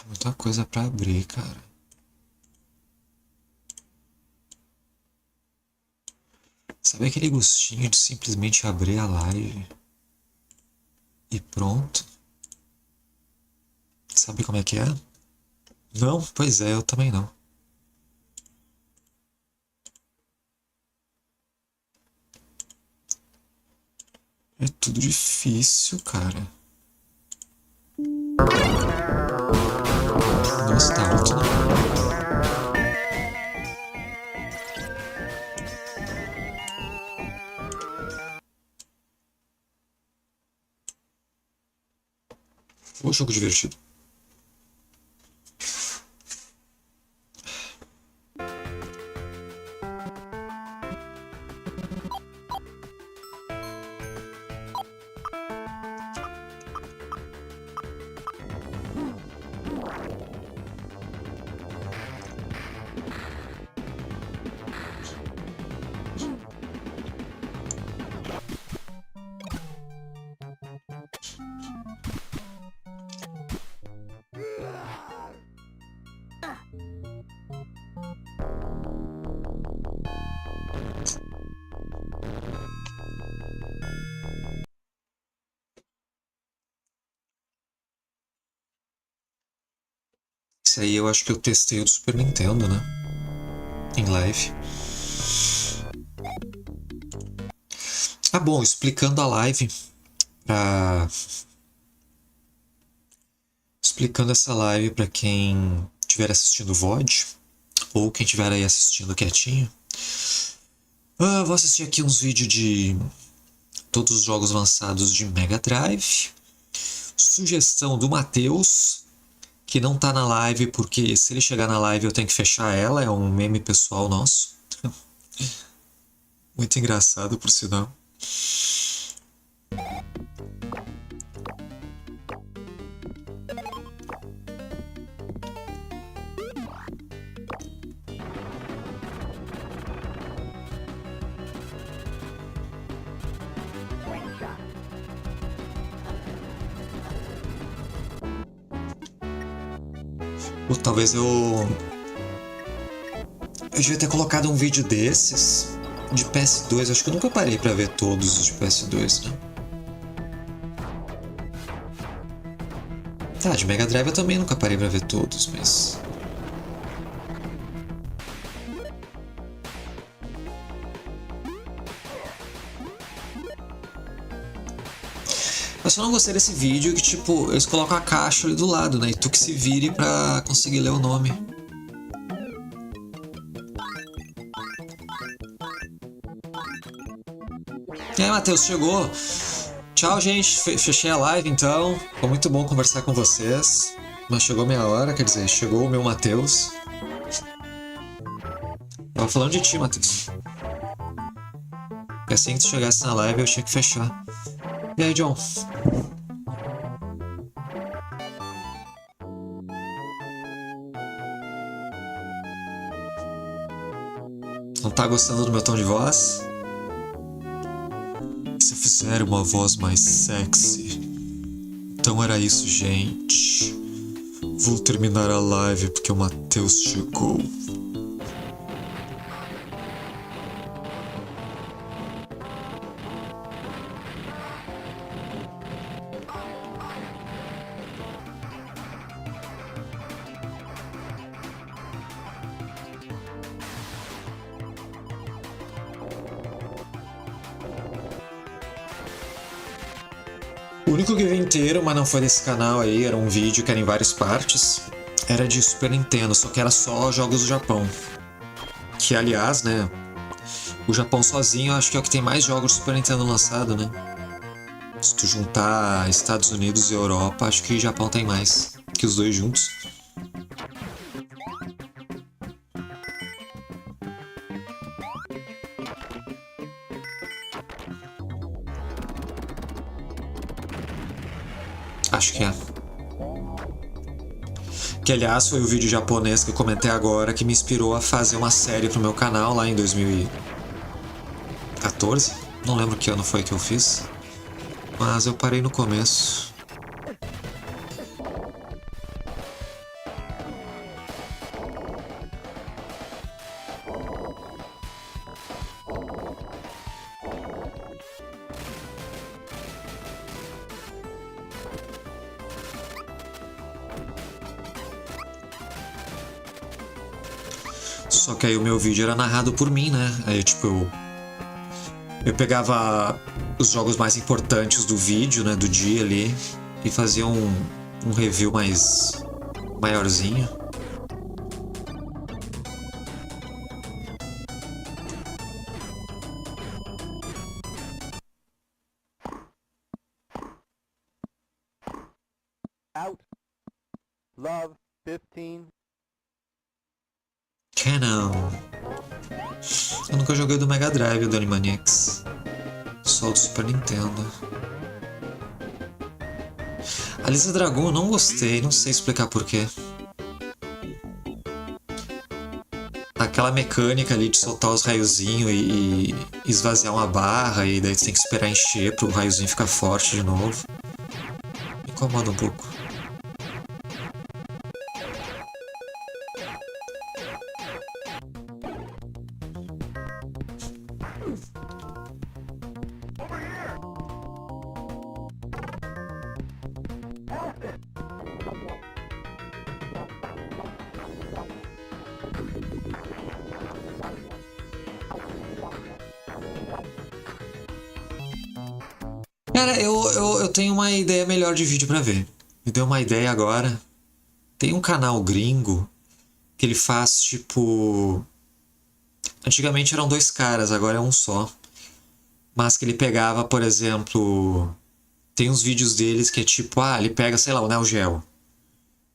Muita coisa pra abrir, cara. Sabe aquele gostinho de simplesmente abrir a live e pronto? Sabe como é que é? Não? Pois é, eu também não. É tudo difícil, cara. Nossa, tá alto, não? O jogo divertido. Esse aí eu acho que eu testei o do Super Nintendo, né? Em live. Ah, bom, explicando a live pra... Explicando essa live pra quem estiver assistindo o VOD ou quem estiver aí assistindo quietinho. Vou assistir aqui uns vídeos de todos os jogos lançados de Mega Drive. Sugestão do Matheus, que não tá na live porque se ele chegar na live eu tenho que fechar ela, é um meme pessoal nosso. Muito engraçado, por sinal. Ou talvez eu devia ter colocado um vídeo desses de PS2. Acho que eu nunca parei pra ver todos os de PS2, né? Tá, de Mega Drive eu também nunca parei pra ver todos, mas... Eu só não gostei desse vídeo que, tipo, eles colocam a caixa ali do lado, né? E tu que se vire pra conseguir ler o nome. E aí, Matheus, chegou. Tchau, gente. Fechei a live, então. Foi muito bom conversar com vocês. Mas chegou minha hora, quer dizer, chegou o meu Matheus. Tava falando de ti, Matheus. Porque assim que tu chegasse na live, eu tinha que fechar. E aí, John? Não tá gostando do meu tom de voz? Se fizer uma voz mais sexy. Então era isso, gente. Vou terminar a live porque o Matheus chegou. O único que eu vi inteiro, mas não foi desse canal aí, era um vídeo que era em várias partes. Era de Super Nintendo, só que era só jogos do Japão. Que, aliás, né, o Japão sozinho eu acho que é o que tem mais jogos do Super Nintendo lançado, né? Se tu juntar Estados Unidos e Europa, acho que o Japão tem mais que os dois juntos. Acho que é. Que, aliás, foi o vídeo japonês que eu comentei agora que me inspirou a fazer uma série pro meu canal lá em 2014. Não lembro que ano foi que eu fiz. Mas eu parei no começo. Só que aí o meu vídeo era narrado por mim, né? Aí, tipo, eu pegava os jogos mais importantes do vídeo, né? Do dia ali. E fazia um review mais maiorzinho. Out. Love 15. Canon. Eu nunca joguei do Mega Drive, do Animaniacs. Só do Super Nintendo. A Lisa Dragon eu não gostei, não sei explicar porquê. Aquela mecânica ali de soltar os raiozinhos e esvaziar uma barra, e daí você tem que esperar encher pro raiozinho ficar forte de novo. Me incomoda um pouco. Cara, eu tenho uma ideia melhor de vídeo pra ver. Me deu uma ideia agora. Tem um canal gringo que ele faz tipo... Antigamente eram dois caras, agora é um só. Mas que ele pegava, por exemplo... Tem uns vídeos deles que é tipo, ele pega, sei lá, o Neo Geo.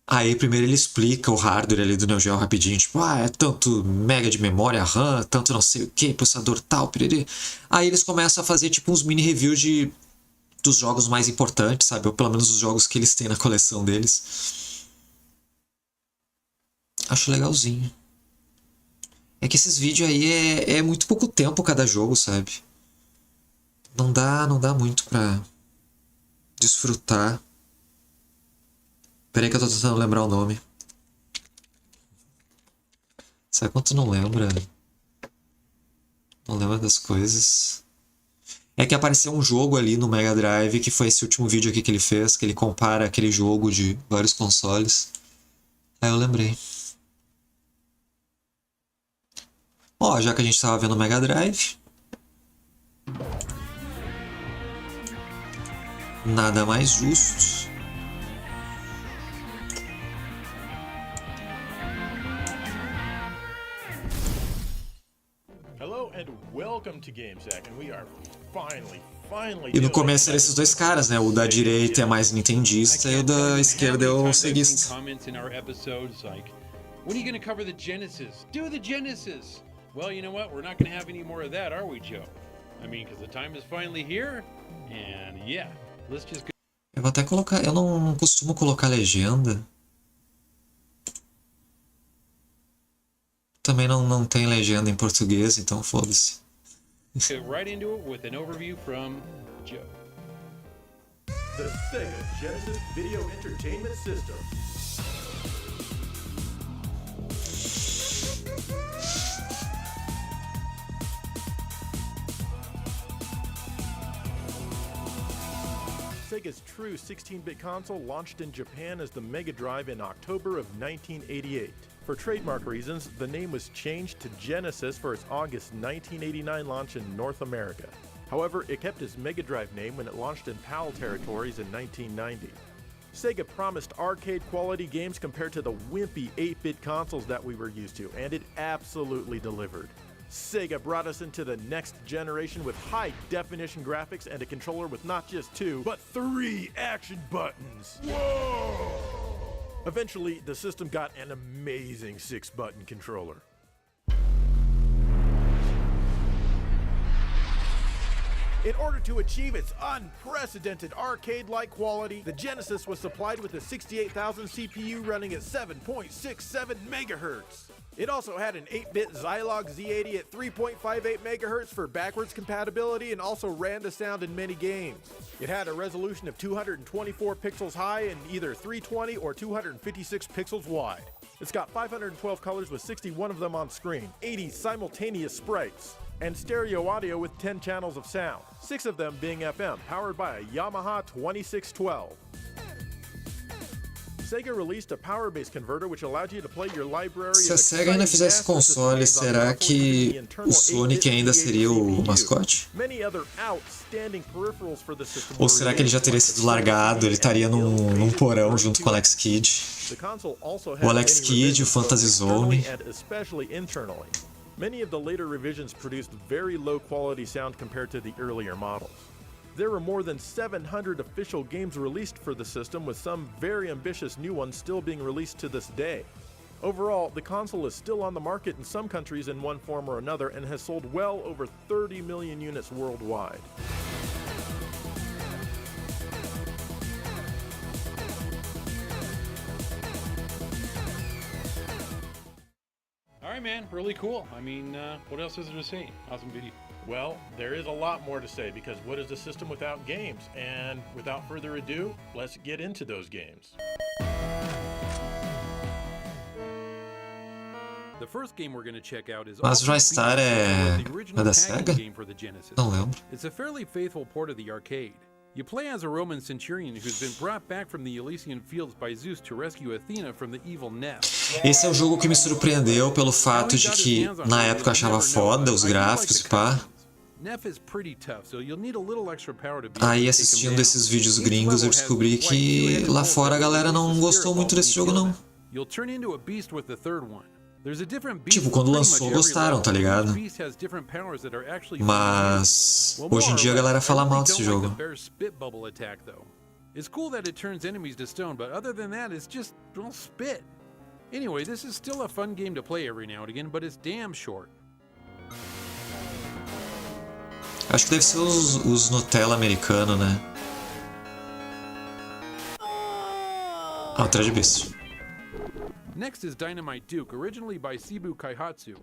Aí primeiro ele explica o hardware ali do Neo Geo rapidinho, tipo, é tanto mega de memória RAM, tanto não sei o que, processador tal, piriri. Aí eles começam a fazer tipo uns mini reviews dos jogos mais importantes, sabe? Ou pelo menos os jogos que eles têm na coleção deles. Acho legalzinho. É que esses vídeos aí é muito pouco tempo cada jogo, sabe? Não dá muito pra desfrutar. Peraí que eu tô tentando lembrar o nome. Sabe quando tu não lembra? Não lembra das coisas? É que apareceu um jogo ali no Mega Drive, que foi esse último vídeo aqui que ele fez, que ele compara aquele jogo de vários consoles. Aí eu lembrei. Ó, já que a gente tava vendo o Mega Drive, nada mais justo. E no começo eram esses dois caras, né? O da direita é mais nintendista e o da esquerda é o ceguista. When are you going to cover the Genesis? Do the Genesis! Well, you know what? We're not going to have any more of that, are we, Joe? I mean, because the time is finally here, and yeah, let's just go. Eu vou até colocar... Eu não costumo colocar legenda. Também não tem legenda em português, então foda-se. Get right into it with an overview from Joe. The Sega Genesis Video Entertainment System. Sega's true 16-bit console launched in Japan as the Mega Drive in October of 1988. For trademark reasons, the name was changed to Genesis for its August 1989 launch in North America. However, it kept its Mega Drive name when it launched in PAL territories in 1990. Sega promised arcade-quality games compared to the wimpy 8-bit consoles that we were used to, and it absolutely delivered. Sega brought us into the next generation with high-definition graphics and a controller with not just 2, but 3 action buttons. Whoa! Eventually, the system got an amazing 6-button controller. In order to achieve its unprecedented arcade-like quality, the Genesis was supplied with a 68,000 CPU running at 7.67 MHz. It also had an 8-bit Zilog Z80 at 3.58 MHz for backwards compatibility and also ran the sound in many games. It had a resolution of 224 pixels high and either 320 or 256 pixels wide. It's got 512 colors with 61 of them on screen, 80 simultaneous sprites. and stereo audio with 10 channels of sound, 6 of them being FM, powered by a Yamaha 2612. Sega released a power-based converter which allowed you to play your library. Se a Sega ainda fizesse console, será que o Sonic ainda seria o mascote? Ou será que ele já teria sido largado, ele estaria num porão junto com o Alex Kidd? O Alex Kidd, o Fantasy Zone. Many of the later revisions produced very low quality sound compared to the earlier models. There were more than 700 official games released for the system, with some very ambitious new ones still being released to this day. Overall, the console is still on the market in some countries in one form or another and has sold well over 30 million units worldwide. Alright, man, really cool. I mean, what else is there to say? Awesome video. Well, there is a lot more to say, because what is a system without games? And without further ado, let's get into those games. The first game we're going to check out is Mas o Joystar é da Sega? Não lembro. It's a fairly faithful port of the arcade. You play as a Roman centurion who's been brought back from the Elysian fields by Zeus to rescue Athena from the evil Neph. Esse é o jogo que me surpreendeu pelo fato de que na época eu achava foda os gráficos e pá. Aí assistindo esses vídeos gringos eu descobri que lá fora a galera não gostou muito desse jogo não. Tipo, quando lançou gostaram, tá ligado? Mas hoje em dia a galera fala mal desse jogo. It's cool that it turns enemies to stone, but other than that, it's just, well, spit. Anyway, this is still a fun game to play every now and again, but it's damn short. Acho que deve ser os Nutella americano, né? Ah, o Thread Beast. Next is Dynamite Duke, originally by Cebu Kaihatsu.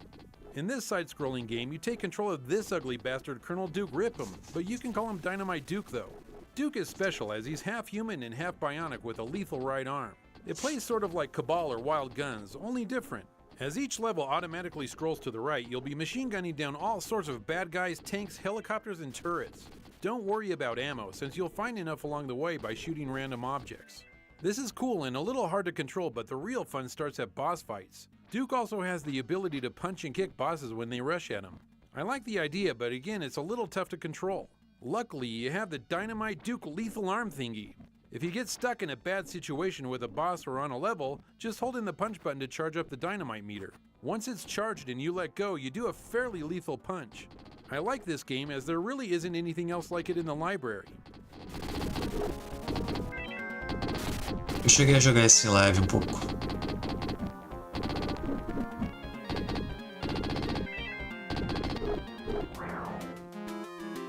In this side-scrolling game, you take control of this ugly bastard, Colonel Duke Ripham, but you can call him Dynamite Duke though. Duke is special as he's half human and half bionic with a lethal right arm. It plays sort of like Cabal or Wild Guns, only different. As each level automatically scrolls to the right, you'll be machine gunning down all sorts of bad guys, tanks, helicopters, and turrets. Don't worry about ammo, since you'll find enough along the way by shooting random objects. This is cool and a little hard to control, but the real fun starts at boss fights. Duke also has the ability to punch and kick bosses when they rush at him. I like the idea, but again, it's a little tough to control. Luckily, you have the Dynamite Duke lethal arm thingy. If you get stuck in a bad situation with a boss or on a level, just hold in the punch button to charge up the dynamite meter. Once it's charged and you let go, you do a fairly lethal punch. I like this game as there really isn't anything else like it in the library. Eu cheguei a jogar esse em live um pouco.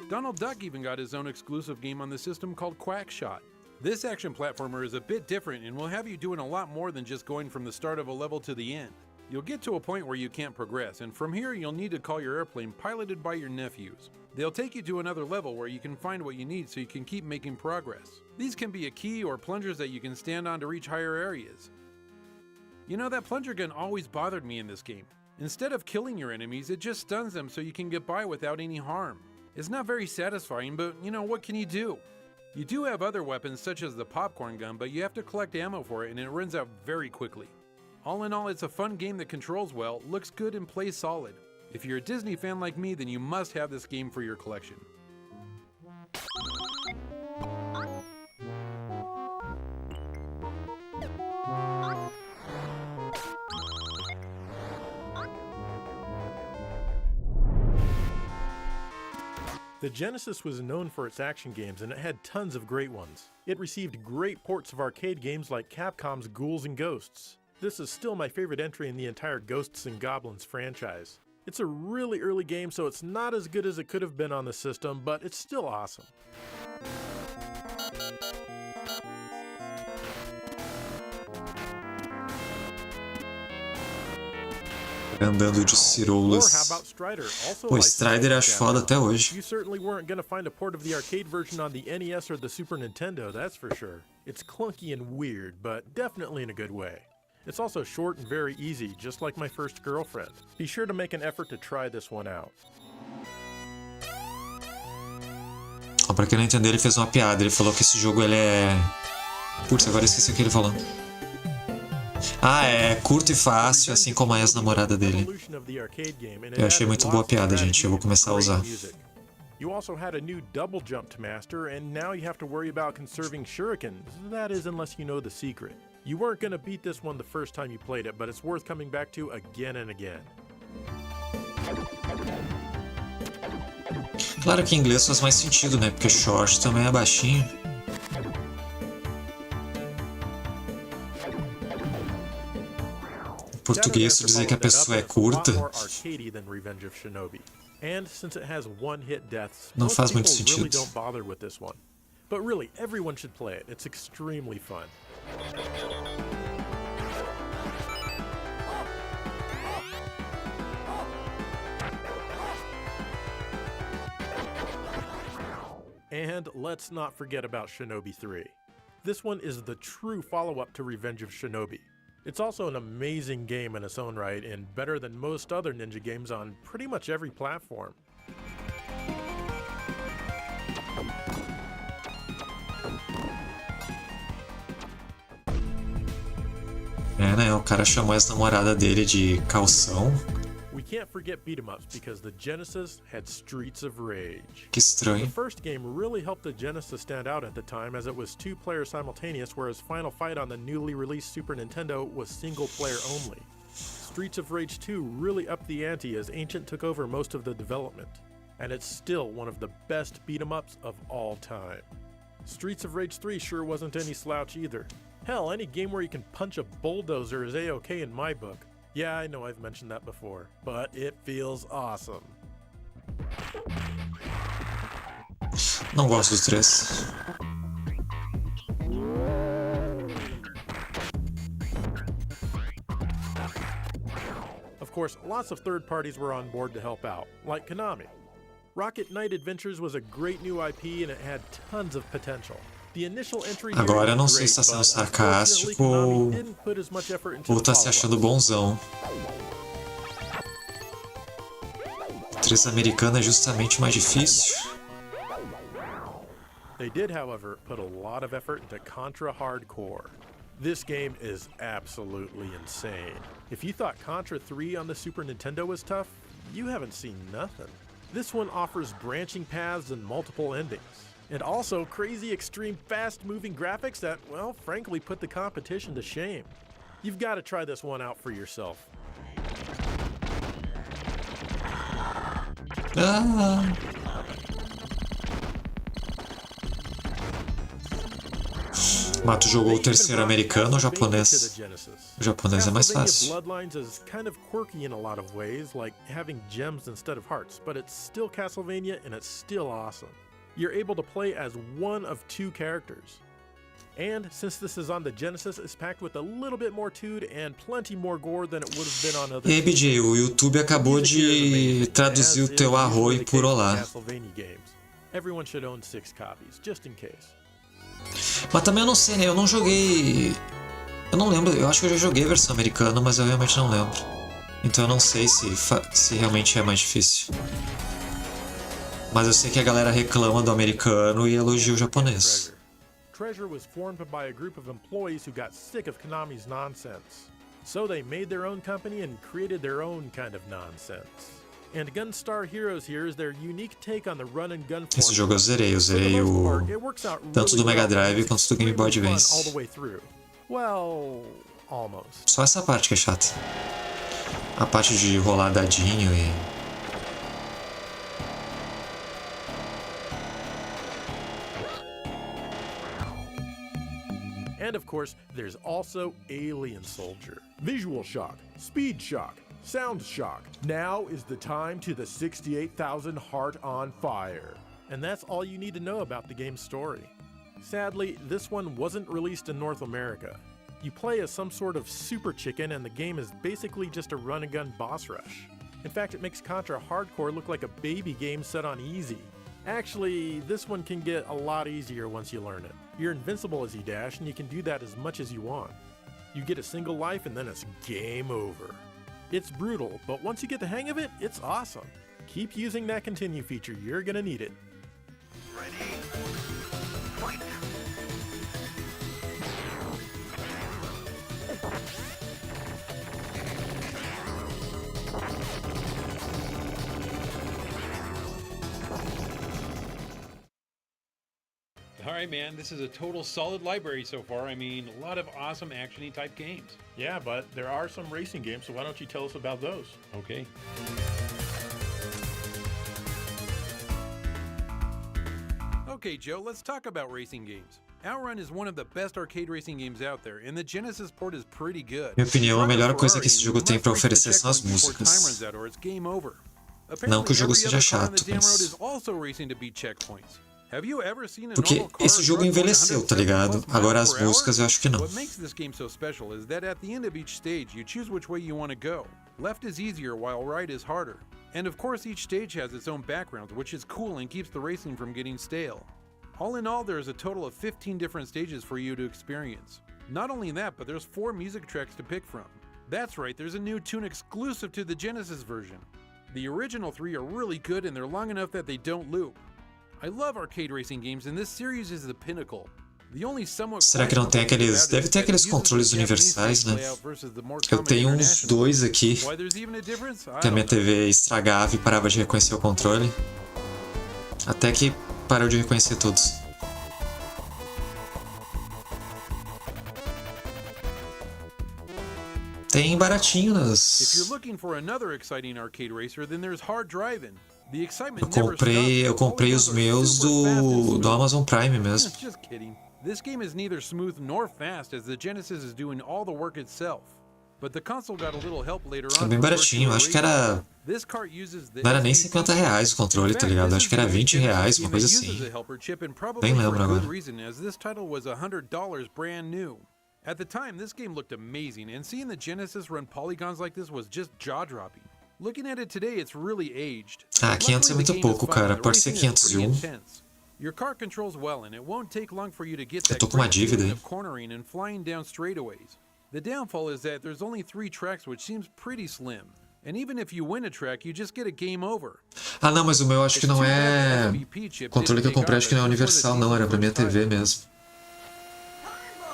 Donald Duck even got his own exclusive game on the system called Quackshot. This action platformer is a bit different and will have you doing a lot more than just going from the start of a level to the end. You'll get to a point where you can't progress, and from here you'll need to call your airplane piloted by your nephews. They'll take you to another level where you can find what you need so you can keep making progress. These can be a key or plungers that you can stand on to reach higher areas. You know, that plunger gun always bothered me in this game. Instead of killing your enemies, it just stuns them so you can get by without any harm. It's not very satisfying, but you know, what can you do? You do have other weapons such as the popcorn gun, but you have to collect ammo for it and it runs out very quickly. All in all, it's a fun game that controls well, looks good, and plays solid. If you're a Disney fan like me, then you must have this game for your collection. The Genesis was known for its action games, and it had tons of great ones. It received great ports of arcade games like Capcom's Ghouls and Ghosts. This is still my favorite entry in the entire Ghosts and Goblins franchise. It's a really early game, so it's not as good as it could have been on the system, but it's still awesome. Andando de ciroulas. Pô, Strider acho foda até hoje. You certainly weren't going to find a port of the arcade version on the NES or the Super Nintendo, that's for sure. It's clunky and weird, but definitely in a good way. It's also short and very easy, just like my first girlfriend. Be sure to make an effort to try this one out. Ó, pra quem não entendeu, ele fez uma piada. Ele falou que esse jogo ele é... Putz, agora eu esqueci o que ele falou. Ah, é curto e fácil, assim como a ex-namorada dele. Eu achei muito boa a piada, gente. Eu vou começar a usar. You also had a new double jump to master, and now you have to worry about conserving shurikens. That is, unless you know the secret. You weren't gonna beat this one the first time you played it, but it's worth coming back to again and again. Claro que em inglês faz mais sentido, né? Porque short também é baixinho. Em português, se dizer que a pessoa é curta, não faz muito sentido. But really, everyone should play it. It's extremely fun. And let's not forget about Shinobi 3. This one is the true follow-up to Revenge of Shinobi. It's also an amazing game in its own right and better than most other ninja games on pretty much every platform. É, né? O cara chamou a ex-namorada dele de calção. We can't forget beat-em-ups because the Genesis had Streets of Rage. Que estranho. The first game really helped the Genesis stand out at the time as it was two-player simultaneous, whereas Final Fight on the newly released Super Nintendo was single-player only. Streets of Rage 2 really upped the ante as Ancient took over most of the development, and it's still one of the best beat-em-ups of all time. Streets of Rage 3 sure wasn't any slouch either. Hell, any game where you can punch a bulldozer is A-OK in my book. Yeah, I know I've mentioned that before, but it feels awesome. Não gosto dos três. Of course, lots of third parties were on board to help out, like Konami. Rocket Knight Adventures was a great new IP and it had tons of potential. Agora eu não sei se está sendo sarcástico ou está se achando bonzão. Três americano é justamente mais difícil. They did, however, put a lot of effort into Contra Hardcore. This game is absolutely insane. If you thought Contra 3 on the Super Nintendo was tough, you haven't seen nothing. This one offers branching paths and multiple endings. And also crazy, extreme, fast-moving graphics that, well, frankly put the competition to shame. You've got to try this one out for yourself. Mas tu jogou o terceiro americano ou japonês? O japonês é mais fácil. Bloodlines is kind of quirky in a lot of ways, like having gems instead of hearts, but it's still Castlevania and it's still awesome. You're able to play as one of two characters. And since this is on the Genesis, it's packed with a little bit more tood and plenty more gore than it would have been on other. E aí, BJ, o YouTube acabou de traduzir o teu arroi por olá. Everyone should own 6 copies, just in case. Mas também eu não sei, né? Eu não joguei... Eu não lembro, eu acho que eu já joguei a versão americana, mas eu realmente não lembro. Então eu não sei se realmente é mais difícil. Mas eu sei que a galera reclama do americano e elogia o japonês. Treasure was formed by a group of employees who got sick of Konami's nonsense. So they made their own company and created their own kind of nonsense. And Gunstar Heroes here is their unique take on the run and gun Esse jogo eu zerei o tanto do Mega Drive quanto do Game Boy Advance. Well, almost. Só essa parte que é chata. A parte de rolar dadinho e... And of course, there's also Alien Soldier. Visual shock, speed shock, sound shock. Now is the time to the 68,000 Heart on Fire. And that's all you need to know about the game's story. Sadly, this one wasn't released in North America. You play as some sort of super chicken and the game is basically just a run-and-gun boss rush. In fact, it makes Contra Hardcore look like a baby game set on easy. Actually, this one can get a lot easier once you learn it. You're invincible as you dash, and you can do that as much as you want. You get a single life, and then it's game over. It's brutal, but once you get the hang of it, it's awesome. Keep using that continue feature. You're gonna need it. Alright man, this is a total solid library so far. I mean, a lot of awesome action-y type games. Yeah, but there are some racing games, so why don't you tell us about those? Okay. Okay, Joe, let's talk about racing games. Outrun is one of the best arcade racing games out there, and the Genesis port is pretty good. Minha opinião, a melhor coisa que esse jogo tem pra oferecer são as músicas. Não que o jogo seja chato, mas... Porque esse jogo envelheceu, tá ligado? Agora as músicas eu acho que não. What makes this game so special is that at the end of each stage, you choose which way you want to go. Left is easier while right is harder. And of course each stage has its own background, which is cool and keeps the racing from getting stale. All in all, there's a total of 15 different stages for you to experience. Not only that, but there's 4 music tracks to pick from. That's right, there's a new tune exclusive to the Genesis version. The original 3 are really good and they're long enough that they don't loop. I love arcade racing games and this series is the pinnacle. The only somewhat Será que não tem aqueles... Deve ter aqueles controles universais, né? Eu tenho uns 2 aqui, que a minha TV estragava e parava de reconhecer o controle. Até que parou de reconhecer todos. Tem baratinho nas... Eu comprei os meus do Amazon Prime mesmo. This game is neither smooth nor fast as the Genesis is doing all the work itself. But the console got a little help later on. É bem baratinho, acho que era... Não era nem R$50 o controle, tá ligado? Acho que era R$20, uma coisa assim. Nem lembro agora. At the time, this game looked amazing, and seeing the Genesis run polygons like this was just jaw-dropping. Looking at it today, it's really aged. Ah, 500 é muito pouco, cara. Pode ser 501. Your car controls well, and it won't take long for you to get that Eu tô com uma dívida, hein? of cornering and flying down straightaways. The downfall is that there's only 3 tracks, which seems pretty slim. And even if you win a track, you just get a game over. Ah, não, mas o meu acho que não é... O controle que eu comprei acho que não é universal, não. Era pra minha TV mesmo.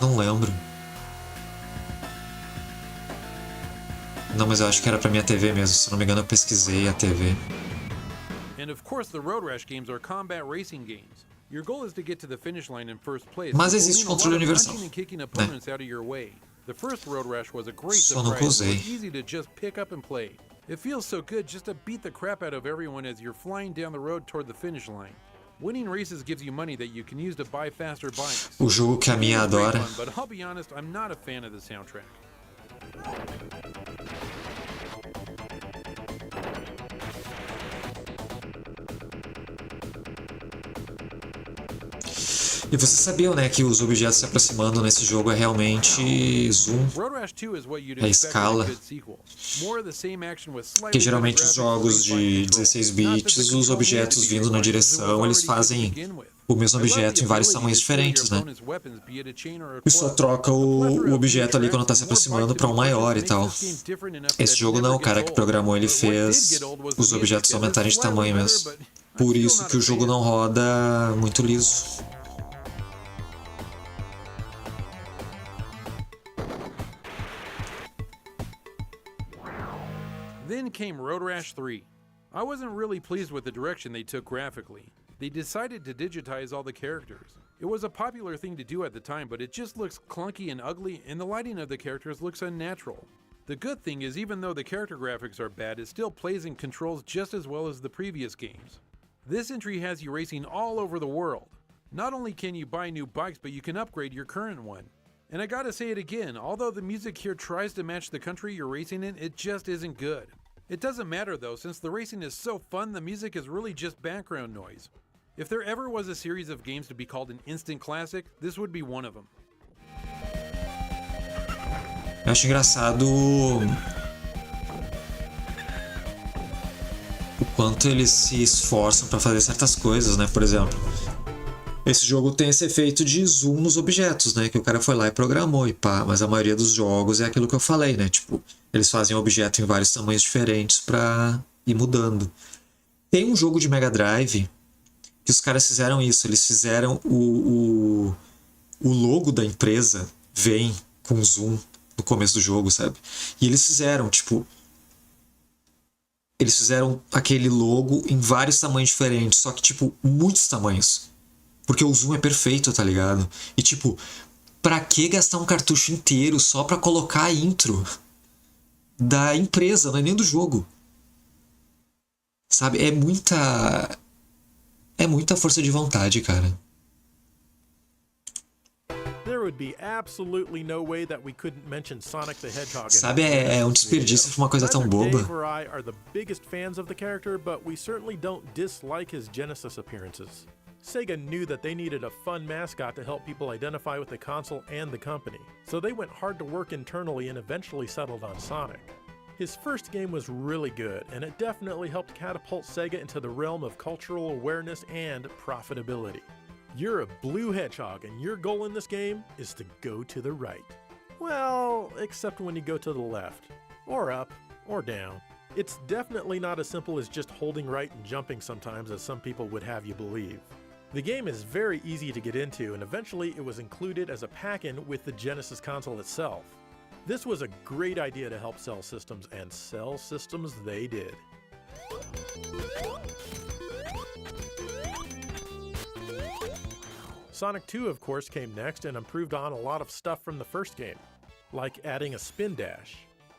Não lembro. Não, mas eu acho que era pra minha TV mesmo. Se não me engano, eu pesquisei a TV. And of course, the Road Rash games are combat racing games. Your goal is to get to the finish line in first place. Mas existe controle universal. The first Road Rash was a great Só nunca surprise. usei. It was easy to just pick up and play. It feels so good just to beat the crap out of everyone as you're flying down the road toward the finish line. Winning races gives you money that you can use to buy faster bikes. O jogo que a minha adora. But I'll be honest, I'm not a fan of the soundtrack. E vocês sabiam, né, que os objetos se aproximando nesse jogo é realmente zoom, é escala. Porque geralmente os jogos de 16 bits, os objetos vindo na direção, eles fazem o mesmo objeto em vários tamanhos diferentes, né? E só troca o objeto ali quando tá se aproximando para um maior e tal. Esse jogo não, o cara que programou ele fez os objetos aumentarem de tamanho mesmo. Por isso que o jogo não roda muito liso. Then came Road Rash 3. I wasn't really pleased with the direction they took graphically. They decided to digitize all the characters. It was a popular thing to do at the time, but it just looks clunky and ugly, and the lighting of the characters looks unnatural. The good thing is, even though the character graphics are bad, it still plays and controls just as well as the previous games. This entry has you racing all over the world. Not only can you buy new bikes, but you can upgrade your current one. And I gotta say it again, although the music here tries to match the country you're racing in, it just isn't good. It doesn't matter though, since the racing is so fun, the music is really just background noise. If there ever was a series of games to be called an instant classic, this would be one of them. Eu acho engraçado o quanto eles se esforçam para fazer certas coisas, né? Por exemplo, esse jogo tem esse efeito de zoom nos objetos, né? Que o cara foi lá e programou e pá. Mas a maioria dos jogos é aquilo que eu falei, né? Tipo, eles fazem objeto em vários tamanhos diferentes pra ir mudando. Tem um jogo de Mega Drive que os caras fizeram isso. Eles fizeram o logo da empresa vem com zoom no começo do jogo, sabe? E eles fizeram, tipo... Eles fizeram aquele logo em vários tamanhos diferentes, só que, tipo, muitos tamanhos. Porque o zoom é perfeito, tá ligado? E, tipo, pra que gastar um cartucho inteiro só pra colocar a intro da empresa, não é nem do jogo? Sabe? É muita força de vontade, cara. There would be absolutely no way that we couldn't mention Sonic the Hedgehog. Sabe, é um desperdício pra uma coisa tão boba. Dave or I are the biggest fans of the character, but we certainly don't dislike his Genesis appearances. Sega knew that they needed a fun mascot to help people identify with the console and the company, so they went hard to work internally and eventually settled on Sonic. His first game was really good, and it definitely helped catapult Sega into the realm of cultural awareness and profitability. You're a blue hedgehog, and your goal in this game is to go to the right. Well, except when you go to the left, or up, or down. It's definitely not as simple as just holding right and jumping sometimes as some people would have you believe. The game is very easy to get into, and eventually it was included as a pack-in with the Genesis console itself. This was a great idea to help sell systems, and sell systems they did. Sonic 2, of course, came next and improved on a lot of stuff from the first game, like adding a spin dash.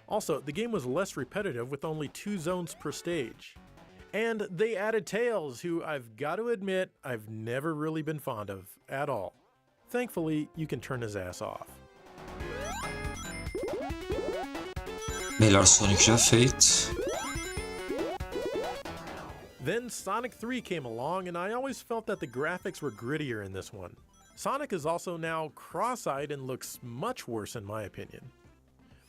Also, the game was less repetitive with only 2 zones per stage. And they added Tails, who I've got to admit I've never really been fond of at all. Thankfully, you can turn his ass off. Melhor Sonic já feito. Then Sonic 3 came along, and I always felt that the graphics were grittier in this one. Sonic is also now cross-eyed and looks much worse in my opinion.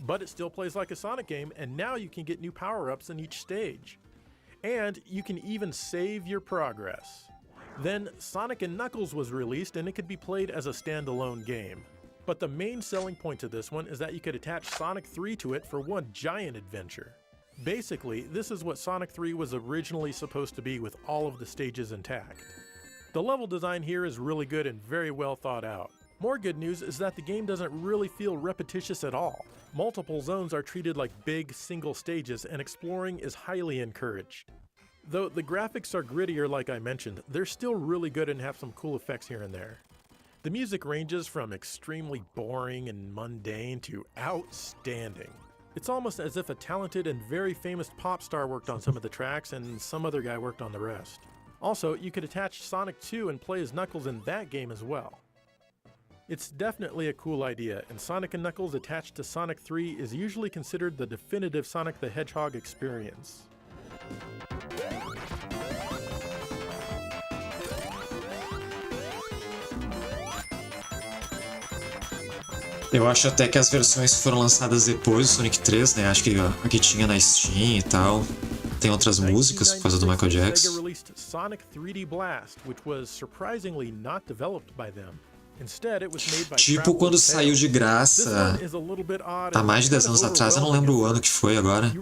But it still plays like a Sonic game, and now you can get new power-ups in each stage. And you can even save your progress. Then Sonic & Knuckles was released, and it could be played as a standalone game. But the main selling point to this one is that you could attach Sonic 3 to it for one giant adventure. Basically, this is what Sonic 3 was originally supposed to be with all of the stages intact. The level design here is really good and very well thought out. More good news is that the game doesn't really feel repetitious at all. Multiple zones are treated like big, single stages, and exploring is highly encouraged. Though the graphics are grittier like I mentioned, they're still really good and have some cool effects here and there. The music ranges from extremely boring and mundane to outstanding. It's almost as if a talented and very famous pop star worked on some of the tracks and some other guy worked on the rest. Also, you could attach Sonic 2 and play as Knuckles in that game as well. It's definitely a cool idea, and Sonic & Knuckles attached to Sonic 3 is usually considered the definitive Sonic the Hedgehog experience. Eu acho até que as versões que foram lançadas depois do Sonic 3, né? Acho que a que tinha na Steam e tal. Tem outras músicas por causa do Michael Jackson. Sega released Sonic 3D Blast, which was surprisingly not developed by them. Instead, it was made by Tipo quando saiu de graça há mais de 10 anos atrás, eu não lembro o ano que foi agora.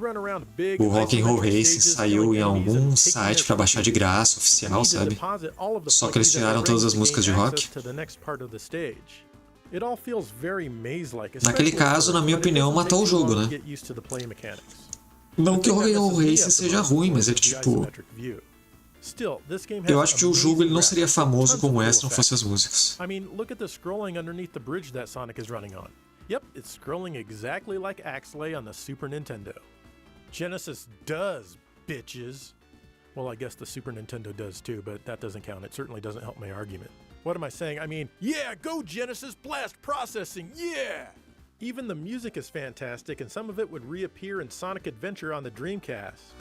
O Rock'n'Roll Racing saiu em algum site pra baixar de graça, oficial, sabe? Só que eles tiraram todas as músicas de rock. Naquele caso, na minha opinião, matou o jogo, né? Não que o Rock'n'Roll Racing seja ruim, mas é que tipo... Eu acho que o jogo ele não seria famoso como é se não fosse as músicas. I mean, look at the scrolling underneath the bridge that Sonic is running on. Yep, it's scrolling exactly like Axley on the Super Nintendo. Genesis does, bitches. Well, I guess the Super Nintendo does too, but that doesn't count. It certainly doesn't help my argument. What am I saying? I mean, yeah, go Genesis, blast processing, yeah! Even the music is fantastic, and some of it would reappear in Sonic Adventure on the Dreamcast.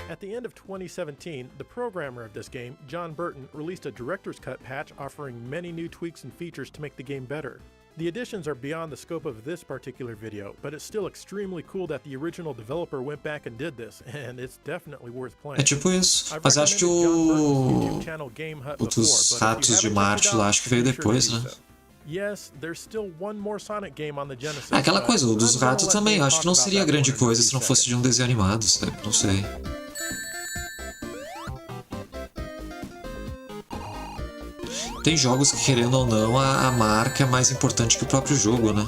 At the end of 2017, the programmer of this game, John Burton, released a director's cut patch offering many new tweaks and features to make the game better. The additions are beyond the scope of this particular video, but it's still extremely cool that the original developer went back and did this, and it's definitely worth playing. É tipo isso. Mas acho que o dos ratos de Marte lá, acho que veio depois, né? Yes, there's still one more Sonic game on the Genesis. Aquela but coisa, o dos I'm gonna ratos let também. Dave Acho que talk não about seria that grande one in coisa a se não few fosse de um seconds. desenho animado, sabe? Não sei. Tem jogos que, querendo ou não, a marca é mais importante que o próprio jogo, né?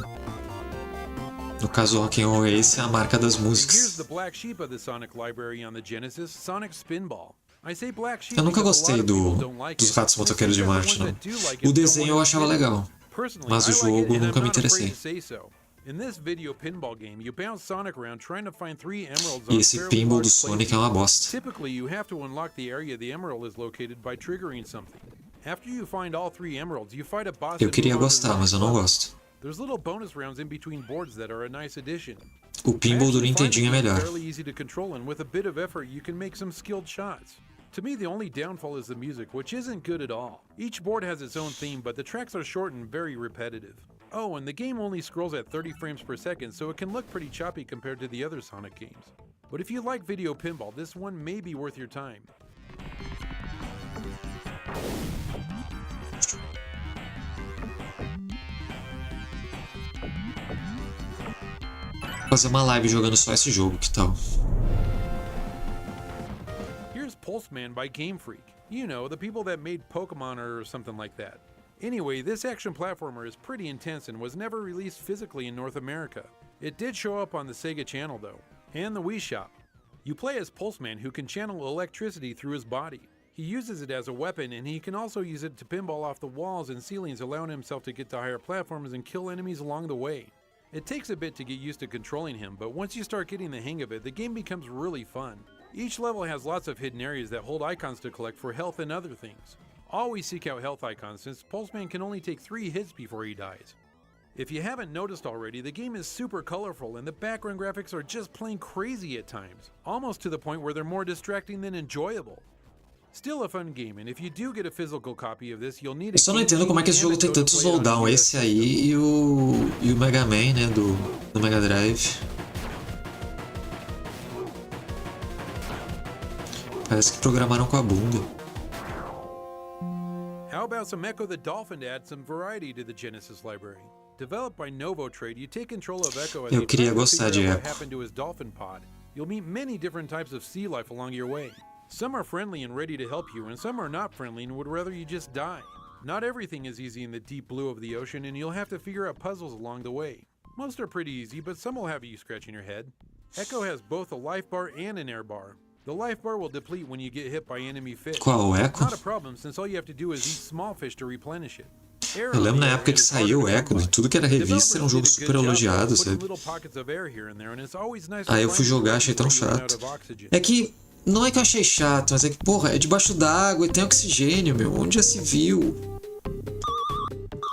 No caso, Rock'n'Roll Race é a marca das And here's músicas. the black sheep of the Sonic library on the Genesis, Sonic Spinball. I say black sheep Eu nunca because a lot gostei of people don't like dos it, Ratos and it Motoqueiros seems de that the Marte, ones não. that do like O it don't desenho eu want to achava admit it. legal, Personally, mas o I like it, jogo and I'm nunca me not afraid interessei. to say so. In this video pinball game, you bounce Sonic around trying to find 3 emeralds E on esse fairly pinball do large Sonic é uma playfield. bosta. Typically, you have to unlock the area the emerald is located by triggering something. After you find all 3 emeralds, you fight a boss Eu and queria move on to the gostar, mas next eu não level. gosto. There's little bonus rounds in between boards that are a nice addition. O I pinball do actually find the Nintendinho é game melhor. fairly easy to control, and with a bit of effort, you can make some skilled shots. To me, the only downfall is the music, which isn't good at all. Each board has its own theme, but the tracks are short and very repetitive. Oh, and the game only scrolls at 30 frames per second, so it can look pretty choppy compared to the other Sonic games. But if you like video pinball, this one may be worth your time. Fazer uma live jogando só esse jogo, que tal? Here's Pulseman by Game Freak. You know, the people that made Pokemon or something like that. Anyway, this action platformer is pretty intense and was never released physically in North America. It did show up on the Sega Channel though, and the Wii Shop. You play as Pulseman, who can channel electricity through his body. He uses it as a weapon, and he can also use it to pinball off the walls and ceilings, allowing himself to get to higher platforms and kill enemies along the way. It takes a bit to get used to controlling him, but once you start getting the hang of it, the game becomes really fun. Each level has lots of hidden areas that hold icons to collect for health and other things. Always seek out health icons, since Pulseman can only take 3 hits before he dies. If you haven't noticed already, the game is super colorful and the background graphics are just plain crazy at times, almost to the point where they're more distracting than enjoyable. Still a fun game, and if you do get a physical copy of this, you'll need a Eu só não Game entendo como é que esse Genie jogo tem and a code tantos to play it on slowdown, a esse USB. aí e o Mega Man, né, do Mega Drive. Parece que programaram com a bunda. How about some Echo the Dolphin to add some variety to the Genesis library? Developed by Novo Trade, you take control of Echo as Eu he queria tries to gostar de figure out what Echo. happened to his dolphin pod. You'll meet many different types of sea life along your way. Some are friendly and ready to help you, and some are not friendly and would rather you just die. Not everything is easy in the deep blue of the ocean, and you'll have to figure out puzzles along the way. Most are pretty easy, but some will have you scratching your head. Echo has both a life bar and an air bar. The life bar will deplete when you get hit by enemy fish. Qual, o Echo? Not a problem, since all you have to do is eat small fish to replenish it. Air, Eu on lembro the na other época hand, que is saiu o harder to Echo, come de by. tudo que era revista, era um jogo Developers did a super good job elogiado, of putting sabe? little pockets of air here and there, and it's always nice to Aí eu find fui the jogar, places achei tão where you run out chato. of oxygen. É que, não é que eu achei chato, mas é que, porra, é debaixo d'água e tem oxigênio, meu. Onde já se viu?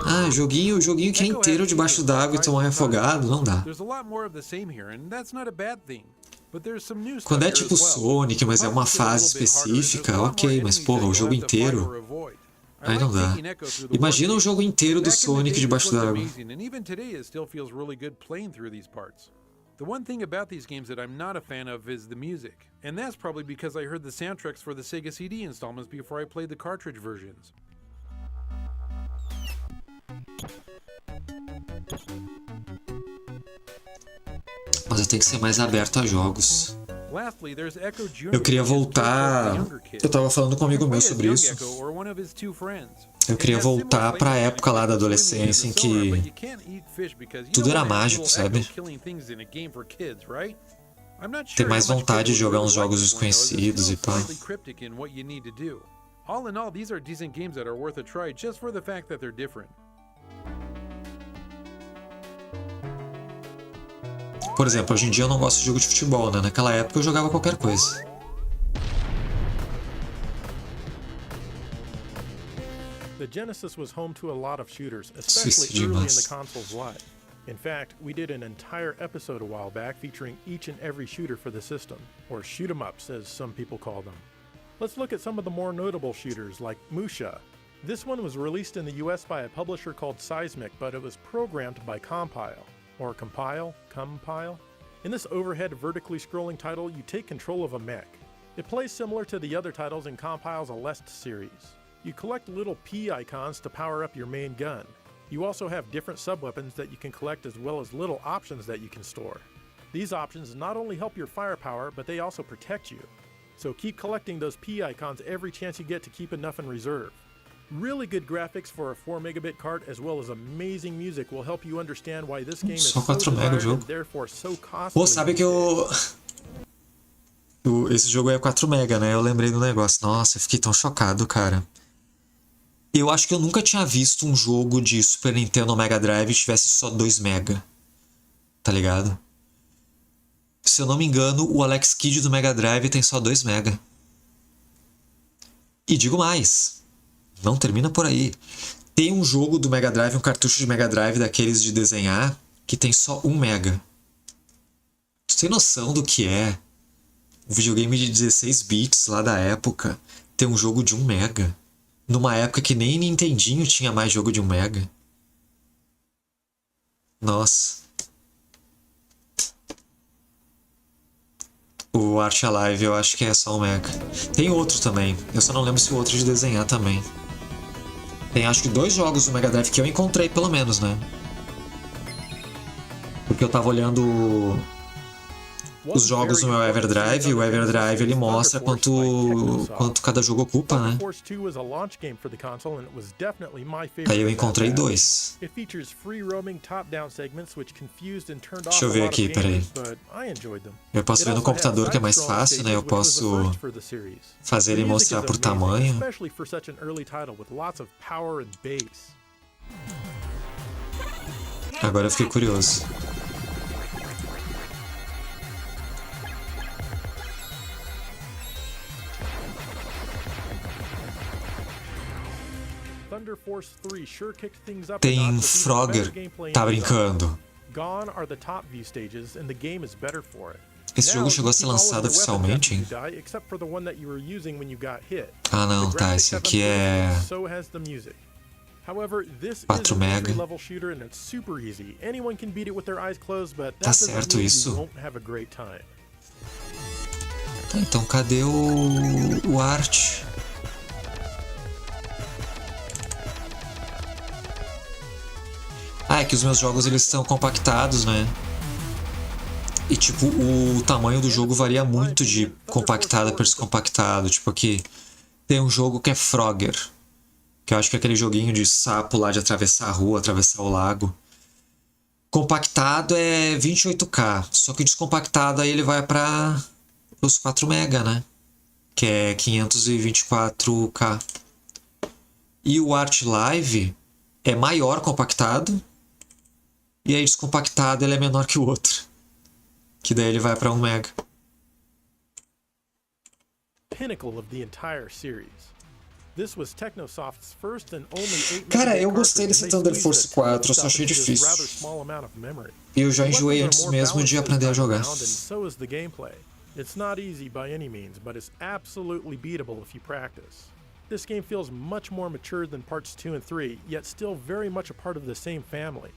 Ah, joguinho que é inteiro debaixo d'água e tu morre afogado, não dá. There's a lot more of the same here, and that's not a bad thing. But there's some new Quando stuff é here tipo as well. Sonic, mas é uma Puzzles get a fase little bit harder, and there's a específica, lot more ok, mas enemies porra, that o you'll jogo have to fight inteiro. or avoid. I Aí não like dá. taking Echo through the Imagina um workstation. jogo inteiro do Back in the Sonic day, debaixo this was d'água. amazing, and even today it still feels really good playing through these parts. The one thing about these games that I'm not a fan of is the music, and that's probably because I heard the soundtracks for the Sega CD installments before I played the cartridge versions. Mas eu tenho que ser mais aberto a jogos. Lastly, there's Echo Jr. Eu queria which is voltar. the younger kid. Eu tava falando com um amigo You meu play as sobre young isso. Echo or one of his 2 friends. Eu queria It has similar voltar pra play época lá da mechanics like adolescência em swimming in the sonar, que but you can't eat fish because you tudo don't era wanna have mágico, little sabe? Echo killing things in a game for kids, right? I'm not Tem sure mais how much vontade de kids jogar would uns really like jogos this one, though, as it's desconhecidos still e tal. slightly cryptic in what you need to do. All in all, these are decent games that are worth a try just for the fact that they're different. Por exemplo, hoje em dia eu não gosto de jogo de futebol, né? Naquela época eu jogava qualquer coisa. The Genesis was home to a lot of shooters, Suicide especially early in the demais. console's life. In fact, we did an entire episode a while back featuring each and every shooter for the system, or shoot 'em ups as some people call them. Let's look at some of the more notable shooters like Musha. This one was released in the US by a publisher called Seismic, but it was programmed by Compile, or Compile. In this overhead vertically scrolling title, you take control of a mech. It plays similar to the other titles in Compile's Aleste series. You collect little P icons to power up your main gun. You also have different sub-weapons that you can collect as well as little options that you can store. These options not only help your firepower, but they also protect you. So keep collecting those P icons every chance you get to keep enough in reserve. Really good graphics for a 4 megabit card as well as amazing music will help you understand why this game is Só so 4 mega o desired jogo. and therefore so costly. Pô, sabe que esse jogo é 4 mega, né? Eu lembrei do negócio. Nossa, eu fiquei tão chocado, cara. Eu acho que eu nunca tinha visto um jogo de Super Nintendo ou Mega Drive que tivesse só 2 mega. Tá ligado? Se eu não me engano, o Alex Kidd do Mega Drive tem só 2 mega. E digo mais, não termina por aí. Tem um jogo do Mega Drive, um cartucho de Mega Drive daqueles de desenhar, que tem só 1 mega. Tu tem noção do que é um videogame de 16 bits lá da época ter um jogo de 1 mega? Numa época que nem Nintendinho tinha mais jogo de 1 mega. Nossa. O Art Alive eu acho que é só 1 mega. Tem outro também. Eu só não lembro se o outro é de desenhar também. Tem acho que 2 jogos do Mega Drive que eu encontrei pelo menos, né? Porque eu tava olhando os jogos no meu Everdrive, e o Everdrive ele mostra quanto cada jogo ocupa, né? Aí eu encontrei 2. Deixa eu ver aqui, peraí. Eu posso ver no computador que é mais fácil, né? Eu posso fazer ele mostrar por tamanho. Agora eu fiquei curioso. Tem Frogger, tá brincando. Esse jogo chegou a ser lançado oficialmente, hein? Ah não, tá, esse aqui é 4 mega. Tá certo isso? Tá, então cadê o art? Ah, é que os meus jogos eles estão compactados, né? E tipo, o tamanho do jogo varia muito de compactado para descompactado. Tipo aqui, tem um jogo que é Frogger, que eu acho que é aquele joguinho de sapo lá de atravessar a rua, atravessar o lago. Compactado é 28K, só que descompactado aí ele vai para os 4 mega, né? Que é 524K. E o Art Live é maior compactado. E aí descompactado ele é menor que o outro. Que daí ele vai para 1 mega. Cara, eu gostei desse Thunder Force 4, eu só achei difícil. E eu já enjoei antes mesmo de aprender a jogar. It's not easy by any means, but it's absolutely beatable if you practice. This game feels much more mature than parts 2 and 3, yet still very much a part of the same family.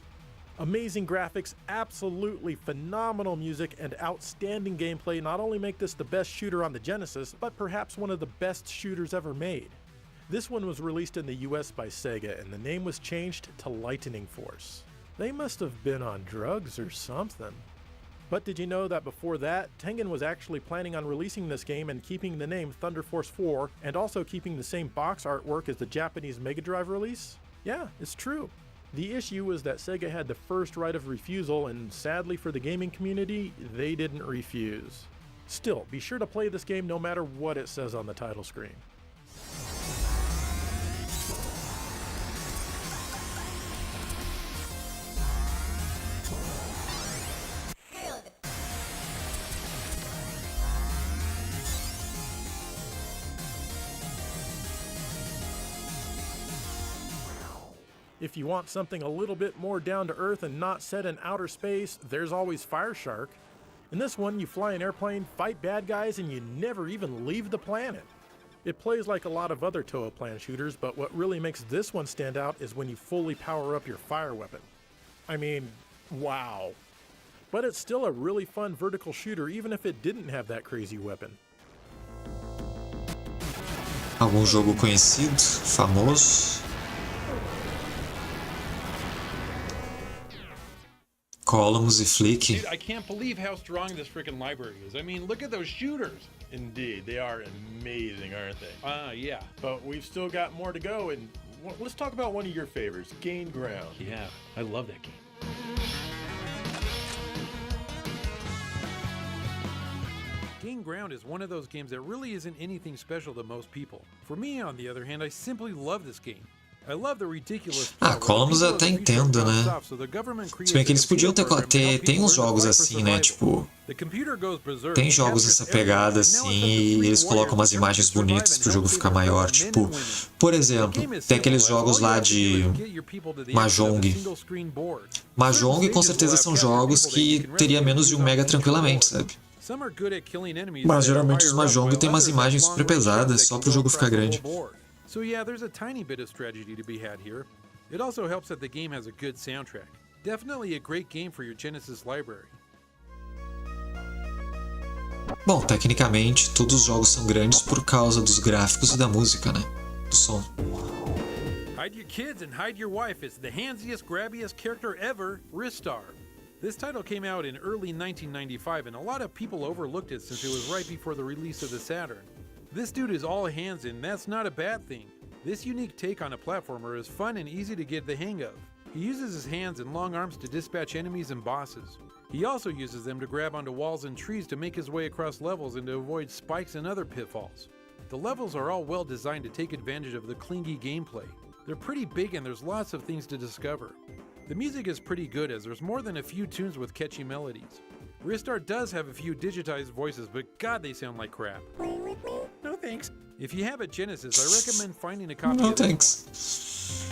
Amazing graphics, absolutely phenomenal music, and outstanding gameplay not only make this the best shooter on the Genesis, but perhaps one of the best shooters ever made. This one was released in the US by Sega, and the name was changed to Lightning Force. They must have been on drugs or something. But did you know that before that, Tengen was actually planning on releasing this game and keeping the name Thunder Force 4, and also keeping the same box artwork as the Japanese Mega Drive release? Yeah, it's true. The issue was that Sega had the first right of refusal, and sadly for the gaming community, they didn't refuse. Still, be sure to play this game no matter what it says on the title screen. If you want something a little bit more down to earth and not set in outer space, there's always Fire Shark. In this one, you fly an airplane, fight bad guys, and you never even leave the planet. It plays like a lot of other Toa Plan shooters, but what really makes this one stand out is when you fully power up your fire weapon. I mean, wow. But it's still a really fun vertical shooter even if it didn't have that crazy weapon. Algum jogo conhecido, famoso? Columns e Flick. Dude, I can't believe how strong this freaking library is. I mean, look at those shooters. Indeed, they are amazing, aren't they? Yeah. But we've still got more to go, and let's talk about one of your favorites, Gain Ground. Yeah, I love that game. Gain Ground is one of those games that really isn't anything special to most people. For me, on the other hand, I simply love this game. I love the ridiculous Columns eu até entendo, né? Se bem que eles podiam tem uns jogos assim, né? Tipo, tem jogos dessa pegada assim e eles colocam umas imagens bonitas pro jogo ficar maior. Tipo, por exemplo, tem aqueles jogos lá de Mahjong. Mahjong com certeza são jogos que teria menos de 1 mega tranquilamente, sabe? Mas geralmente os Mahjong tem umas imagens super pesadas só pro jogo ficar grande. So yeah, there's a tiny bit of strategy to be had here. It also helps that the game has a good soundtrack. Definitely a great game for your Genesis library. Bom, tecnicamente, todos os jogos são grandes por causa dos gráficos e da música, né? Do som. Hide your kids and hide your wife is the handsiest, grabbiest character ever, Ristar. This title came out in early 1995 and a lot of people overlooked it since it was right before the release of the Saturn. This dude is all hands and that's not a bad thing. This unique take on a platformer is fun and easy to get the hang of. He uses his hands and long arms to dispatch enemies and bosses. He also uses them to grab onto walls and trees to make his way across levels and to avoid spikes and other pitfalls. The levels are all well designed to take advantage of the clingy gameplay. They're pretty big and there's lots of things to discover. The music is pretty good as there's more than a few tunes with catchy melodies. Ristar does have a few digitized voices, but god they sound like crap. Play with me? No thanks. If you have a Genesis, I recommend finding a copy No of this thanks.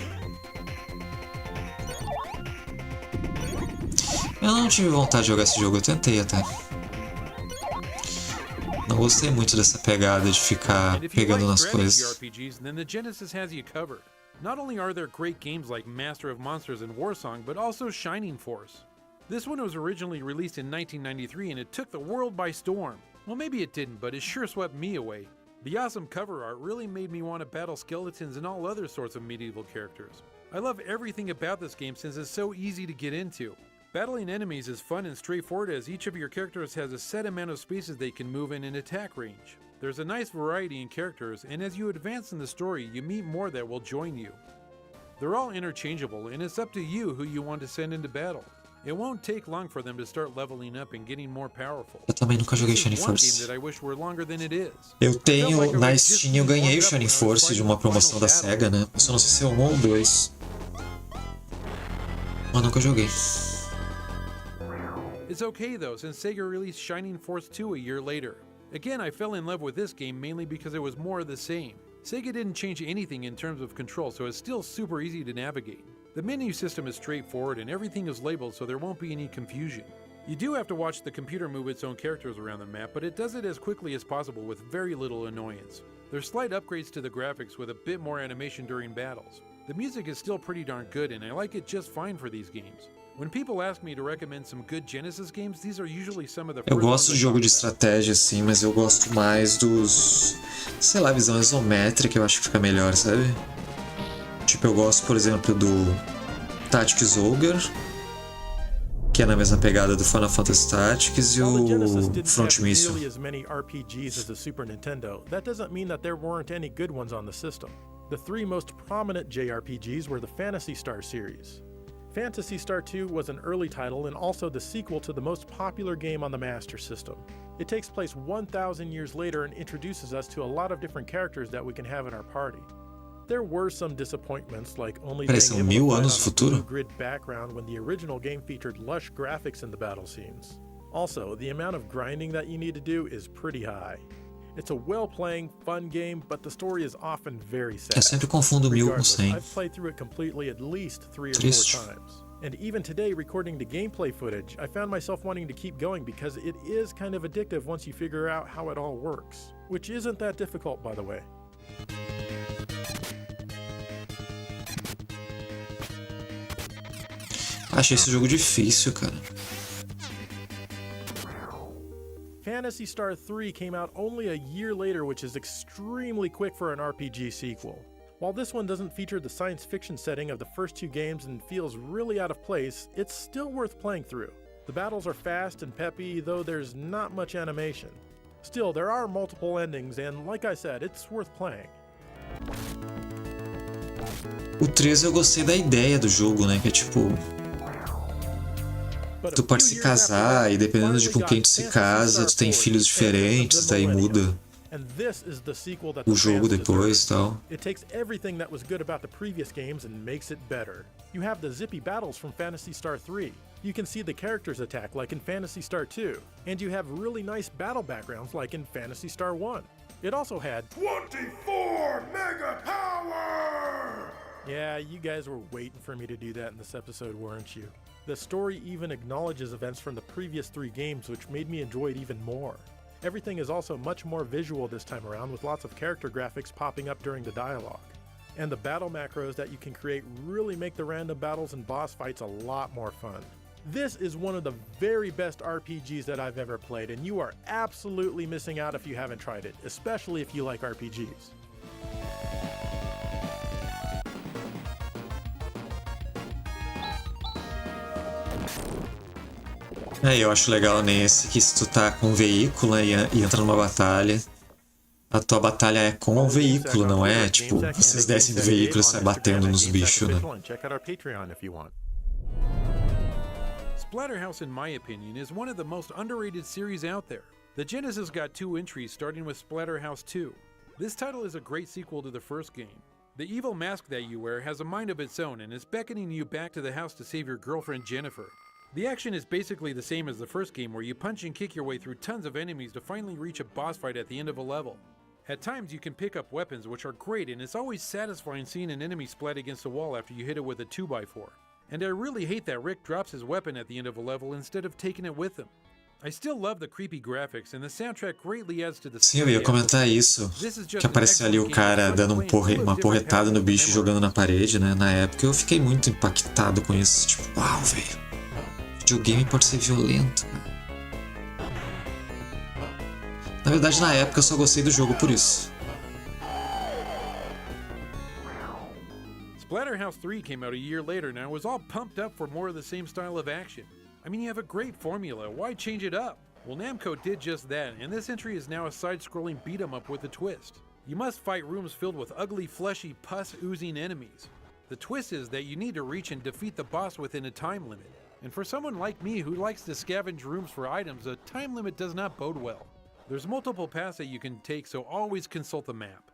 Eu não tive vontade de jogar esse jogo, eu tentei até. Não gostei muito dessa pegada de ficar pegando nas coisas. RPGs, then the Genesis has you covered. Not only are there great games like Master of Monsters and Warsong, but also Shining Force. This one was originally released in 1993 and it took the world by storm. Well, maybe it didn't, but it sure swept me away. The awesome cover art really made me want to battle skeletons and all other sorts of medieval characters. I love everything about this game since it's so easy to get into. Battling enemies is fun and straightforward as each of your characters has a set amount of spaces they can move in an attack range. There's a nice variety in characters, and as you advance in the story, you meet more that will join you. They're all interchangeable, and it's up to you who you want to send into battle. It won't take long for them to start leveling up and getting more powerful. Eu também nunca joguei Shining One game Force. that I wish were longer than it is. Eu tenho, na Steam eu ganhei o Shining Force de uma promoção da SEGA, né? Eu só não sei se é 1 ou 2. Mas nunca joguei. It's okay though, since Sega released Shining Force 2 a year later. Again, I fell in love with this game mainly because it was more of the same. Sega didn't change anything in terms of control, so it's still super easy to navigate. The menu system is straightforward and everything is labeled so there won't be any confusion. You do have to watch the computer move its own characters around the map, but it does it as quickly as possible with very little annoyance. There's slight upgrades to the graphics with a bit more animation during battles. The music is still pretty darn good and I like it just fine for these games. When people ask me to recommend some good Genesis games, these are usually some of the Eu first gosto ones de I jogo de talk about. estratégia, assim, mas eu gosto mais dos... Sei lá, visão isométrica, eu acho que fica melhor, sabe? Tipo, eu gosto, por exemplo, do Tactics Ogre, que é na mesma pegada do Final Fantasy Tactics, e While the Genesis o didn't Front have Mission. nearly as many RPGs as the Super Nintendo, that doesn't mean that there weren't any good ones on the system. The three most prominent JRPGs were the Phantasy Star series. Phantasy Star 2 was an early title and also the sequel to the most popular game on the Master System. It takes place 1,000 years later and introduces us to a lot of different characters that we can have in our party. There were some disappointments, like only Peraí, being são able 1000 to fight anos on no a futuro? blue grid background when the original game featured lush graphics in the battle scenes. Also, the amount of grinding that you need to do is pretty high. It's a well-playing, fun game, but the story is often very sad. Eu sempre confundo 1000 com Regardless, 100. I've played through it completely at least 3 or 4 Triste. times. And even today, recording the gameplay footage, I found myself wanting to keep going because it is kind of addictive once you figure out how it all works. Which isn't that difficult, by the way. Achei esse jogo difícil, cara. Phantasy Star 3 came out only a year later, which is extremely quick for an RPG sequel. While this one doesn't feature the science fiction setting of the first two games and feels really out of place, it's still worth playing through. The battles are fast and peppy, though there's not much animation. Still, there are multiple endings, and like I said, it's worth playing. O 13 eu gostei da ideia do jogo, né? Que é tipo, tu pode se casar e dependendo de com quem tu se casa, tu tem filhos diferentes, daí muda o jogo depois e tal. It takes everything that was good about the previous games and makes it better. You have the zippy battles from Phantasy Star 3. You can see the characters attack like in Phantasy Star 2. And you have really nice battle backgrounds like in Phantasy Star 1. It also had 24 mega power! Yeah, you guys were waiting for me to do that in this episode, weren't you? The story even acknowledges events from the previous 3 games, which made me enjoy it even more. Everything is also much more visual this time around, with lots of character graphics popping up during the dialogue. And the battle macros that you can create really make the random battles and boss fights a lot more fun. This is one of the very best RPGs that I've ever played, and you are absolutely missing out if you haven't tried it, especially if you like RPGs. Eu acho legal nesse que se tu tá com um veículo e entra numa batalha, a tua batalha é com o veículo, não é? Tipo, vocês descem do veículo e saem batendo nos bichos, né? Splatterhouse, in my opinion, is one of the most underrated series out there. The Genesis got 2 entries, starting with Splatterhouse 2. This title is a great sequel to the first game. The evil mask that you wear has a mind of its own and is beckoning you back to the house to save your girlfriend Jennifer. The action is basically the same as the first game, where you punch and kick your way through tons of enemies to finally reach a boss fight at the end of a level. At times you can pick up weapons, which are great, and it's always satisfying seeing an enemy splat against a wall after you hit it with a 2x4. And I really hate that Rick drops his weapon at the end of a level instead of taking it with him. I still love the creepy graphics, and the soundtrack greatly adds to the Sim, eu ia comentar isso, que apareceu ali o cara dando uma porretada no bicho e jogando na parede, né? Na época eu fiquei muito impactado com isso, tipo, uau, velho. Videogame pode ser violento, cara. Na verdade, na época eu só gostei do jogo por isso. Splatterhouse 3 came out a year later and I was all pumped up for more of the same style of action. I mean, you have a great formula, why change it up? Well, Namco did just that, and this entry is now a side-scrolling beat-em-up with a twist. You must fight rooms filled with ugly, fleshy, pus-oozing enemies. The twist is that you need to reach and defeat the boss within a time limit. And for someone like me who likes to scavenge rooms for items, a time limit does not bode well. There's multiple paths that you can take, so always consult the map.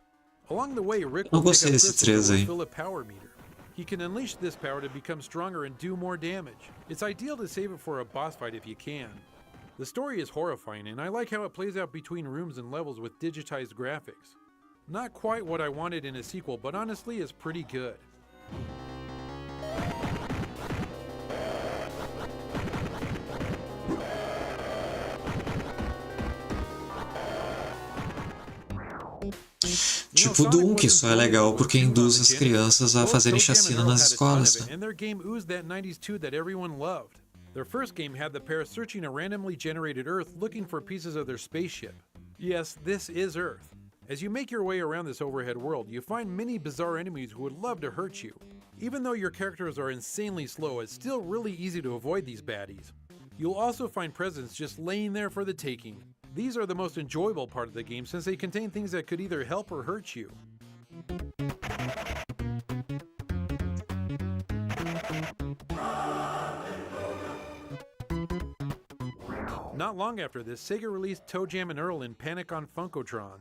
Along the way, Rick will pick up crystals to fill a power meter. He can unleash this power to become stronger and do more damage. It's ideal to save it for a boss fight if you can. The story is horrifying, and I like how it plays out between rooms and levels with digitized graphics. Not quite what I wanted in a sequel, but honestly is pretty good. Tipo Doom, que só é legal porque induz as crianças a fazerem chacina nas escolas, né? And their game oozed that 90s too that everyone loved. Their first game had the pair searching a randomly generated Earth looking for pieces of their spaceship. Yes, this is Earth. As you make your way around this overhead world, you find many bizarre enemies who would love to hurt you. Even though your characters are insanely slow, it's still really easy to avoid these baddies. You'll also find presents just laying there for the taking. These are the most enjoyable part of the game since they contain things that could either help or hurt you. Not long after this, Sega released Toe Jam and Earl in Panic on Funkotron.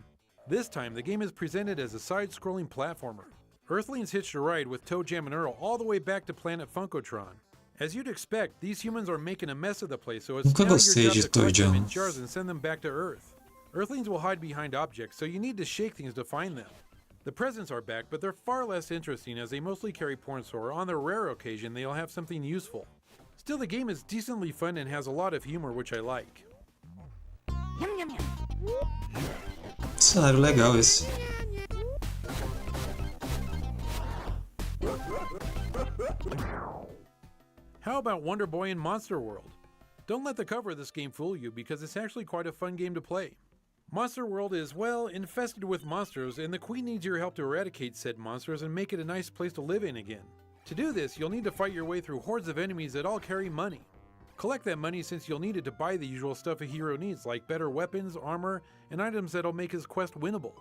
This time, the game is presented as a side-scrolling platformer. Earthlings hitched a ride with Toe Jam and Earl all the way back to planet Funkotron. As you'd expect, these humans are making a mess of the place, so it's now your job to collect them in jars and send them back to Earth. Earthlings will hide behind objects, so you need to shake things to find them. The presents are back, but they're far less interesting as they mostly carry porn, so on the rare occasion they'll have something useful. Still, the game is decently fun and has a lot of humor, which I like. Cenário legal esse. How about Wonder Boy in Monster World? Don't let the cover of this game fool you because it's actually quite a fun game to play. Monster World is, well, infested with monsters, and the Queen needs your help to eradicate said monsters and make it a nice place to live in again. To do this, you'll need to fight your way through hordes of enemies that all carry money. Collect that money since you'll need it to buy the usual stuff a hero needs, like better weapons, armor, and items that'll make his quest winnable.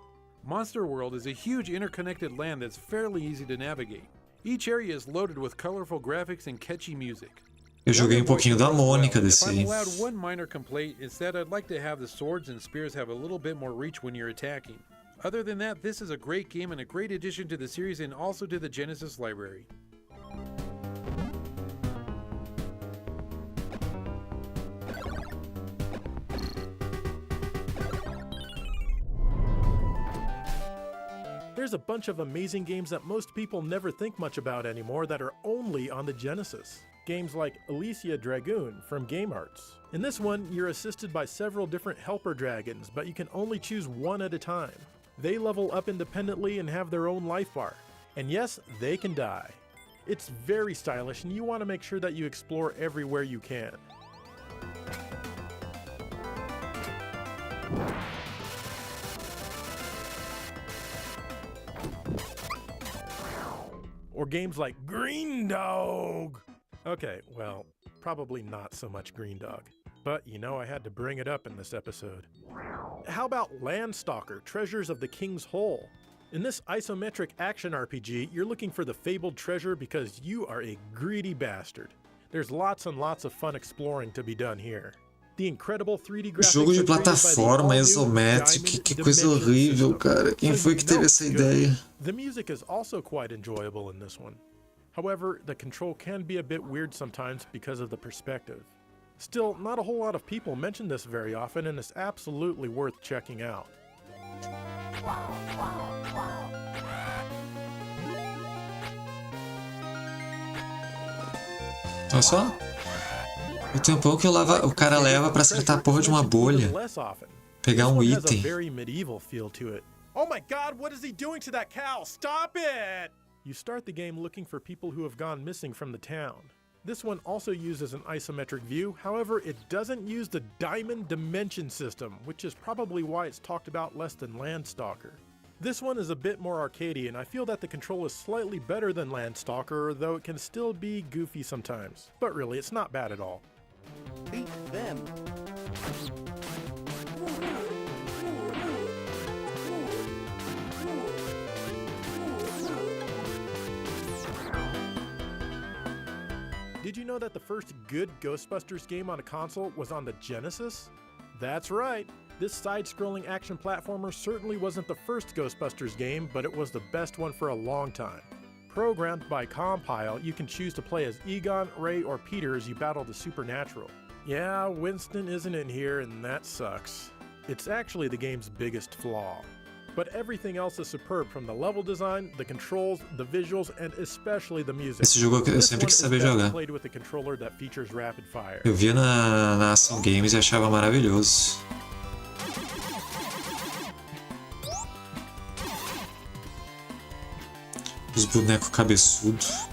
Monster World is a huge interconnected land that's fairly easy to navigate. Each area is loaded with colorful graphics and catchy music. Eu joguei um pouquinho da Mônica desse If I'm aí. allowed one minor complaint, it's that I'd like to have the swords and spears have a little bit more reach when you're attacking. Other than that, this is a great game and a great addition to the series and also to the Genesis library. There's a bunch of amazing games that most people never think much about anymore that are only on the Genesis. Games like Alicia Dragoon from Game Arts. In this one, you're assisted by several different helper dragons, but you can only choose one at a time. They level up independently and have their own life bar. And yes, they can die. It's very stylish and you want to make sure that you explore everywhere you can. Or games like Green Dog! Okay, well, probably not so much Green Dog. But you know I had to bring it up in this episode. How about Landstalker, Treasures of the King's Hole? In this isometric action RPG, you're looking for the fabled treasure because you are a greedy bastard. There's lots and lots of fun exploring to be done here. The incredible 3D graphics Jogo de are created by the plataforma all-new isométrico, Diamond que coisa Dimension horrível, system. cara. Quem So foi you que teve know essa it's good. ideia? The music is also quite enjoyable in this one. However, the control can be a bit weird sometimes because of the perspective. Still, not a whole lot of people mention this very often and it's absolutely worth checking out. Olha só. O tempão que o cara leva pra acertar a porra de uma bolha. Pegar um item. Oh my god, what is he doing to that cow? Stop it! You start the game looking for people who have gone missing from the town. This one also uses an isometric view, however, it doesn't use the Diamond Dimension system, which is probably why it's talked about less than Landstalker. This one is a bit more arcadey, and I feel that the control is slightly better than Landstalker, though it can still be goofy sometimes. But really, it's not bad at all. Beat them. Did you know that the first good Ghostbusters game on a console was on the Genesis? That's right! This side-scrolling action platformer certainly wasn't the first Ghostbusters game, but it was the best one for a long time. Programmed by Compile, you can choose to play as Egon, Ray, or Peter as you battle the supernatural. Yeah, Winston isn't in here, and that sucks. It's actually the game's biggest flaw. But everything else is superb, from the level design, the controls, the visuals, and especially the music. Esse jogo eu sempre quis saber jogar. Played with a controller that features rapid fire. Eu via na Ação Games e achava maravilhoso. Os bonecos cabeçudos.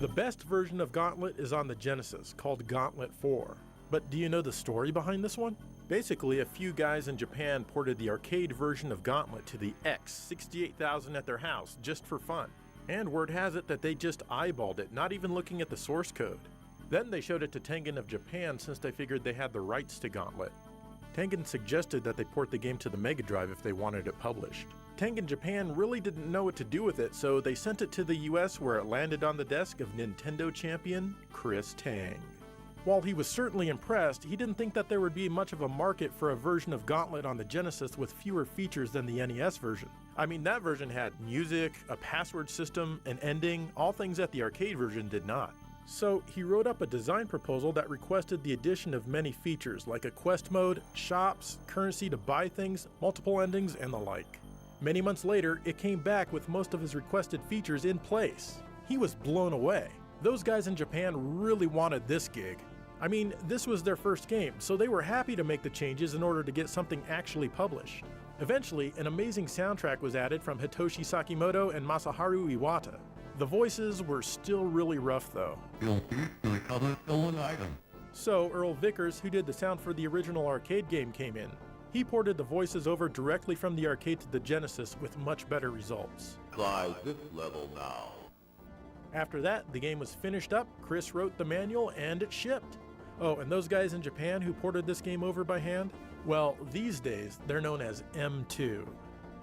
The best version of Gauntlet is on the Genesis, called Gauntlet 4. But do you know the story behind this one? Basically, a few guys in Japan ported the arcade version of Gauntlet to the X68000 at their house just for fun. And word has it that they just eyeballed it, not even looking at the source code. Then they showed it to Tengen of Japan since they figured they had the rights to Gauntlet. Tengen suggested that they port the game to the Mega Drive if they wanted it published. Tengen Japan really didn't know what to do with it, so they sent it to the US where it landed on the desk of Nintendo champion Chris Tang. While he was certainly impressed, he didn't think that there would be much of a market for a version of Gauntlet on the Genesis with fewer features than the NES version. I mean, that version had music, a password system, an ending, all things that the arcade version did not. So he wrote up a design proposal that requested the addition of many features like a quest mode, shops, currency to buy things, multiple endings, and the like. Many months later, it came back with most of his requested features in place. He was blown away. Those guys in Japan really wanted this gig. I mean, this was their first game, so they were happy to make the changes in order to get something actually published. Eventually, an amazing soundtrack was added from Hitoshi Sakimoto and Masaharu Iwata. The voices were still really rough though. You'll keep the other stolen item. So Earl Vickers, who did the sound for the original arcade game, came in. He ported the voices over directly from the arcade to the Genesis with much better results. Try this level now. After that, the game was finished up, Chris wrote the manual, and it shipped. Oh, and those guys in Japan who ported this game over by hand? Well, these days, they're known as M2.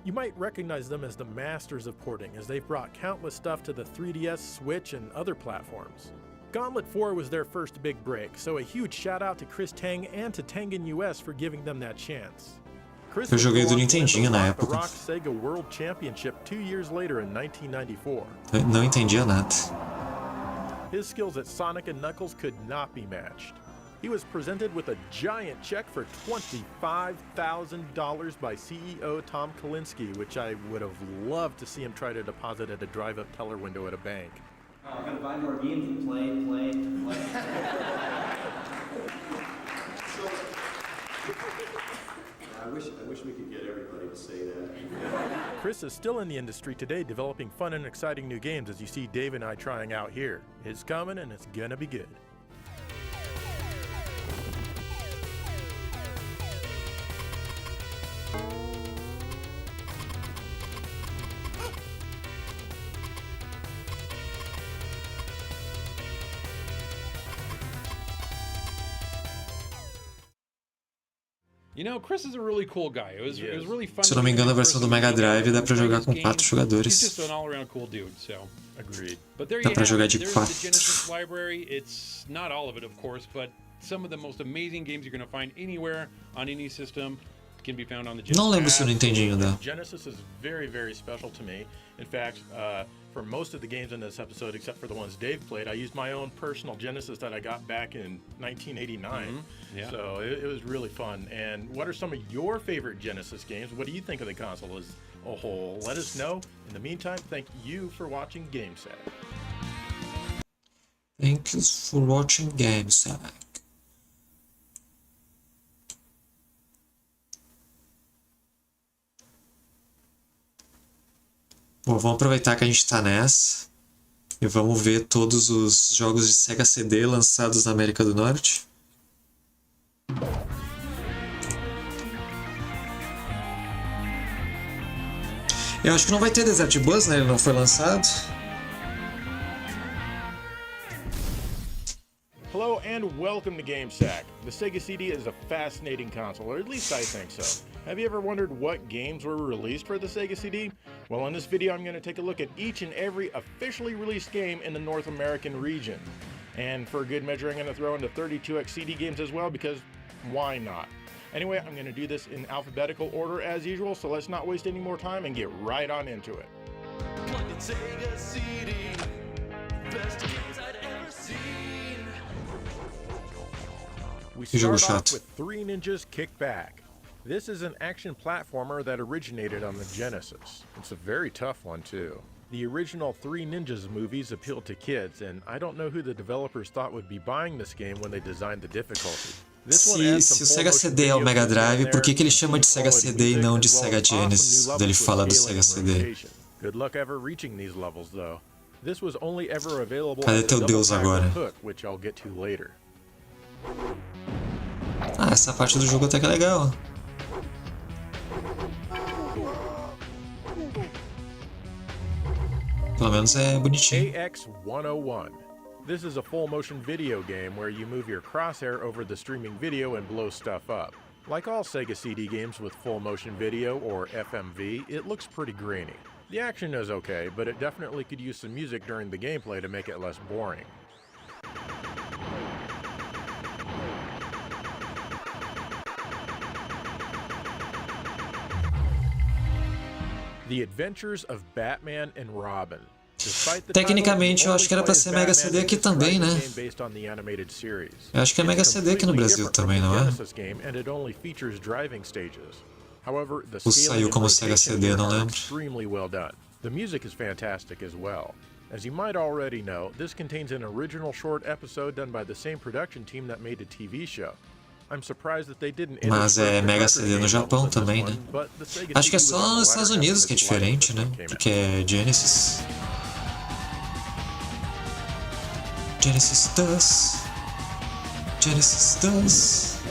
You might recognize them as the masters of porting, as they've brought countless stuff to the 3DS, Switch, and other platforms. Gauntlet 4 was their first big break, so a huge shout out to Chris Tang and to Tengen US for giving them that chance. Chris Eu joguei do would go on to win Nintendinho the na Rock the época. Rock Sega World Championship 2 years later in 1994. Eu não entendia nada. His skills at Sonic and Knuckles could not be matched. He was presented with a giant check for $25,000 by CEO Tom Kalinske, which I would have loved to see him try to deposit at a drive-up teller window at a bank. I'm gonna buy more games and play. I wish we could get everybody to say that. Chris is still in the industry today developing fun and exciting new games, as you see Dave and I trying out here. It's coming and it's gonna be good. You know, Chris is a really cool guy. It was really fun. Se eu não me engano, a versão do Mega Drive dá pra jogar com 4 He's jogadores. just an all-around cool dude, so. Agreed. But there Dá you pra have jogar it. de There's 4. the Genesis library. It's not all of it, of course, but some of the most amazing games you're going to find anywhere on any system can be found on the Genesis. Não lembro se o Nintendinho dá. Genesis is very, very special to me. In fact, for most of the games in this episode, except for the ones Dave played, I used my own personal Genesis that I got back in 1989. Yeah. So it was really fun. And what are some of your favorite Genesis games? What do you think of the console as a whole? Let us know. In the meantime, thank you for watching GameSack. Thank you for watching GameSack. Bom, vamos aproveitar que a gente tá nessa e vamos ver todos os jogos de Sega CD lançados na América do Norte. Eu acho que não vai ter Desert Bus, né? Ele não foi lançado. Hello and welcome to GameSack. The Sega CD is a fascinating console, or at least I think so. Have you ever wondered what games were released for the Sega CD? Well, in this video I'm going to take a look at each and every officially released game in the North American region. And for good measure, I'm going to throw in the 32X CD games as well, because why not? Anyway, I'm going to do this in alphabetical order as usual, so let's not waste any more time and get right on into it. Sega CD, best games I'd ever seen. We Que jogo start off chato. with Three Ninjas Kick Back. This is an action platformer that originated on the Genesis. It's a very tough one too. The original Three Ninjas movies appealed to kids, and I don't know who the developers thought would be buying this game when they designed the difficulty. This one Se adds o some Sega full-motion CD é o video Mega clips Drive, in por que there, ele chama de Sega quality CD e music, não de as well Sega as awesome new Genesis? levels Dele with fala do scaling Sega and CD. rotation. Good luck ever reaching these levels though. This was only ever available Cadê as a teu double Deus pack agora? with Hook, which I'll get to later. Ah, essa parte do jogo até que é legal. Pelo menos é bonitinho. AX101. This is a full motion video game where you move your crosshair over the streaming video and blow stuff up. Like all Sega CD games with full motion video, or FMV, it looks pretty grainy. The action is okay, but it definitely could use some music during the gameplay to make it less boring. The Adventures of Batman and Robin. Tecnicamente, eu acho que era pra ser Mega CD aqui também, né? Eu acho que é Mega CD aqui no Brasil também, não é? Ou saiu como Sega CD, não lembro. The music is fantastic as well. As you might already know, this contains an original short episode done by the same production team that made the TV show. I'm surprised that they didn't. Mas é Mega CD no Japão também, né? Acho que é só nos Estados Unidos que é diferente, né? Porque é Genesis. Genesis does. Genesis does.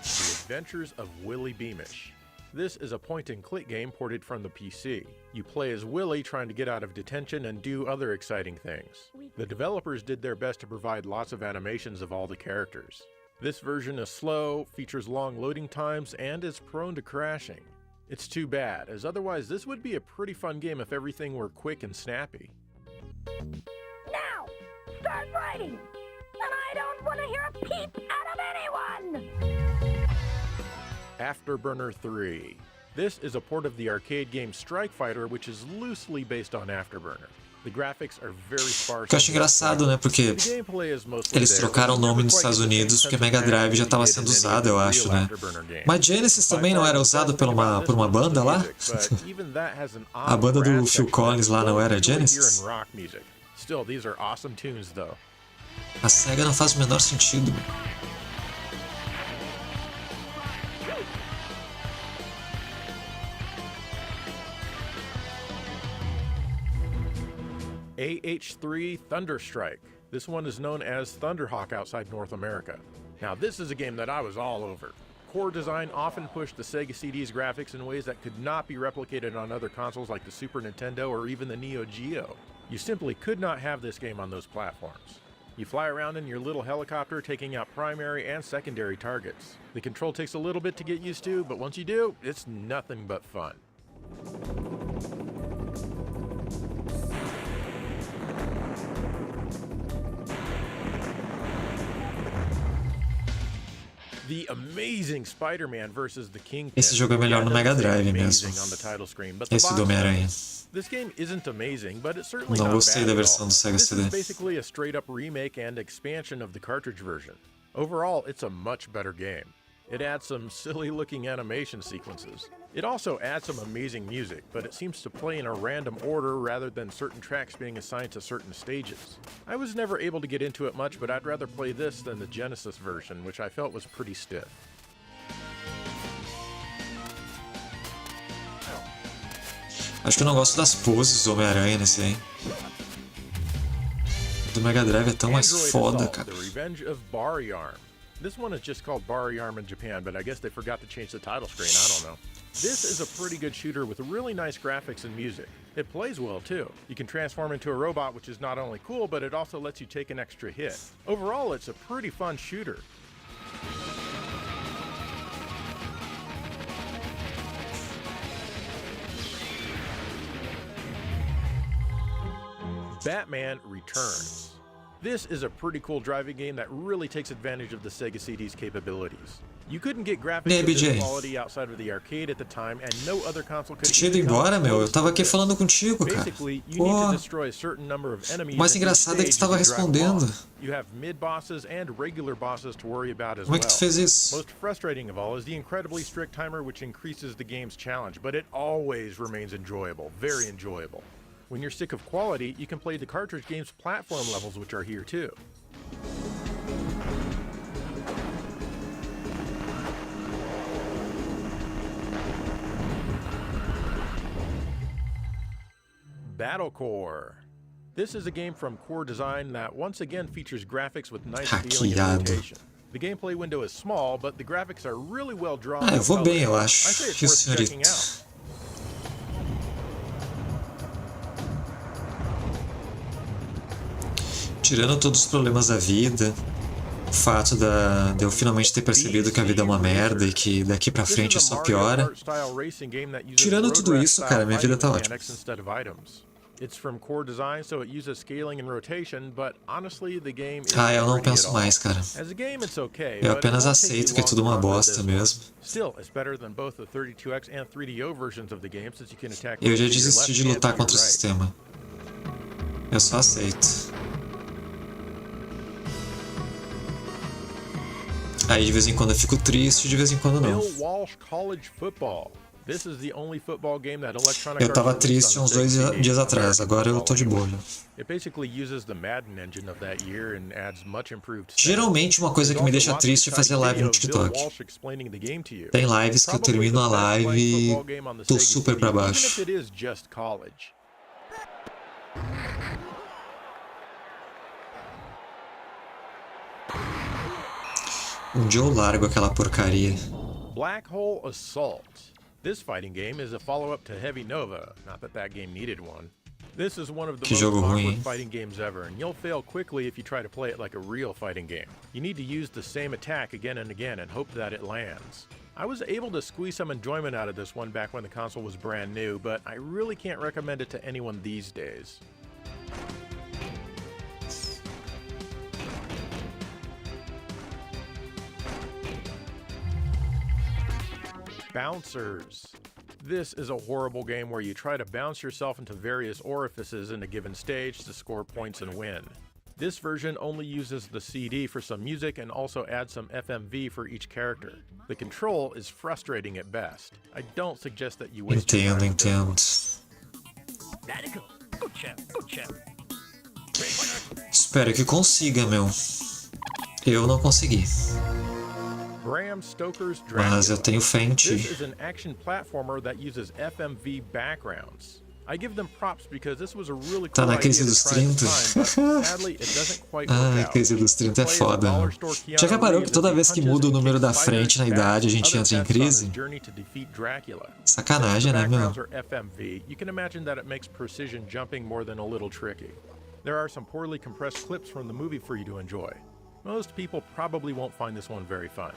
The Adventures of Willie Beamish. This is a point-and-click game ported from the PC. You play as Willie trying to get out of detention and do other exciting things. The developers did their best to provide lots of animations of all the characters. This version is slow, features long loading times, and is prone to crashing. It's too bad, as otherwise this would be a pretty fun game if everything were quick and snappy. Now, start writing! And I don't want to hear a peep out of anyone! Afterburner 3. This is a port of the arcade game Strike Fighter, which is loosely based on Afterburner. The graphics are very sparse. Que eu acho engraçado, né? Porque eles trocaram o nome nos Estados Unidos porque Mega Drive já estava sendo usado, eu acho, né? Mas Genesis também não era usado por uma banda lá? A banda do Phil Collins lá não era Genesis? A SEGA não faz o menor sentido. AH3 Thunderstrike. This one is known as Thunderhawk outside North America. Now this is a game that I was all over. Core Design often pushed the Sega CD's graphics in ways that could not be replicated on other consoles like the Super Nintendo or even the Neo Geo. You simply could not have this game on those platforms. You fly around in your little helicopter taking out primary and secondary targets. The control takes a little bit to get used to, but once you do, it's nothing but fun. The amazing Spider-Man versus the Kingpin. Esse jogo é melhor no Mega Drive mesmo. Esse do Homem-Aranha. This game isn't amazing, but it's certainly Não not gostei bad da at versão all. do Sega This CD. is basically a straight-up remake and expansion of the cartridge version. Overall, it's a much better game. It adds some silly-looking animation sequences. It also adds some amazing music, but it seems to play in a random order rather than certain tracks being assigned to certain stages. I was never able to get into it much, but I'd rather play this than the Genesis version, which I felt was pretty stiff. Acho que eu não gosto das poses do Homem-Aranha nesse aí. O do Mega Drive é tão mais foda, cara. The Revenge of Barry-Arm. This one is just called Barry-Arm in Japan, but I guess they forgot to change the title screen, I don't know. This is a pretty good shooter with really nice graphics and music. It plays well too. You can transform into a robot, which is not only cool, but it also lets you take an extra hit. Overall, it's a pretty fun shooter. Batman Returns. This is a pretty cool driving game that really takes advantage of the Sega CD's capabilities. You couldn't get graphics of this quality outside of the arcade at the time, and no other console could. Tinha ido embora, meu. Eu tava aqui falando contigo, cara. Pô. O mais engraçado é que tu tava respondendo. You have mid-bosses and regular bosses to worry about as Como é que tu fez isso? Most frustrating of all is the incredibly strict timer, which increases the game's challenge, but it always remains enjoyable, very enjoyable. When you're sick of quality, you can play the cartridge game's platform levels, which are here too. Battle Core. This is a game from Core Design that once again features graphics with nice feeling and rotation. The gameplay window is small, but the graphics are really well drawn. Eu vou bem, eu acho. I say it's worth checking out. Tirando todos os problemas da vida, o fato de eu finalmente ter percebido que a vida é uma merda e que daqui pra frente só piora. Tirando tudo isso, cara, minha vida tá ótima. Ah, eu não penso mais, cara. Eu apenas aceito que é tudo uma bosta mesmo. Eu já desisti de lutar contra o sistema. Eu só aceito. Aí de vez em quando eu fico triste, de vez em quando não. Eu tava triste uns 2 dias atrás, agora eu tô de boa. Geralmente uma coisa que me deixa triste é fazer live no TikTok. Tem lives que eu termino a live e tô super pra baixo. Um dia eu largo aquela porcaria. Black Hole Assault. This fighting game is a follow-up to Heavy Nova, not that that game needed one. This is one of the Que most jogo awkward ruim. fighting games ever, and you'll fail quickly if you try to play it like a real fighting game. You need to use the same attack again and again and hope that it lands. I was able to squeeze some enjoyment out of this one back when the console was brand new, but I really can't recommend it to anyone these days. Bouncers. This is a horrible game where you try to bounce yourself into various orifices in a given stage to score points and win. This version only uses the CD for some music and also adds some FMV for each character. The control is frustrating at best. I don't suggest that you waste your time. Entendo. Espero que consiga, meu. Eu não consegui. Bram Stoker's Mas eu Dracula. tenho fé em This ti. is an action platformer that uses FMV backgrounds. I give them props because this was a really Tá cool na idea crise to dos try at the 30. time, but sadly it doesn't quite work Ai, a out. crise dos 30 é Play as foda. dollar store Keanu Já reparou que Reeves toda as he vez que punches muda o and número kicks da frente na spiders' idade, a backs, gente other entra em bets on his crise? journey to defeat Dracula. Sacanagem, Since the né, meu? backgrounds are FMV, you can imagine that it makes precision jumping more than a little tricky. There are some poorly compressed clips from the movie for you to enjoy. Most people probably won't find this one very fun.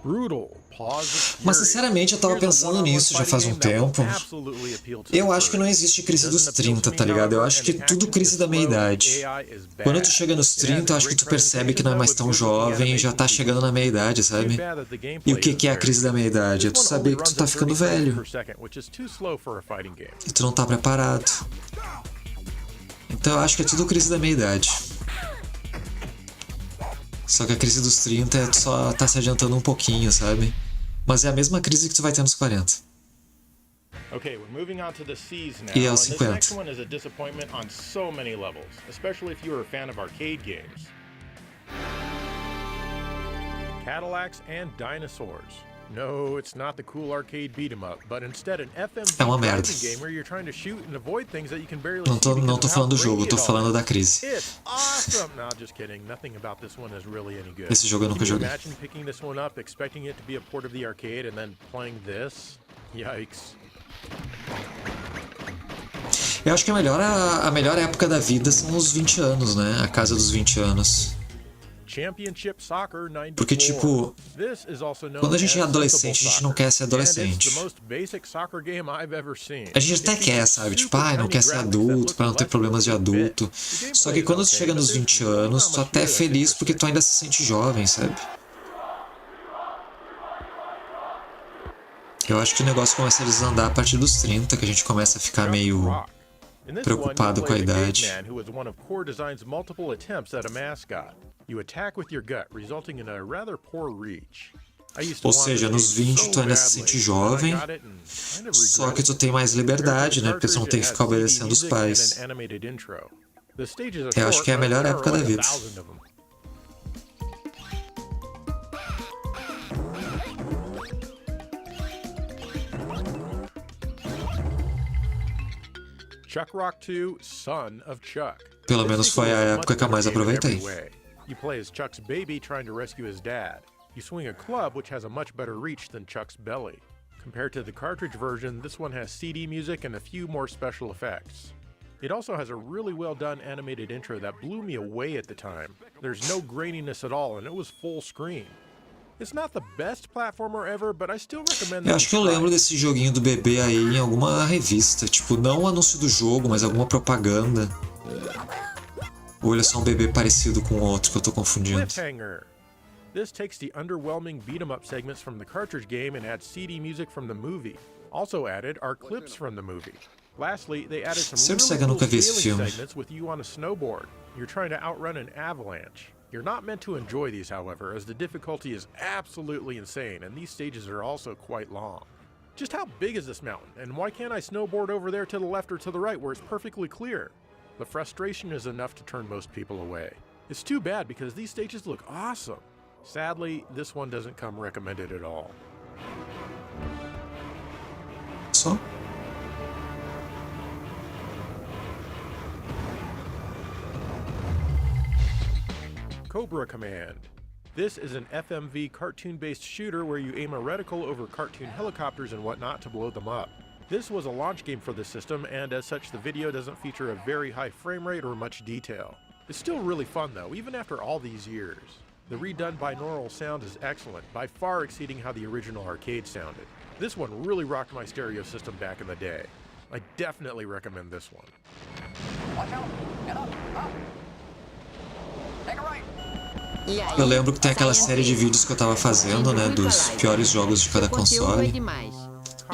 Brutal. Pause of Mas Fury. sinceramente eu tava Here's a pensando one-on-one nisso já faz um fighting game that tempo. will absolutely appeal to Eu the acho que não first. existe crise dos Doesn't appeal to 30, me, tá ligado? Eu however, acho que and the tudo action crise is da meia slow, idade. AI is Quando tu bad. chega nos It has 30, eu acho que great tu percebe que não é mais tão presentation, though, with jovem e já tá good chegando na meia idade, Too sabe? bad that the E gameplay o que é a is crise da meia idade? É tu This one saber only que tu runs tá at ficando 30 frames velho per second, which is too slow for a fighting game. e tu não tá preparado. Então eu acho que é tudo crise da meia idade. Só que a crise dos 30 é tu só tá se adiantando um pouquinho, sabe? Mas é a mesma crise que tu vai ter nos 40. Okay, we're moving on to the C's now, E and aos this 50. next one is a disappointment on so many levels, especially if you're a fan of arcade games. Cadillacs and Dinosaurs. No, it's not the cool arcade beat 'em up, but instead an FMV É uma merda. driving game where you're trying to shoot and avoid things that you can barely Não see tô, because não of tô how falando do grainy jogo, tô it all falando is. da crise. It's awesome! No, just kidding. Nothing about this one is really any good. Esse jogo eu nunca Can you joguei. imagine picking this one up, expecting it to be a port of the arcade, and then playing this? Yikes. Eu acho que a melhor época da vida são os 20 anos, né? A casa dos 20 anos. Championship Soccer 94. Porque, tipo, This is also known quando a gente é as adolescente, a sensible gente não soccer, quer ser and it's adolescente. the most basic soccer game I've ever seen. A gente até It quer, features sabe? Tipo, super não tiny quer ser graphics that adulto, look pra não ter less problemas de than a bit. adulto. The Só gameplay que is quando tu okay, chega but nos there's 20 really anos, not tu much até é here that's feliz porque tu interesting. ainda se sente jovem, sabe? Eu acho que o negócio começa a desandar a partir dos 30, que a gente começa a ficar meio In this preocupado one, com a you play the idade. caveman who was one of Core Design's multiple attempts at a mascot. You attack with your gut, resulting in a rather poor reach. I used to Ou want seja, this nos game 20 so tu ainda se badly, sente but I jovem, got it and kind of só regret que tu it. tem mais liberdade, né? Porque tu não tem que ficar Compared to the obedecendo os cartridge, it has pais. CD music and an animated intro. The stages are Eu acho short, que é a but melhor there are época da like vida. 1,000 of them. Chuck Rock 2, Son of Chuck. Pelo This menos sequel foi a is a época much que eu mais better game in aproveitei. every way. You play as Chuck's baby trying to rescue his dad. You swing a club which has a much better reach than Chuck's belly. Compared to the cartridge version, this one has CD music and a few more special effects. It also has a really well done animated intro that blew me away at the time. There's no graininess at all and it was full screen. It's not the best platformer ever, but I still recommend Eu that acho que you eu try. lembro desse joguinho do bebê aí em alguma revista. Tipo, não o anúncio do jogo, mas alguma propaganda. Ou ele é só um bebê parecido com outro que eu tô confundindo. Cliffhanger. This takes the underwhelming beat-em-up segments from the cartridge game and adds CD music from the movie. Also added are clips from the movie. Lastly, they added some Certo, really que eu cool nunca vi esse sailing filme. segments with you on a snowboard. You're trying to outrun an avalanche. You're not meant to enjoy these, however, as the difficulty is absolutely insane, and these stages are also quite long. Just how big is this mountain, and why can't I snowboard over there to the left or to the right where it's perfectly clear? The frustration is enough to turn most people away. It's too bad because these stages look awesome. Sadly, this one doesn't come recommended at all. só. Cobra Command. This is an FMV cartoon-based shooter where you aim a reticle over cartoon helicopters and whatnot to blow them up. This was a launch game for the system, and as such the video doesn't feature a very high frame rate or much detail. It's still really fun though, even after all these years. The redone binaural sound is excellent, by far exceeding how the original arcade sounded. This one really rocked my stereo system back in the day. I definitely recommend this one. Watch out! Get up! Up! Take a right! Eu lembro que tem aquela série de vídeos que eu tava fazendo, né, dos piores jogos de cada console. É demais.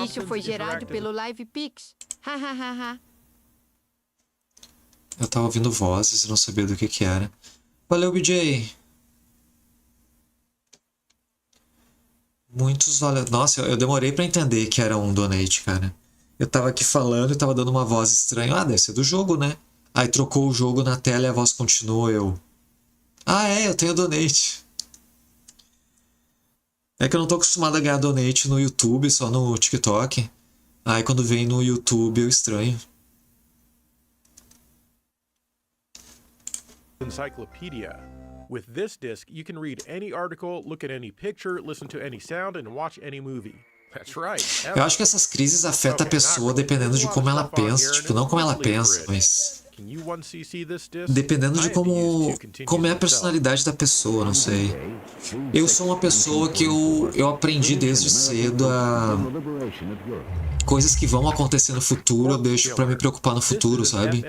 Isso foi gerado pelo LivePix. Hahaha. Eu tava ouvindo vozes e não sabia do que era. Valeu, BJ! Muitos valeu. Nossa, eu demorei pra entender que era um donate, cara. Eu tava aqui falando e tava dando uma voz estranha. Ah, deve ser do jogo, né? Aí trocou o jogo na tela e a voz continuou, eu... Ah, é, eu tenho donate. É que eu não tô acostumado a ganhar donate no YouTube, só no TikTok. Aí quando vem no YouTube eu estranho. Encyclopedia. With this disc, you can read any article, look at any picture, listen to any sound, and watch any movie. That's right. Eu acho que essas crises afetam a pessoa dependendo de como ela pensa. Tipo, não como ela pensa, mas... dependendo de como é a personalidade da pessoa, não sei. Eu sou uma pessoa que eu aprendi desde cedo a... coisas que vão acontecer no futuro, eu deixo pra me preocupar no futuro, sabe?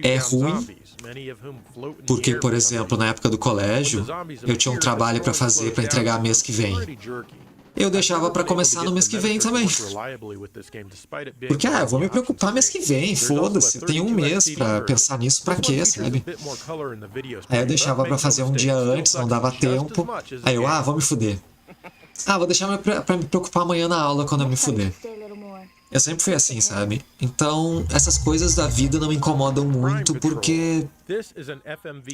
É ruim, porque, por exemplo, na época do colégio, eu tinha um trabalho pra fazer, pra entregar mês que vem. Eu deixava pra começar no mês que vem também. Porque, eu vou me preocupar mês que vem, foda-se. Eu tenho um mês pra pensar nisso, pra quê, sabe? Aí eu deixava pra fazer um dia antes, não dava tempo. Aí eu, vou me fuder. Vou deixar pra me preocupar amanhã na aula quando eu me fuder. Eu sempre fui assim, sabe? Então, essas coisas da vida não me incomodam muito porque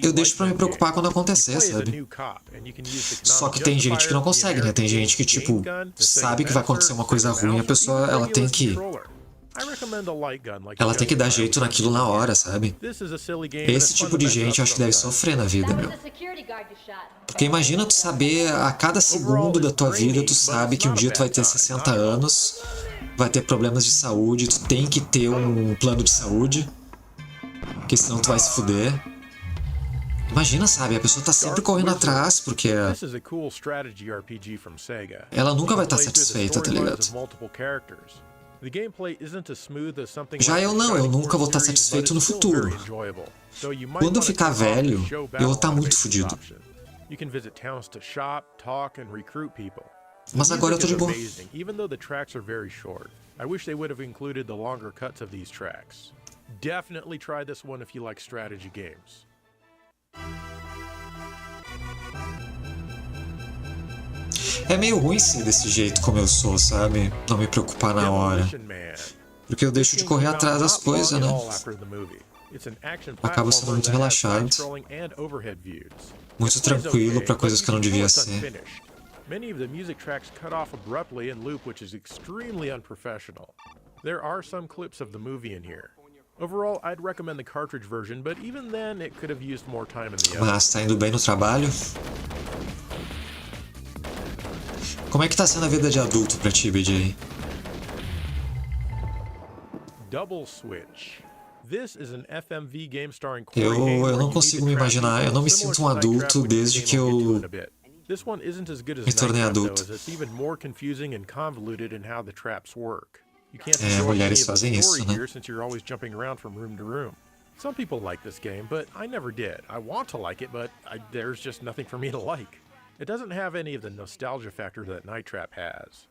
eu deixo pra me preocupar quando acontecer, sabe? Só que tem gente que não consegue, né? Tem gente que, tipo, sabe que vai acontecer uma coisa ruim, a pessoa, ela tem que dar jeito naquilo na hora, sabe? Esse tipo de gente eu acho que deve sofrer na vida, meu. Porque imagina tu saber, a cada segundo da tua vida, tu sabe que um dia tu vai ter 60 anos, vai ter problemas de saúde, tu tem que ter um plano de saúde, porque senão tu vai se fuder. Imagina, sabe, a pessoa tá sempre correndo atrás, porque ela nunca vai estar satisfeita, tá ligado? Já eu não, eu nunca vou estar satisfeito no futuro. Quando eu ficar velho, eu vou estar muito fudido. Mas agora eu tô de boa. É meio ruim ser desse jeito como eu sou, sabe? Não me preocupar na hora. Porque eu deixo de correr atrás das coisas, né? Acabo sendo muito relaxado. Muito tranquilo pra coisas que eu não devia ser. Many of the music tracks cut off abruptly and loop, which is extremely unprofessional. There are some clips of the movie in here. Overall, I'd recommend the cartridge version, but even then, it could have used more time in the Mas tá indo bem no trabalho? Como é que tá sendo a vida de adulto pra ti, BJ? Double Switch. This is an FMV game starring Eu não consigo me imaginar, eu não me sinto um adulto desde que eu me tornei adulto. Mulheres fazem isso, né? Some people like this game, but I never did. I want to like it, but there's just nothing for me to like. It doesn't have any of the nostalgia factor that Night Trap has.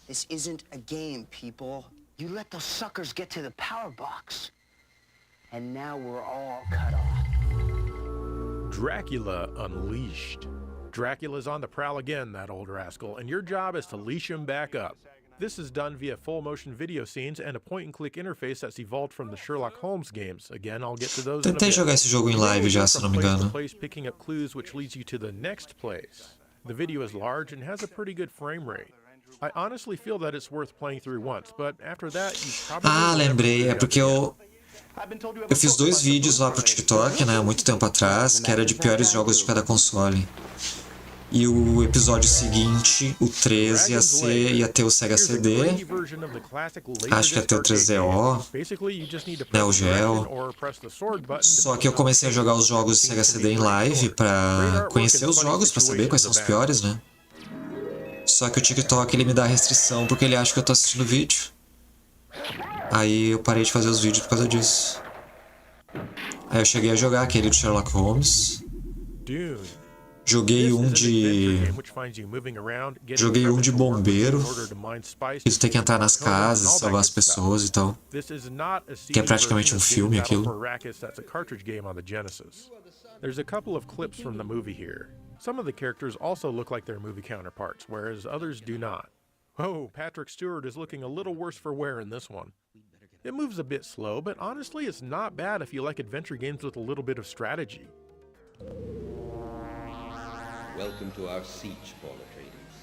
This isn't a game, people. You let those suckers get to the power box. And now we're all cut off. Dracula Unleashed. Dracula's on the prowl again, that old rascal, and your job is to leash him back up. This is done via full-motion video scenes and a point-and-click interface that's evolved from the Sherlock Holmes games. Again, I'll get to those in a bit. Tentei jogar esse jogo em live já, se não me engano. Picking up clues which leads you to the next place. The video is large and has a pretty good frame rate. I honestly feel that it's worth playing through once, but after that, you probably Ah, will never lembrei. pick É it up porque again. eu fiz 2 vídeos lá pro TikTok, né, há muito tempo atrás, que era de piores jogos de cada console. E o episódio seguinte, o 13, ia ter o Sega CD, acho que ia ter o 3DO, Neo Geo. Só que eu comecei a jogar os jogos de Sega CD em live pra conhecer os jogos, pra saber quais são os piores, né? Só que o TikTok ele me dá restrição porque ele acha que eu tô assistindo vídeo. Aí eu parei de fazer os vídeos por causa disso. Aí eu cheguei a jogar aquele do Sherlock Holmes. Joguei um de bombeiro, que tu tem que entrar nas casas, salvar as pessoas e tal. Que é praticamente um filme aquilo. There's a couple of clips from the movie here. Some of the characters also look like their movie counterparts, whereas others do not. Oh, Patrick Stewart is looking a little worse for wear in this one. It moves a bit slow, but honestly it's not bad if you like adventure games with a little bit of strategy. Welcome to our siege, Paula Atreides.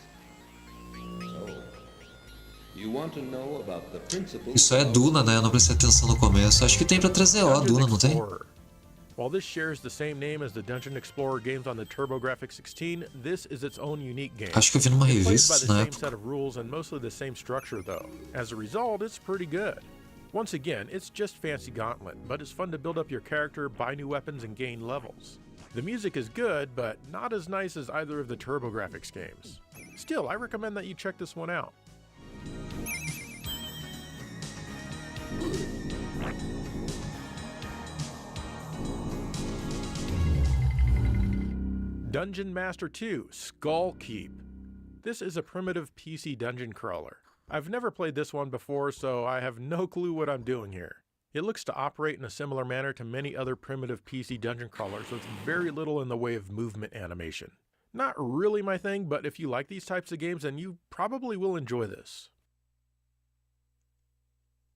So, you want to know about the principles... Isso é Duna, né? Eu não prestei atenção no começo. Acho que tem pra 3DO, Duna, não tem? While this shares the same name as the Dungeon Explorer games on the TurboGrafx-16, this is its own unique game. Acho que eu vi numa It plays revista by the na same época. set of rules and mostly the same structure though. As a result, it's pretty good. Once again, it's just fancy Gauntlet, but it's fun to build up your character, buy new weapons, and gain levels. The music is good, but not as nice as either of the TurboGrafx games. Still, I recommend that you check this one out. Dungeon Master 2: Skull Keep. This is a primitive PC dungeon crawler. I've never played this one before, so I have no clue what I'm doing here. It looks to operate in a similar manner to many other primitive PC dungeon crawlers with very little in the way of movement animation. Not really my thing, but if you like these types of games, then you probably will enjoy this.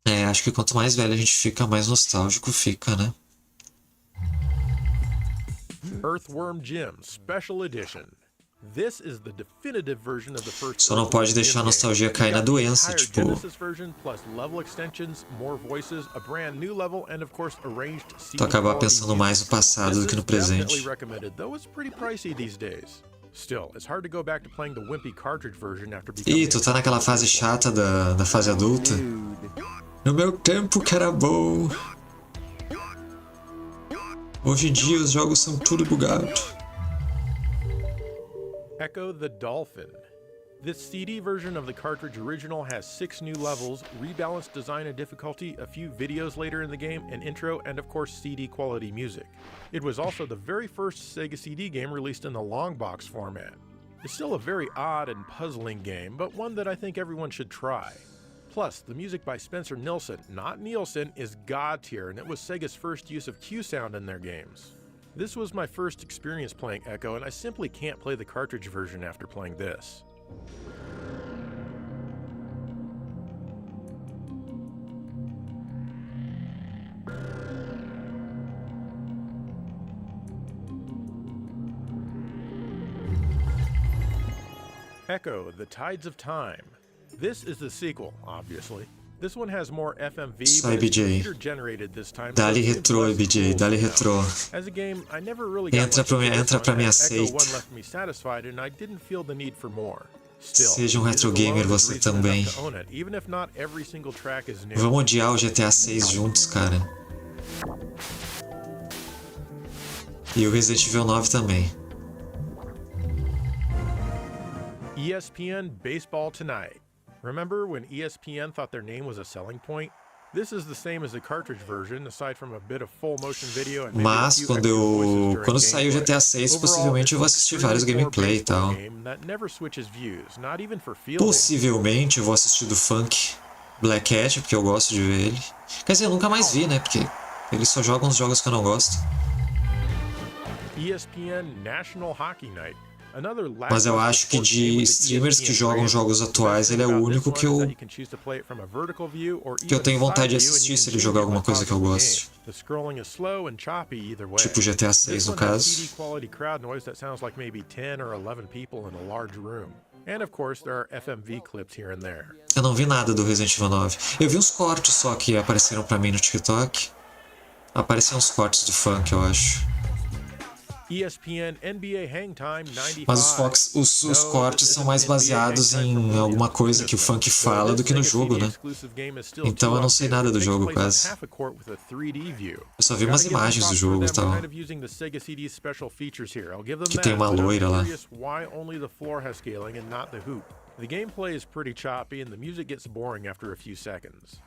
É, acho que quanto mais velho a gente fica, mais nostálgico fica, né? Earthworm Jim Special Edition. This is the definitive version of the first. Só não pode deixar a nostalgia cair na doença, tipo... Tu acabar pensando mais no passado do que no presente. Ih, tu tá naquela fase chata da fase adulta? No meu tempo que era bom. Hoje em dia os jogos são tudo bugado. Echo the Dolphin. This CD version of the cartridge original has 6 new levels, rebalanced design and difficulty, a few videos later in the game, an intro, and of course CD quality music. It was also the very first Sega CD game released in the long box format. It's still a very odd and puzzling game, but one that I think everyone should try. Plus, the music by Spencer Nilsson, not Nielsen, is god tier, and it was Sega's first use of Q sound in their games. This was my first experience playing Echo, and I simply can't play the cartridge version after playing this. Echo, The Tides of Time. This is the sequel, obviously. This one has more FMV, Sai, but it's BJ. computer-generated this time. Dá-lhe so it's retrô, less BJ, cool dá-lhe now. retrô. As a game, I never really got Entra much pra into minha, this entra one, pra minha as Echo 1 seita. left me satisfied, and I didn't feel the need for more. Still, Seja um it is retro gamer alone você reason também. enough to own it, even if not every single track is new. Vamos odiar o GTA 6 juntos, cara. E o Resident Evil 9 também. ESPN Baseball Tonight. Remember when ESPN thought their name was a selling point? This is the same as the cartridge version, aside from a bit of full motion video and maybe a Mas few quando extra voices during quando sair o gameplay. GTA 6, Overall, possivelmente eu vou it's assistir a vários really gameplay e tal. game that never switches views, not even for fielding. Possivelmente eu vou assistir do Funk Black Cat, porque eu gosto de ver ele. Quer dizer, eu nunca mais vi, né? Porque ele só joga uns jogos que eu não gosto. ESPN National Hockey Night. Mas eu acho que de streamers que jogam jogos atuais, ele é o único que eu tenho vontade de assistir se ele jogar alguma coisa que eu goste. Tipo GTA 6 no caso. And of course, there are FMV clips here and there. Eu não vi nada do Resident Evil 9. Eu vi uns cortes só que apareceram pra mim no TikTok. Apareceram uns cortes do funk, eu acho. ESPN NBA Hang Time 95. Mas os cortes são mais baseados em alguma coisa que o funk fala do que no jogo, né? Então eu não sei nada do jogo quase. Eu só vi umas imagens do jogo e tal. Que tem uma loira lá. The gameplay is pretty choppy and the music gets boring after a few seconds.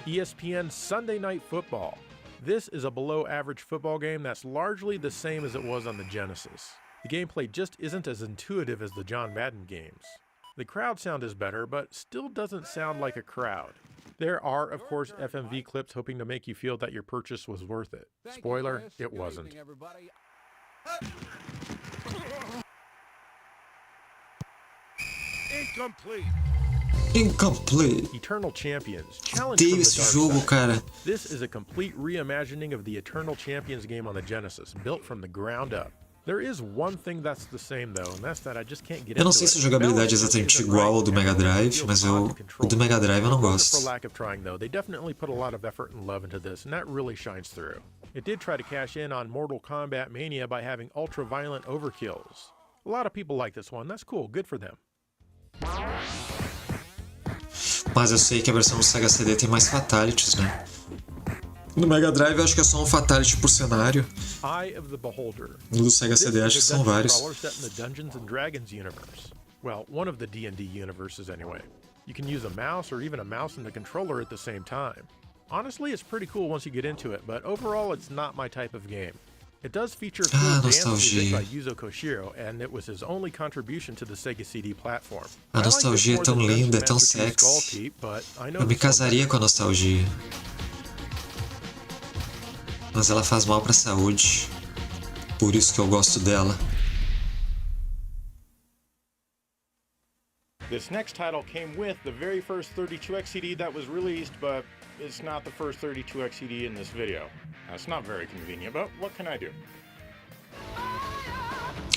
ESPN Sunday Night Football. This is a below-average football game that's largely the same as it was on the Genesis. The gameplay just isn't as intuitive as the John Madden games. The crowd sound is better, but still doesn't sound like a crowd. There are, of course, FMV clips hoping to make you feel that your purchase was worth it. Spoiler, it wasn't. Incomplete. Eternal Champions. Odeio esse jogo, cara. This is a complete reimagining of the Eternal Champions game on the Genesis, built from the ground up. There is one thing that's the same though, and that's that I just can't get into it. Eu não sei se a jogabilidade é exatamente igual ao do Mega Drive, mas o do Mega Drive eu não gosto. For lack of trying though, they definitely put a lot of effort and love into this, and that really shines through. It did try to cash in on Mortal Kombat Mania by having ultra-violent overkills. A lot of people like this one. That's cool. Good for them. Mas eu sei que a versão do Sega CD tem mais fatalities, né? No Mega Drive eu acho que é só um fatality por cenário. No do Sega CD acho que são vários. Well, one of the D&D universes anyway. You can use a mouse or even a mouse and the controller at the same time. Honestly, it's pretty cool once you get into it, but overall it's not my type of game. It does feature cool dance music by Yuzo Koshiro, and it was his only contribution to the Sega CD platform. A nostalgia é tão linda, é tão sexy. Eu me casaria com a nostalgia. Mas ela faz mal pra saúde. Por isso que eu gosto dela. This next title came with the very first 32X CD that was released, but it's not the first 32X CD in this video. That's not very convenient, but what can I do?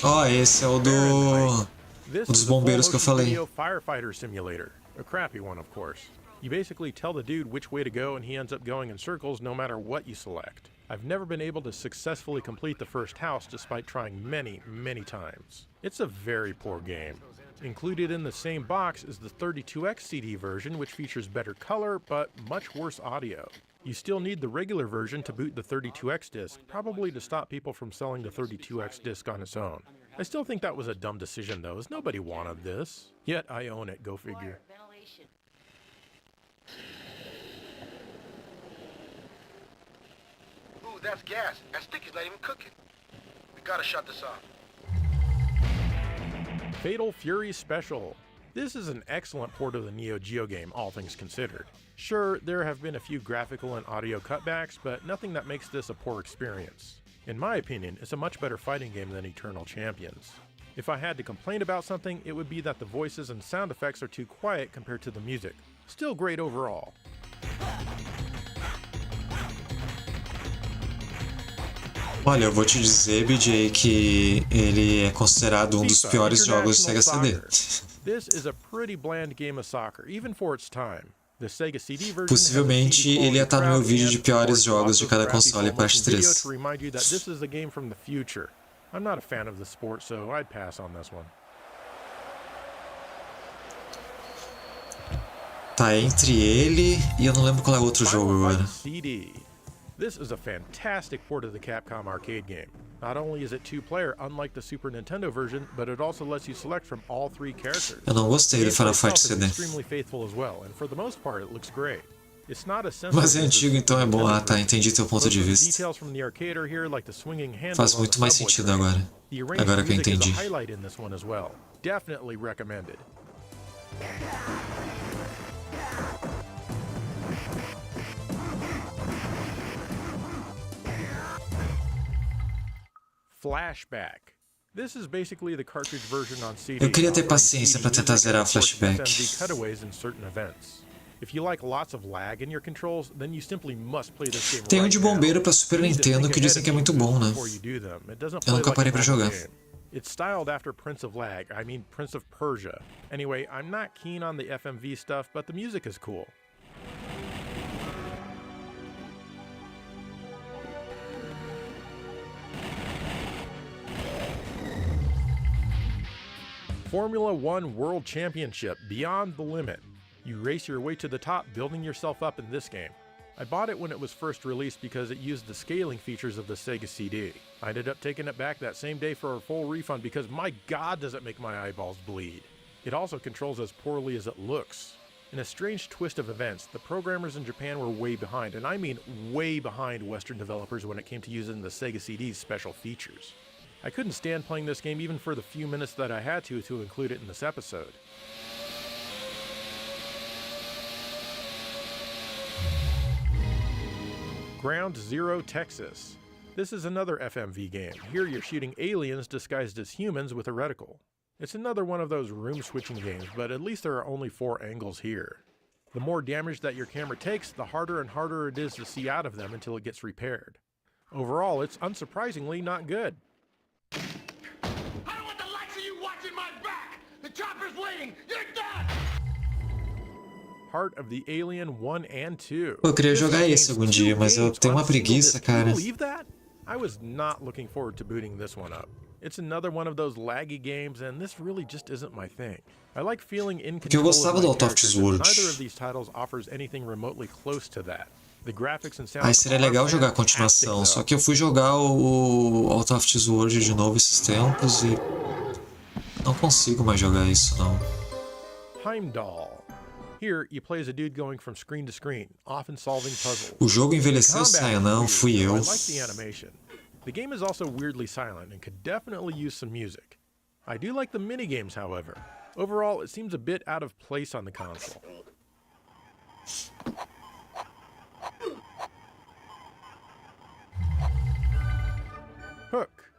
Oh, esse é o dos bombeiros que eu falei. Firefighter simulator, a crappy one, of course. You basically tell the dude which way to go and he ends up going in circles no matter what you select. I've never been able to successfully complete the first house despite trying many, many times. It's a very poor game. Included in the same box is the 32X CD version, which features better color but much worse audio. You still need the regular version to boot the 32X disc, probably to stop people from selling the 32X disc on its own. I still think that was a dumb decision though, as nobody wanted this. Yet I own it, go figure. Ooh, that's gas. That stick is not even cooking. We gotta shut this off. Fatal Fury Special. This is an excellent port of the Neo Geo game, all things considered. Sure, there have been a few graphical and audio cutbacks, but nothing that makes this a poor experience. In my opinion, it's a much better fighting game than Eternal Champions. If I had to complain about something, it would be that the voices and sound effects are too quiet compared to the music. Still great overall. Olha, eu vou te dizer, BJ, que ele é considerado um dos piores jogos de Sega CD. This is a pretty bland game of soccer, even for its time. The Sega CD version Possivelmente ele ia estar no meu vídeo de piores jogos de cada console, parte 3. To remind you that this is a game from the future. I'm not a fan of the sport, so I'd pass on this one. Tá entre ele e eu não lembro qual é o outro jogo agora. This is a fantastic port of the Capcom arcade game. Not only is it two-player, unlike the Super Nintendo version, but it also lets you select from all three characters. Eu não gostei do Final Fight CD. Extremely faithful as well, and for the most part, it looks great. It's not as Mas é antigo, então é bom. Ah, tá, entendi teu ponto de vista. Details from the arcade are here, like the swinging handles. Faz muito mais sentido agora. Agora que eu entendi. Highlight in this one as well. Definitely recommended. Flashback. This is basically the cartridge version on CD. Eu queria ter paciência para tentar zerar o Flashback. Cutaways in certain events. If you like lots of lag in your controls, then you simply must play this game Tem right de now. bombeiro pra Super You need to Nintendo think que ahead dizem of que é muito these bom, né? before you do them. It doesn't Eu play nunca like a parei pra normal jogar. game. It's styled after Prince of Lag, I mean Prince of Persia. Anyway, I'm not keen on the FMV stuff, but the music is cool. Formula One World Championship, Beyond the Limit. You race your way to the top, building yourself up in this game. I bought it when it was first released because it used the scaling features of the Sega CD. I ended up taking it back that same day for a full refund because my god does it make my eyeballs bleed. It also controls as poorly as it looks. In a strange twist of events, the programmers in Japan were way behind, and I mean way behind Western developers when it came to using the Sega CD's special features. I couldn't stand playing this game even for the few minutes that I had to include it in this episode. Ground Zero Texas. This is another FMV game. Here you're shooting aliens disguised as humans with a reticle. It's another one of those room-switching games, but at least there are only 4 angles here. The more damage that your camera takes, the harder and harder it is to see out of them until it gets repaired. Overall, it's unsurprisingly not good. I don't want the likes of you watching my back! The chopper's waiting! You're done! Heart of the Alien 1 and 2. Pô, eu queria jogar esse algum dia, mas eu tenho uma preguiça, cara. Can you believe that? I was not looking forward to booting this one up. It's another one of those laggy games, and this really just isn't my thing. I like feeling in Porque eu control gostava of do my Out of characters, this and World. neither of these titles offers anything remotely close to that. The graphics and sound Aí seria legal jogar a continuação, só que eu fui jogar o Out of this World de novo esses tempos e não consigo mais jogar isso, não. Heimdall. Here, you play as a dude going from screen to screen, often solving puzzles. O jogo envelheceu, The combat saia is não, weird, fui though eu. I like the animation. The game is also weirdly silent and could definitely use some music. I do like the minigames, however. Overall, it seems a bit out of place on the console. Hook.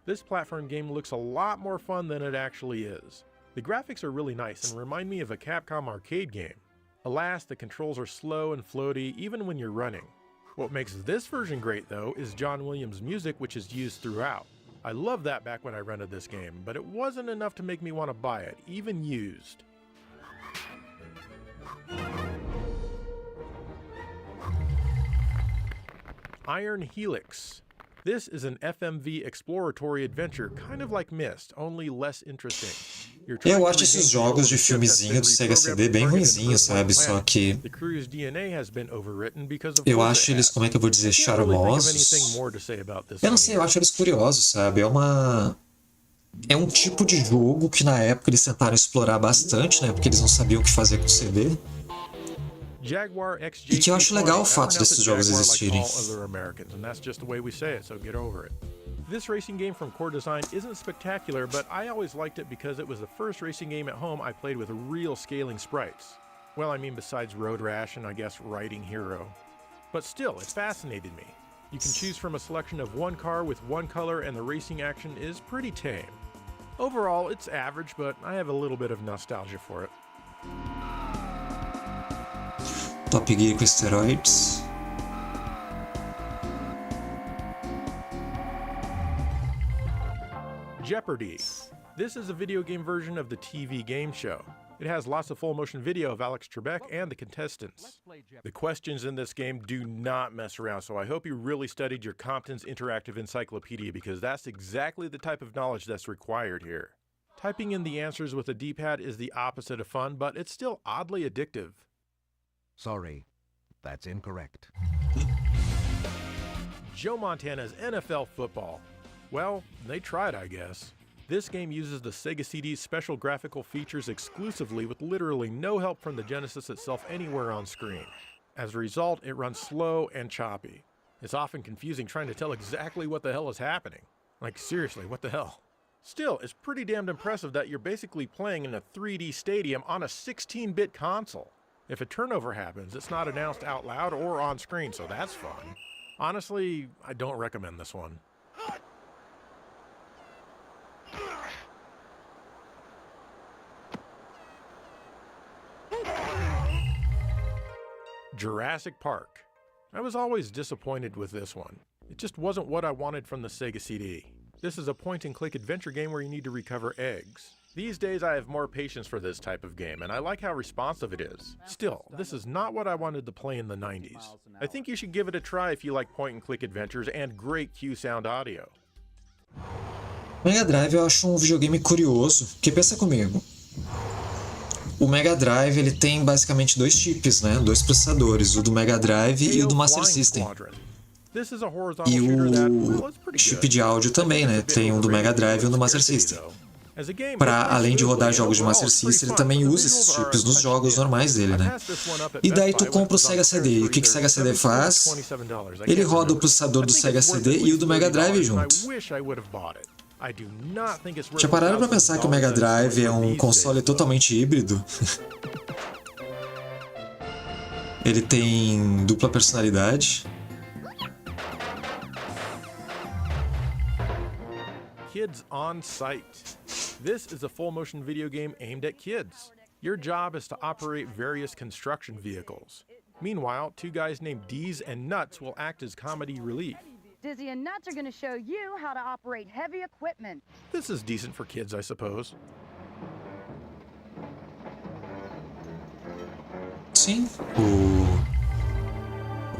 This platform game looks a lot more fun than it actually is. The graphics are really nice and remind me of a Capcom arcade game. Alas, the controls are slow and floaty even when you're running. What makes this version great, though, is John Williams' music, which is used throughout. I loved that back when I rented this game, but it wasn't enough to make me want to buy it, even used. Iron Helix. This is an FMV exploratory adventure, kind of like Myst, only less interesting. Eu acho esses jogos de filmezinho do Sega CD bem ruinzinhos, sabe? Só que eu acho eles, como é que eu vou dizer, charmosos. Eu não sei, eu acho eles curiosos, sabe? É um tipo de jogo que na época eles tentaram explorar bastante, né? Porque eles não sabiam o que fazer com o CD. E que eu acho legal o fato desses jogos existirem. This racing game from Core Design isn't spectacular, but I always liked it because it was the first racing game at home I played with real scaling sprites. Well, I mean besides Road Rash and I guess Riding Hero. But still, it fascinated me. You can choose from a selection of one car with one color and the racing action is pretty tame. Overall, it's average, but I have a little bit of nostalgia for it. Top Gear com esteroides. Jeopardy! This is a video game version of the TV game show. It has lots of full motion video of Alex Trebek and the contestants. The questions in this game do not mess around, so I hope you really studied your Compton's Interactive Encyclopedia because that's exactly the type of knowledge that's required here. Typing in the answers with a D-pad is the opposite of fun, but it's still oddly addictive. Sorry, that's incorrect. Joe Montana's NFL football. Well, they tried, I guess. This game uses the Sega CD's special graphical features exclusively with literally no help from the Genesis itself anywhere on screen. As a result, it runs slow and choppy. It's often confusing trying to tell exactly what the hell is happening. Like, seriously, what the hell? Still, it's pretty damned impressive that you're basically playing in a 3D stadium on a 16-bit console. If a turnover happens, it's not announced out loud or on screen, so that's fun. Honestly, I don't recommend this one. Jurassic Park. I was always disappointed with this one. It just wasn't what I wanted from the Sega CD. This is a point-and-click adventure game where you need to recover eggs. These days I have more patience for this type of game, and I like how responsive it is. Still, this is not what I wanted to play in the 90s. I think you should give it a try if you like point-and-click adventures and great Q-Sound audio. Mega Drive eu acho um videogame curioso, porque pensa comigo. O Mega Drive ele tem basicamente dois chips, né? Dois processadores, o do Mega Drive e o do Master System. E o chip de áudio também, né? Tem um do Mega Drive e um do Master System. Para além de rodar jogos de Master System, ele também usa esses chips nos jogos normais dele, né? E daí tu compra o Sega CD. E o que o Sega CD faz? Ele roda o processador do Sega CD e o do Mega Drive junto. Já pararam pra pensar que o Mega Drive é um console totalmente híbrido? Ele tem dupla personalidade. Kids on Site. This is a full-motion video game aimed at kids. Your job is to operate various construction vehicles. Meanwhile, two guys named Deez and Nuts will act as comedy relief. Dizzy and Nuts are going to show you how to operate heavy equipment. This is decent for kids, I suppose. Sim, o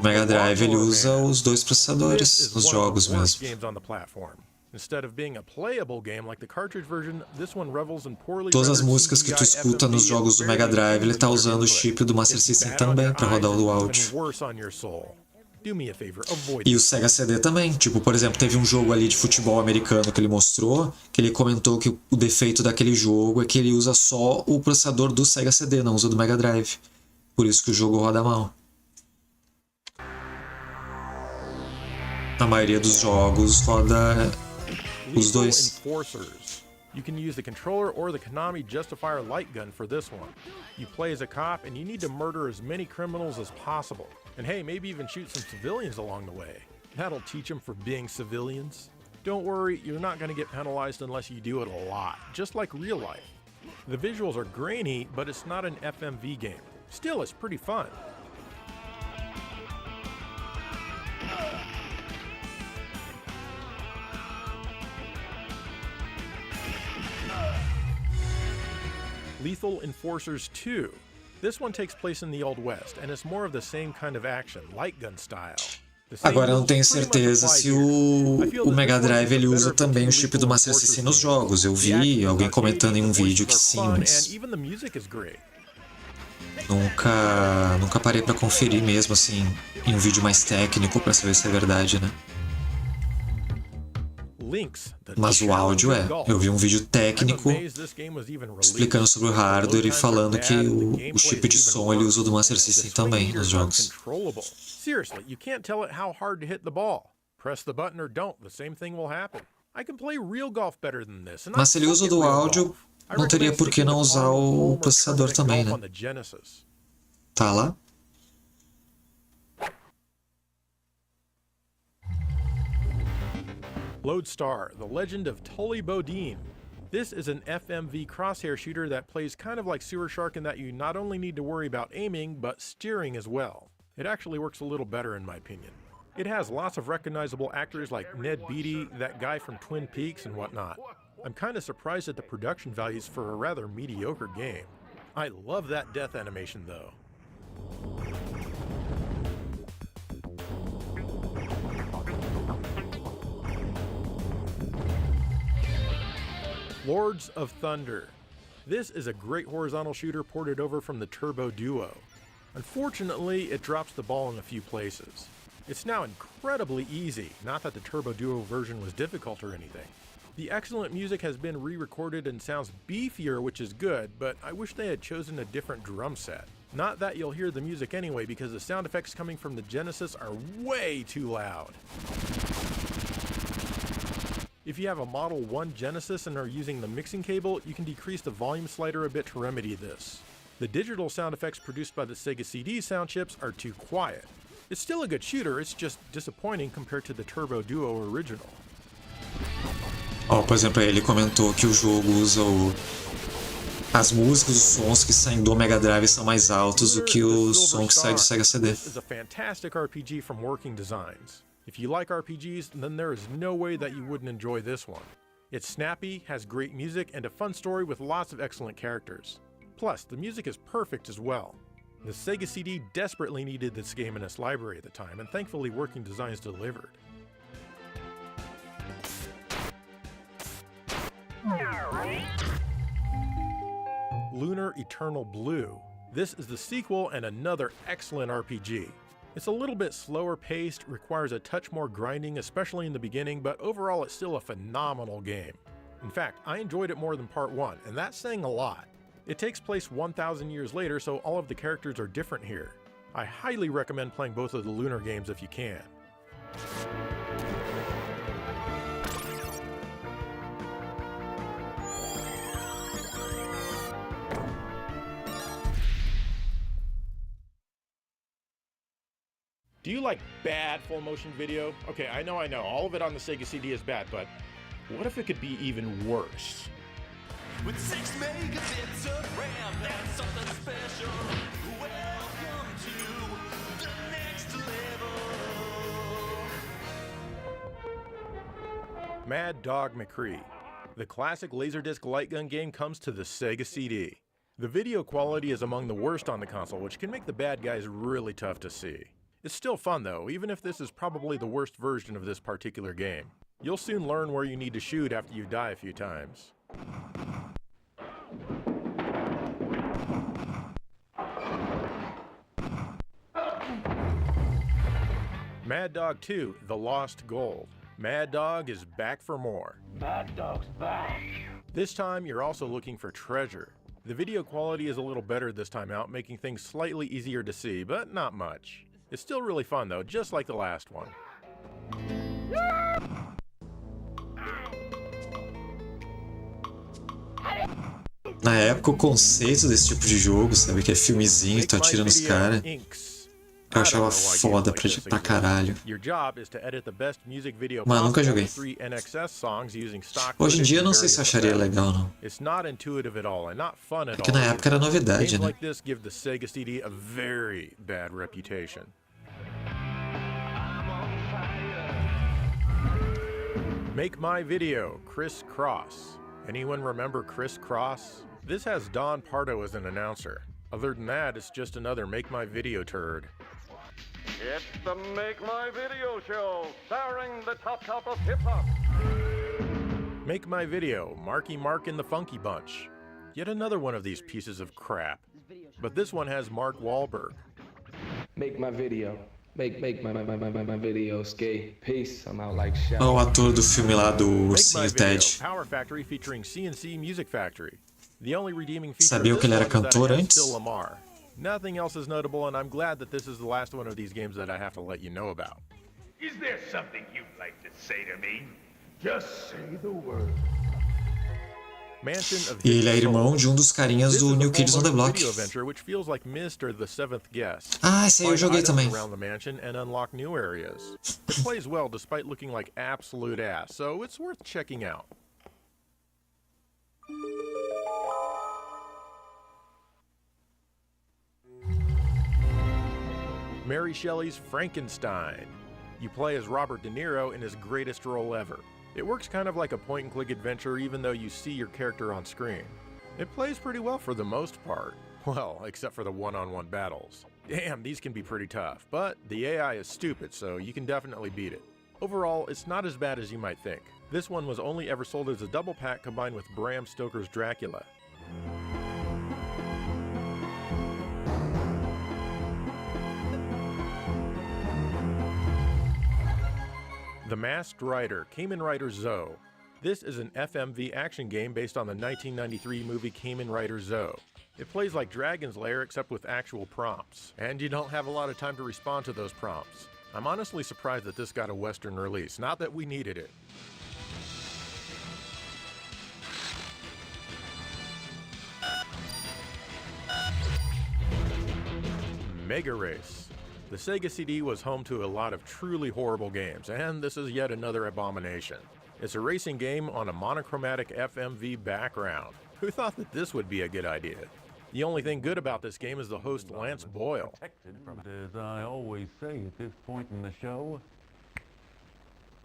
Mega Drive ele usa os dois processadores nos jogos mesmo. Todas as músicas que tu escuta nos jogos do Mega Drive, ele tá usando o chip do Master System também para rodar o áudio. E o Sega CD também. Tipo, por exemplo, teve um jogo ali de futebol americano que ele mostrou, que ele comentou que o defeito daquele jogo é que ele usa só o processador do Sega CD, não usa do Mega Drive. Por isso que o jogo roda mal. Na maioria dos jogos roda os dois. You can use the controller or the Konami Justifier light gun for this one. You play as a cop and you need to murder as many criminals as possible. And hey, maybe even shoot some civilians along the way. That'll teach them for being civilians. Don't worry, you're not going to get penalized unless you do it a lot, just like real life. The visuals are grainy, but it's not an FMV game. Still, it's pretty fun. Lethal Enforcers 2. This one takes place in the Old West, and it's more of the same kind of action, light gun style. Agora eu não tenho certeza se o Mega Drive ele usa também o chip do Master System nos jogos. Eu vi alguém comentando em um vídeo que sim, mas nunca parei pra conferir mesmo assim em um vídeo mais técnico pra saber se é verdade, né? Mas o áudio é. Eu vi um vídeo técnico explicando sobre o hardware e falando que o chip de som ele usa do Master System também nos jogos. Seriously, you can't tell it how hard to hit the ball. Press the button or don't, the same thing will happen. I can play real golf better than this. Mas se ele usa o do áudio, não teria por que não usar o processador também, né? Tá lá? Lodestar, The Legend of Tully Bodine. This is an FMV crosshair shooter that plays kind of like Sewer Shark in that you not only need to worry about aiming, but steering as well. It actually works a little better in my opinion. It has lots of recognizable actors like Ned Beatty, that guy from Twin Peaks and whatnot. I'm kind of surprised at the production values for a rather mediocre game. I love that death animation though. Lords of Thunder. This is a great horizontal shooter ported over from the Turbo Duo. Unfortunately, it drops the ball in a few places. It's now incredibly easy, not that the Turbo Duo version was difficult or anything. The excellent music has been re-recorded and sounds beefier, which is good, but I wish they had chosen a different drum set. Not that you'll hear the music anyway, because the sound effects coming from the Genesis are way too loud. If you have a Model 1 Genesis and are using the mixing cable, you can decrease the volume slider a bit to remedy this. The digital sound effects produced by the Sega CD sound chips are too quiet. It's still a good shooter, it's just disappointing compared to the Turbo Duo original. Ó, por exemplo, ele comentou que o jogo usa As músicas, os sons que saem do Mega Drive são mais altos do que o som que sai do Sega CD. This is a fantastic RPG from Working Designs. If you like RPGs, then there is no way that you wouldn't enjoy this one. It's snappy, has great music, and a fun story with lots of excellent characters. Plus, the music is perfect as well. The Sega CD desperately needed this game in its library at the time, and thankfully Working Designs delivered. Lunar Eternal Blue. This is the sequel and another excellent RPG. It's a little bit slower paced, requires a touch more grinding, especially in the beginning, but overall it's still a phenomenal game. In fact, I enjoyed it more than Part 1, and that's saying a lot. It takes place 1,000 years later, so all of the characters are different here. I highly recommend playing both of the Lunar games if you can. Do you like bad full motion video? Okay, I know, all of it on the Sega CD is bad, but what if it could be even worse? With 6 megabits of RAM, that's something special. Welcome to the next level. Mad Dog McCree. The classic Laserdisc light gun game comes to the Sega CD. The video quality is among the worst on the console, which can make the bad guys really tough to see. It's still fun though, even if this is probably the worst version of this particular game. You'll soon learn where you need to shoot after you die a few times. Mad Dog 2, The Lost Gold. Mad Dog is back for more. Mad Dog's back. This time, you're also looking for treasure. The video quality is a little better this time out, making things slightly easier to see, but not much. It's still really fun though, just like the last one. Na época, o conceito desse tipo de jogo, sabe? Que é filmezinho, tu atira nos caras. Eu achava foda pra caralho. Mas nunca joguei. Hoje em dia eu não sei se eu acharia legal, não. É que na época era novidade, né? Make My Video, Chris Cross. Anyone remember Chris Cross? This has Don Pardo as an announcer. Other than that, it's just another Make My Video turd. It's the Make My Video show, starring the top of hip-hop. Make My Video, Marky Mark and the Funky Bunch. Yet another one of these pieces of crap. But this one has Mark Wahlberg. Make my video. Make my video, skate. Peace. I'm out like shit. O ator do filme lá do Ursinho Ted. Power Factory featuring CNC Music Factory. The only redeeming feature Sabia que ele era cantor antes? Lamar. Nothing else is notable, and I'm glad that this is the last one of these games that I have to let you know about. Is there something you'd like to say to me? Just say the word. E ele é irmão de um dos carinhas do New Kids on the Block. Ah, esse aí eu joguei também. It plays well despite looking like absolute ass, so it's worth checking out. Mary Shelley's Frankenstein. You play as Robert De Niro in his greatest role ever. It works kind of like a point-and-click adventure even though you see your character on screen. It plays pretty well for the most part. Well, except for the one-on-one battles. Damn, these can be pretty tough, but the AI is stupid, so you can definitely beat it. Overall, it's not as bad as you might think. This one was only ever sold as a double pack combined with Bram Stoker's Dracula. The Masked Rider, Kamen Rider Zoe. This is an FMV action game based on the 1993 movie Kamen Rider Zoe. It plays like Dragon's Lair except with actual prompts, and you don't have a lot of time to respond to those prompts. I'm honestly surprised that this got a Western release, not that we needed it. Mega Race. The Sega CD was home to a lot of truly horrible games, and this is yet another abomination. It's a racing game on a monochromatic FMV background. Who thought that this would be a good idea? The only thing good about this game is the host Lance Boyle. As I always say at this point in the show,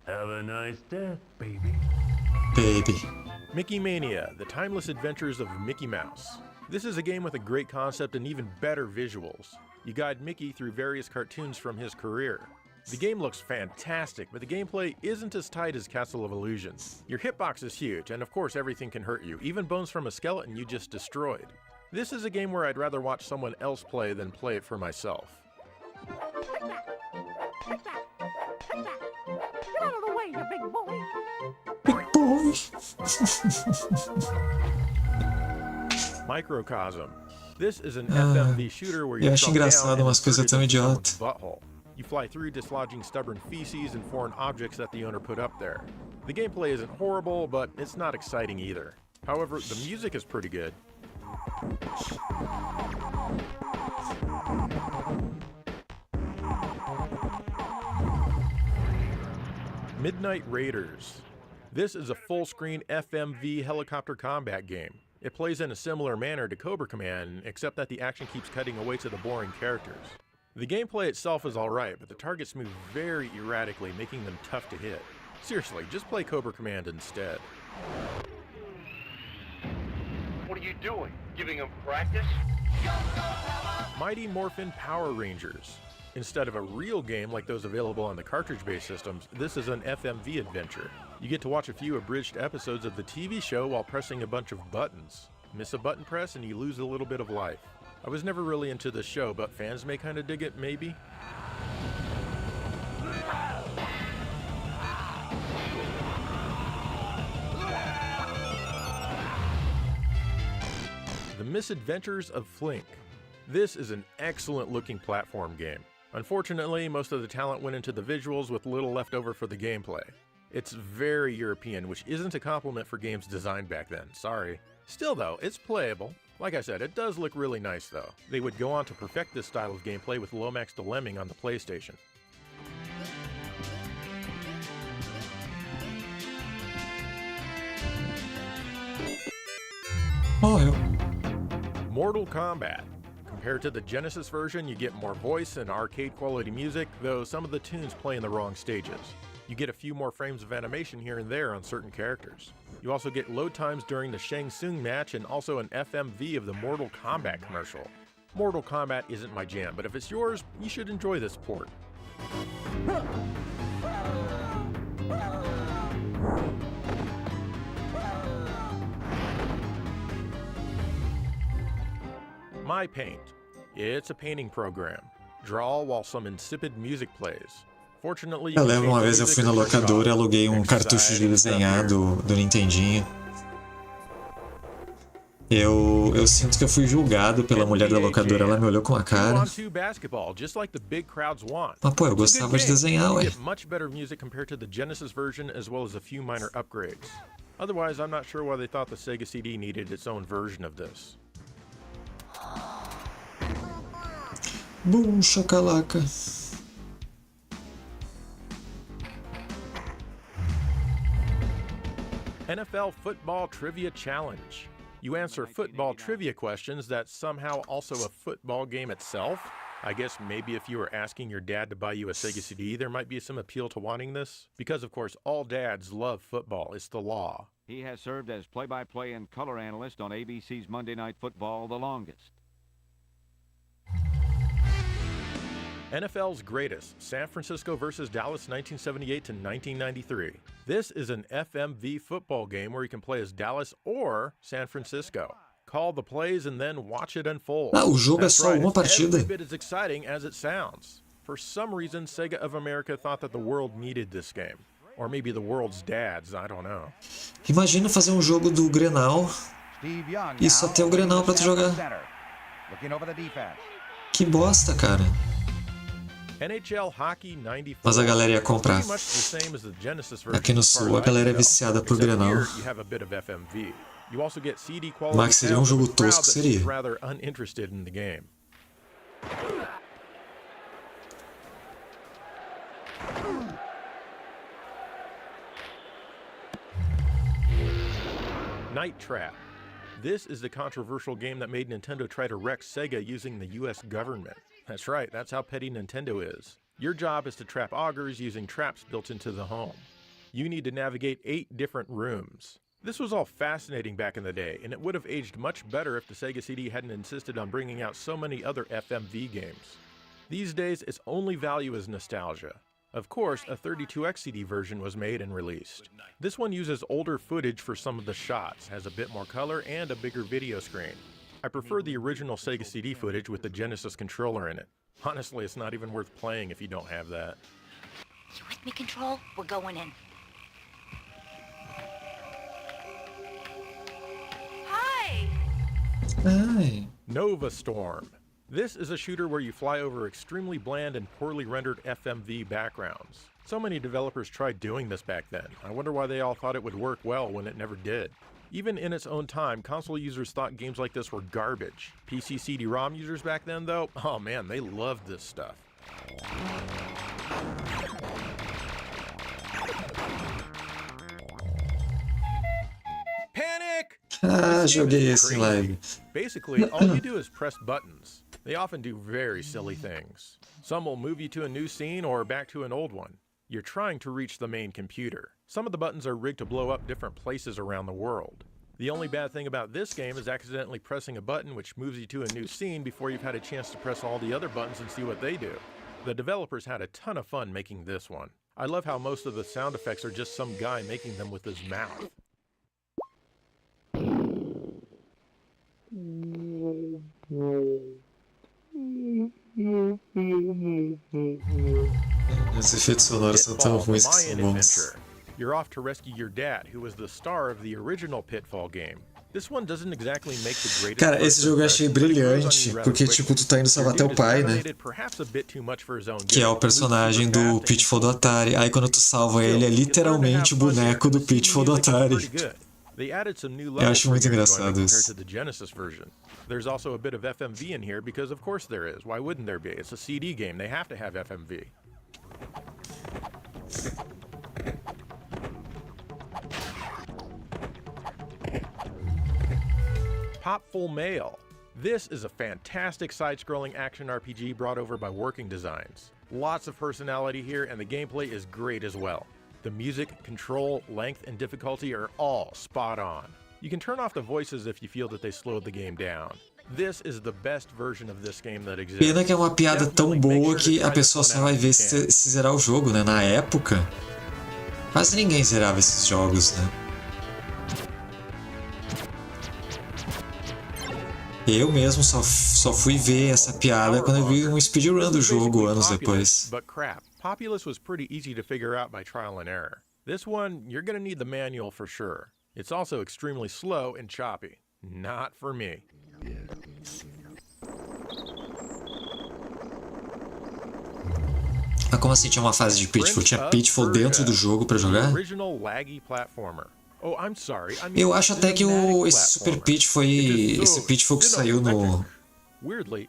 have a nice death, baby. Baby. Mickey Mania, The Timeless Adventures of Mickey Mouse. This is a game with a great concept and even better visuals. You guide Mickey through various cartoons from his career. The game looks fantastic, but the gameplay isn't as tight as Castle of Illusions. Your hitbox is huge, and of course everything can hurt you, even bones from a skeleton you just destroyed. This is a game where I'd rather watch someone else play than play it for myself. Get out of the way, you big boy! Big boy! Microcosm. This is an FMV shooter where you Eu acho jump down engraçado and umas coisas insert tão into someone's idiota. butthole. You fly through dislodging stubborn feces and foreign objects that the owner put up there. The gameplay isn't horrible, but it's not exciting either. However, the music is pretty good. Midnight Raiders. This is a full-screen FMV helicopter combat game. It plays in a similar manner to Cobra Command, except that the action keeps cutting away to the boring characters. The gameplay itself is alright, but the targets move very erratically, making them tough to hit. Seriously, just play Cobra Command instead. What are you doing? Giving them practice? Mighty Morphin Power Rangers. Instead of a real game like those available on the cartridge-based systems, this is an FMV adventure. You get to watch a few abridged episodes of the TV show while pressing a bunch of buttons. Miss a button press and you lose a little bit of life. I was never really into this show, but fans may kind of dig it, maybe? The Misadventures of Flink. This is an excellent looking platform game. Unfortunately, most of the talent went into the visuals with little left over for the gameplay. It's very European, which isn't a compliment for games designed back then, sorry. Still though, it's playable. Like I said, it does look really nice though. They would go on to perfect this style of gameplay with Lomax the Lemming on the PlayStation. Mortal Kombat. Compared to the Genesis version, you get more voice and arcade quality music, though some of the tunes play in the wrong stages. You get a few more frames of animation here and there on certain characters. You also get load times during the Shang Tsung match and also an FMV of the Mortal Kombat commercial. Mortal Kombat isn't my jam, but if it's yours, you should enjoy this port. My Paint. It's a painting program. Draw while some insipid music plays. Fortunately, Eu lembro uma vez eu fui na locadora e aluguei um cartucho de desenhar do Nintendinho. Eu sinto que eu fui julgado pela mulher da locadora, ela me olhou com a cara. Mas pô, eu gostava de desenhar, ué. Much better music compared to the Genesis version as well as a few minor upgrades. Otherwise, I'm not sure why they thought the Sega CD needed its own version of this. Boom, chacalaca. NFL Football Trivia Challenge. You answer football trivia questions that's somehow also a football game itself. I guess maybe if you were asking your dad to buy you a Sega CD, there might be some appeal to wanting this. Because of course, all dads love football. It's the law. He has served as play-by-play and color analyst on ABC's Monday Night Football the longest. NFL's Greatest, San Francisco versus Dallas 1978 to 1993. This is an FMV football game where you can play as Dallas or San Francisco. Call the plays and then watch it unfold. Ah, o jogo é só uma partida. Every bit as exciting as it sounds. For some reason, Sega of America thought that the world needed this game. Or maybe the world's dads, I don't know. Imagina fazer um jogo do Grenal e só ter o Grenal pra tu jogar. Que bosta, cara. NHL Hockey 94. Mas a galera ia comprar. Aqui no sul a galera é viciada por Grenal. Mas seria um jogo tosco, seria. Night Trap. This is the controversial game that made Nintendo try to wreck Sega using the US government. That's right, that's how petty Nintendo is. Your job is to trap augurs using traps built into the home. You need to navigate 8 different rooms. This was all fascinating back in the day, and it would have aged much better if the Sega CD hadn't insisted on bringing out so many other FMV games. These days, its only value is nostalgia. Of course, a 32X CD version was made and released. This one uses older footage for some of the shots, has a bit more color, and a bigger video screen. I prefer the original Sega CD footage with the Genesis controller in it. Honestly, it's not even worth playing if you don't have that. You with me, Control? We're going in. Hi! Ai. Nova Storm. This is a shooter where you fly over extremely bland and poorly rendered FMV backgrounds. So many developers tried doing this back then. I wonder why they all thought it would work well when it never did. Even in its own time, console users thought games like this were garbage. PC CD-ROM users back then, though, oh man, they loved this stuff. Panic! Ah, joguei esse em live. Basically, all you do is press buttons. They often do very silly things. Some will move you to a new scene or back to an old one. You're trying to reach the main computer. Some of the buttons are rigged to blow up different places around the world. The only bad thing about this game is accidentally pressing a button which moves you to a new scene before you've had a chance to press all the other buttons and see what they do. The developers had a ton of fun making this one. I love how most of the sound effects are just some guy making them with his mouth. Os efeitos sonoros são tão ruins que são bons. You're off to rescue your dad, who was the star of the original Pitfall game. This one doesn't exactly make the greatest. Cara, esse jogo eu achei brilhante, porque tipo, tu tá indo salvar teu pai, né? Que é o personagem do Pitfall do Atari. Aí quando tu salva ele, é literalmente o boneco do Pitfall do Atari. Eu acho muito engraçado isso. There's also a bit of FMV in here because of course there is. Why wouldn't there be? It's a CD game. They have to have FMV. Popful Mail. This is a fantastic side-scrolling action RPG brought over by Working Designs. Lots of personality here, and the gameplay is great as well. The music, control, length, and difficulty are all spot on. You can turn off the voices if you feel that they slowed the game down. This is the best version of this game that exists. Pena que é uma piada tão boa que a pessoa só vai ver se zerar o jogo, né? Na época, quase ninguém zerava esses jogos, né? Eu mesmo só fui ver essa piada quando eu vi um speedrun do jogo anos depois. But crap, Populous was pretty easy to figure out by trial and error. This one, you're gonna need the manual for sure. It's also extremely slow and choppy. Not for me. Mas como assim tinha uma fase de Pitfall? Tinha Pitfall dentro do jogo pra jogar? Eu acho até que esse Super Pitfall esse Pitfall que saiu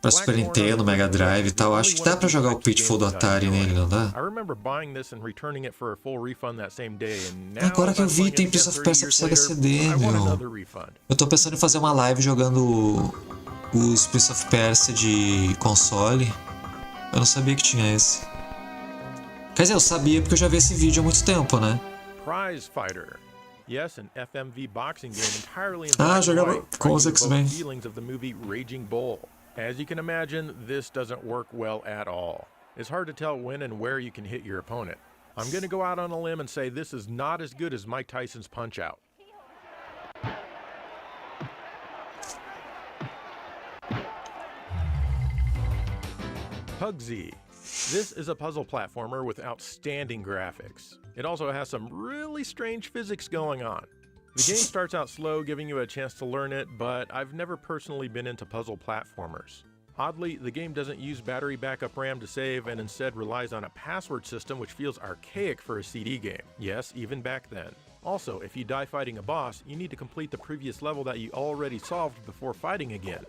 pra Super Nintendo, Mega Drive e tal, acho que dá pra jogar o Pitfall do Atari nele, não dá? Agora que eu vi, tem Prince of Persia pro Sega CD, meu. Eu tô pensando em fazer uma live jogando os Prince of Persia de console. Eu não sabia que tinha esse. Quer dizer, eu sabia porque eu já vi esse vídeo há muito tempo, né? Prize Fighter. Yes, an FMV boxing game entirely in jogava com os X-Men. feelings of the movie Raging Bull. As you can imagine, this doesn't work well at all. It's hard to tell when and where you can hit your opponent. I'm going to go out on a limb and say this is not as good as Mike Tyson's Punch-Out. Pugsy. This is a puzzle platformer with outstanding graphics. It also has some really strange physics going on. The game starts out slow, giving you a chance to learn it, but I've never personally been into puzzle platformers. Oddly, the game doesn't use battery backup RAM to save and instead relies on a password system which feels archaic for a CD game. Yes, even back then. Also, if you die fighting a boss, you need to complete the previous level that you already solved before fighting again.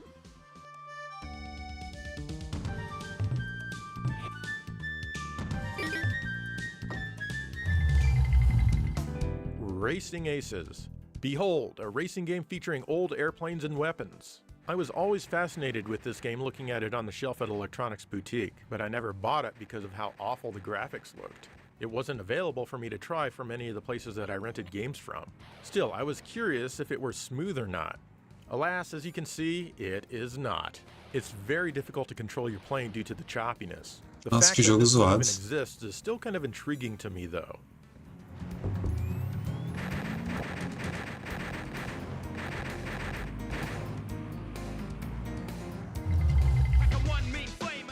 Racing Aces. Behold, a racing game featuring old airplanes and weapons. I was always fascinated with this game looking at it on the shelf at Electronics Boutique, but I never bought it because of how awful the graphics looked. It wasn't available for me to try from any of the places that I rented games from. Still, I was curious if it were smooth or not. Alas, as you can see, it is not. It's very difficult to control your plane due to the choppiness. The Nossa, fact que that jogo this game even zoado. exists is still kind of intriguing to me though.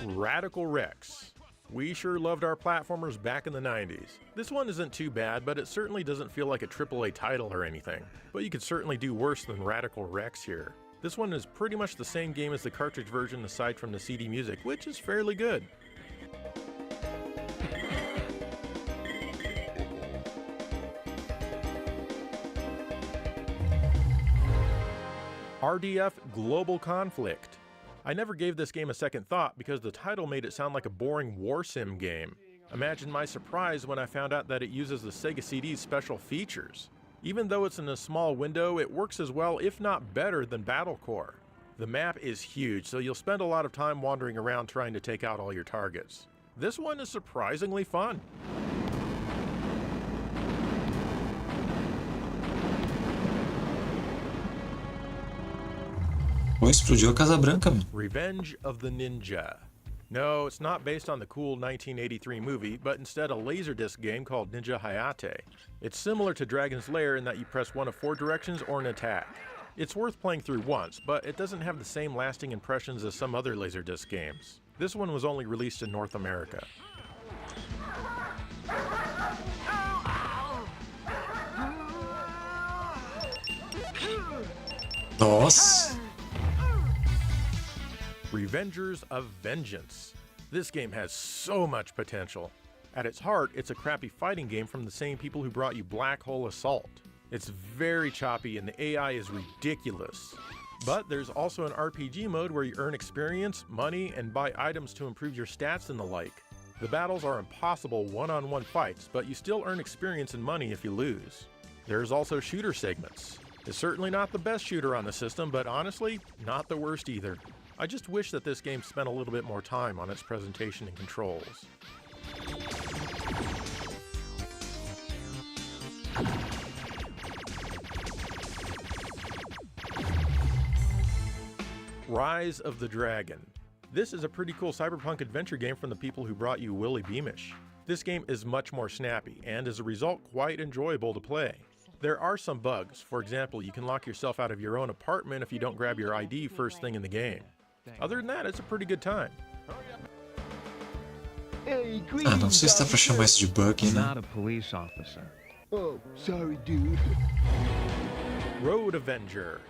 Radical Rex. We sure loved our platformers back in the 90s. This one isn't too bad, but it certainly doesn't feel like a AAA title or anything. But you could certainly do worse than Radical Rex here. This one is pretty much the same game as the cartridge version aside from the CD music, which is fairly good. RDF Global Conflict. I never gave this game a second thought because the title made it sound like a boring war sim game. Imagine my surprise when I found out that it uses the Sega CD's special features. Even though it's in a small window, it works as well, if not better, than Battle Core. The map is huge, so you'll spend a lot of time wandering around trying to take out all your targets. This one is surprisingly fun. Pô, explodiu a Casa Branca, mano. Revenge of the Ninja. No, it's not based on the cool 1983 movie, but instead a Laserdisc game called Ninja Hayate. It's similar to Dragon's Lair in that you press one of 4 directions or an attack. It's worth playing through once, but it doesn't have the same lasting impressions as some other Laserdisc games. This one was only released in North America. Nossa! Revengers of Vengeance. This game has so much potential. At its heart, it's a crappy fighting game from the same people who brought you Black Hole Assault. It's very choppy and the AI is ridiculous. But there's also an RPG mode where you earn experience, money, and buy items to improve your stats and the like. The battles are impossible one-on-one fights, but you still earn experience and money if you lose. There's also shooter segments. It's certainly not the best shooter on the system, but honestly, not the worst either. I just wish that this game spent a little bit more time on its presentation and controls. Rise of the Dragon. This is a pretty cool cyberpunk adventure game from the people who brought you Willy Beamish. This game is much more snappy, and as a result, quite enjoyable to play. There are some bugs. For example, you can lock yourself out of your own apartment if you don't grab your ID first thing in the game. Other than that, it's a pretty good time. Ah, não sei se dá pra chamar isso de bug, né? Not a police officer. Oh, sorry, dude. Road Avenger.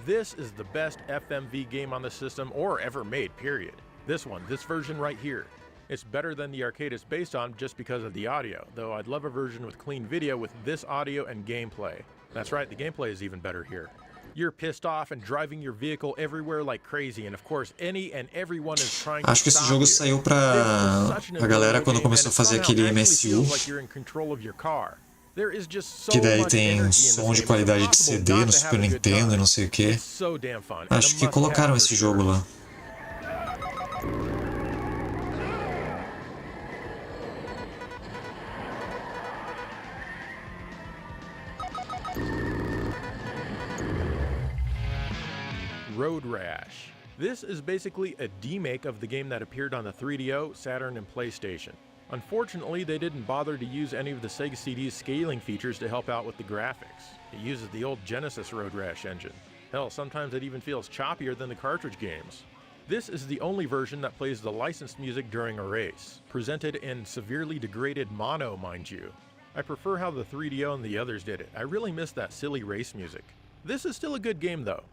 This is the best FMV game on the system or ever made, period. This version right here. It's better than the arcade it's based on just because of the audio, though I'd love a version with clean video with this audio and gameplay. That's right, the gameplay is even better here. You're pissed off and driving your vehicle everywhere like crazy, and of course any and everyone is trying to Acho que esse jogo saiu pra a galera quando começou a fazer aquele MSU. Que daí tem som de qualidade de CD no Super Nintendo e não sei o que. Acho que colocaram esse jogo lá. Road Rash. This is basically a demake of the game that appeared on the 3DO, Saturn, and PlayStation. Unfortunately, they didn't bother to use any of the Sega CD's scaling features to help out with the graphics. It uses the old Genesis Road Rash engine. Hell, sometimes it even feels choppier than the cartridge games. This is the only version that plays the licensed music during a race, presented in severely degraded mono, mind you. I prefer how the 3DO and the others did it. I really miss that silly race music. This is still a good game though.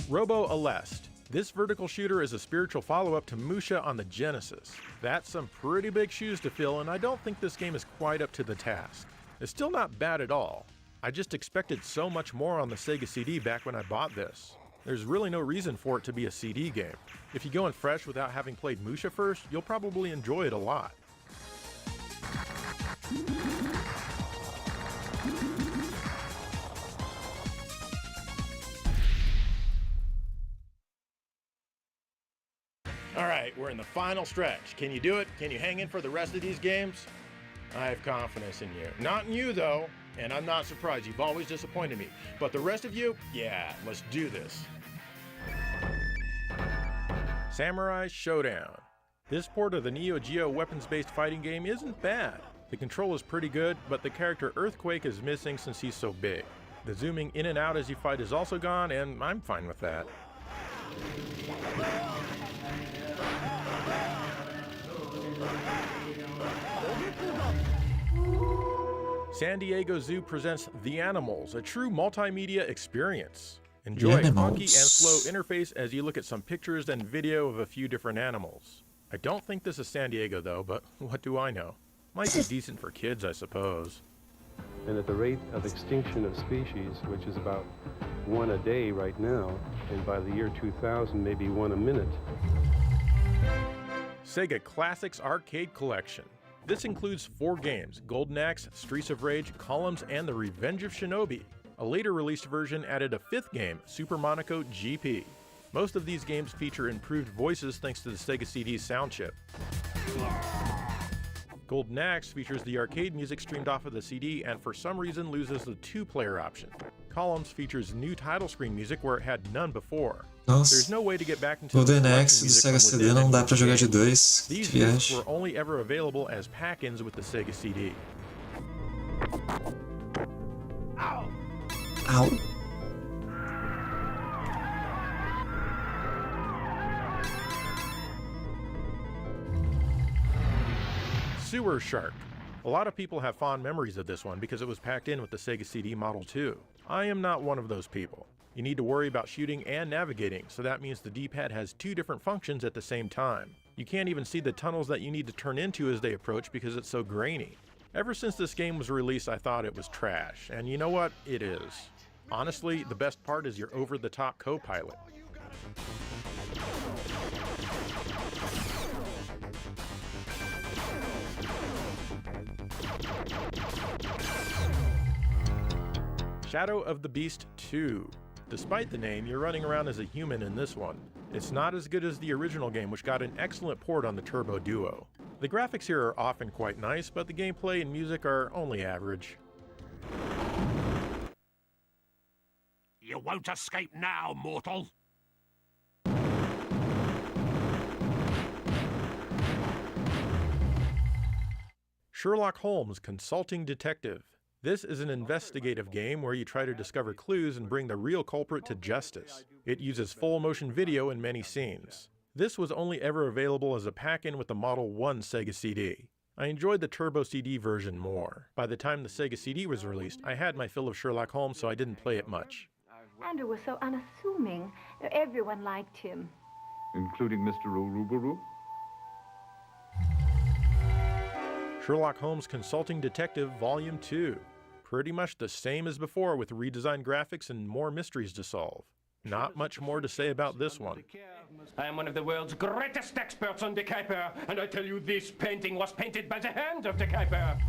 Robo Aleste. This vertical shooter is a spiritual follow-up to Musha on the Genesis. That's some pretty big shoes to fill, and I don't think this game is quite up to the task. It's still not bad at all. I just expected so much more on the Sega CD back when I bought this. There's really no reason for it to be a CD game. If you go in fresh without having played Musha first, you'll probably enjoy it a lot. Alright, we're in the final stretch. Can you do it? Can you hang in for the rest of these games? I have confidence in you. Not in you, though, and I'm not surprised. You've always disappointed me. But the rest of you, yeah, let's do this. Samurai Showdown. This port of the Neo Geo weapons-based fighting game isn't bad. The control is pretty good, but the character Earthquake is missing since he's so big. The zooming in and out as you fight is also gone, and I'm fine with that. San Diego Zoo presents The Animals, a true multimedia experience. Enjoy a funky and slow interface as you look at some pictures and video of a few different animals. I don't think this is San Diego though, but what do I know? Might be decent for kids, I suppose. And at the rate of extinction of species, which is about one a day right now, and by the year 2000, maybe one a minute. Sega Classics Arcade Collection. This includes 4 games: Golden Axe, Streets of Rage, Columns, and The Revenge of Shinobi. A later released version added a 5th game, Super Monaco GP. Most of these games feature improved voices thanks to the Sega CD's sound chip. Golden Axe features the arcade music streamed off of the CD and for some reason loses the 2-player option. Columns features new title screen music where it had none before. There's no way to get back into Golden Axe do Sega CD não dá pra jogar de 2. These games were only ever available as pack-ins with the Sega CD. Ow. Sewer Shark. A lot of people have fond memories of this one because it was packed in with the Sega CD Model 2. I am not one of those people. You need to worry about shooting and navigating, so that means the D-pad has 2 different functions at the same time. You can't even see the tunnels that you need to turn into as they approach because it's so grainy. Ever since this game was released, I thought it was trash, and you know what? It is. Honestly, the best part is your over-the-top co-pilot. Shadow of the Beast 2. Despite the name, you're running around as a human in this one. It's not as good as the original game, which got an excellent port on the Turbo Duo. The graphics here are often quite nice, but the gameplay and music are only average. You won't escape now, mortal! Sherlock Holmes Consulting Detective. This is an investigative game where you try to discover clues and bring the real culprit to justice. It uses full motion video in many scenes. This was only ever available as a pack-in with the Model 1 Sega CD. I enjoyed the Turbo CD version more. By the time the Sega CD was released, I had my fill of Sherlock Holmes, so I didn't play it much. Andrew was so unassuming. Everyone liked him. Including Mr. O'Rubaru? Sherlock Holmes Consulting Detective Volume 2. Pretty much the same as before with redesigned graphics and more mysteries to solve. Not much more to say about this one. I am one of the world's greatest experts on De Kuiper, and I tell you this painting was painted by the hand of De Kuiper.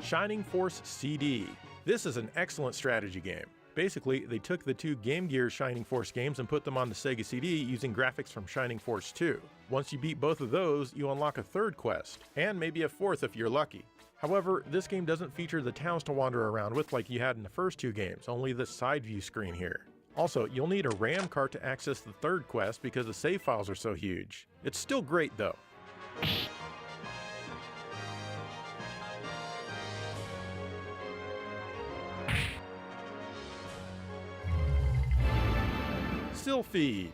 Shining Force CD. This is an excellent strategy game. Basically, they took the 2 Game Gear Shining Force games and put them on the Sega CD using graphics from Shining Force 2. Once you beat both of those, you unlock a 3rd quest, and maybe a 4th if you're lucky. However, this game doesn't feature the towns to wander around with like you had in the first 2 games, only the side view screen here. Also, you'll need a RAM card to access the 3rd quest because the save files are so huge. It's still great though. Sylphid.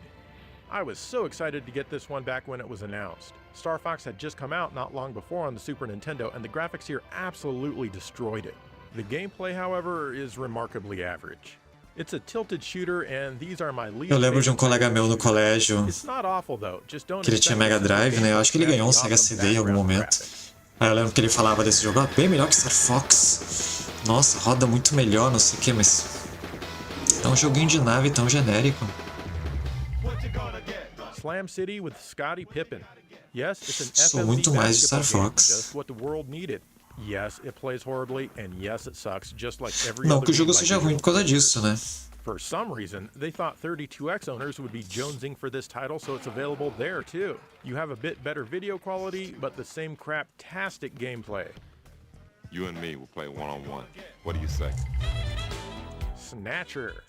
I was so excited to get this one back when it was announced. Star Fox had just come out not long before on the Super Nintendo, and the graphics here absolutely destroyed it. The gameplay, however, is remarkably average. It's a tilted shooter, and these are my least. Eu lembro de um colega meu no colégio It's not awful, though. Just don't que ele tinha Mega Drive, né? Eu acho que ele ganhou um Sega CD em algum momento. Aí eu lembro que ele falava desse jogo, bem melhor que Star Fox. Nossa, roda muito melhor, não sei o que, mas É um joguinho de nave tão genérico. Slam City with Scottie Pippen. Yes, it's an Sou FMV muito mais de Star basketball game, Fox. just what the world needed. Yes, it plays horribly, and yes, it sucks, just like every Não other que o jogo game by seja ruim por causa disso, né? For some reason, they thought 32X owners would be jonesing for this title, so it's available there too. You have a bit better video quality, but the same crap-tastic gameplay. You and me will play one-on-one. What do you say? Snatcher.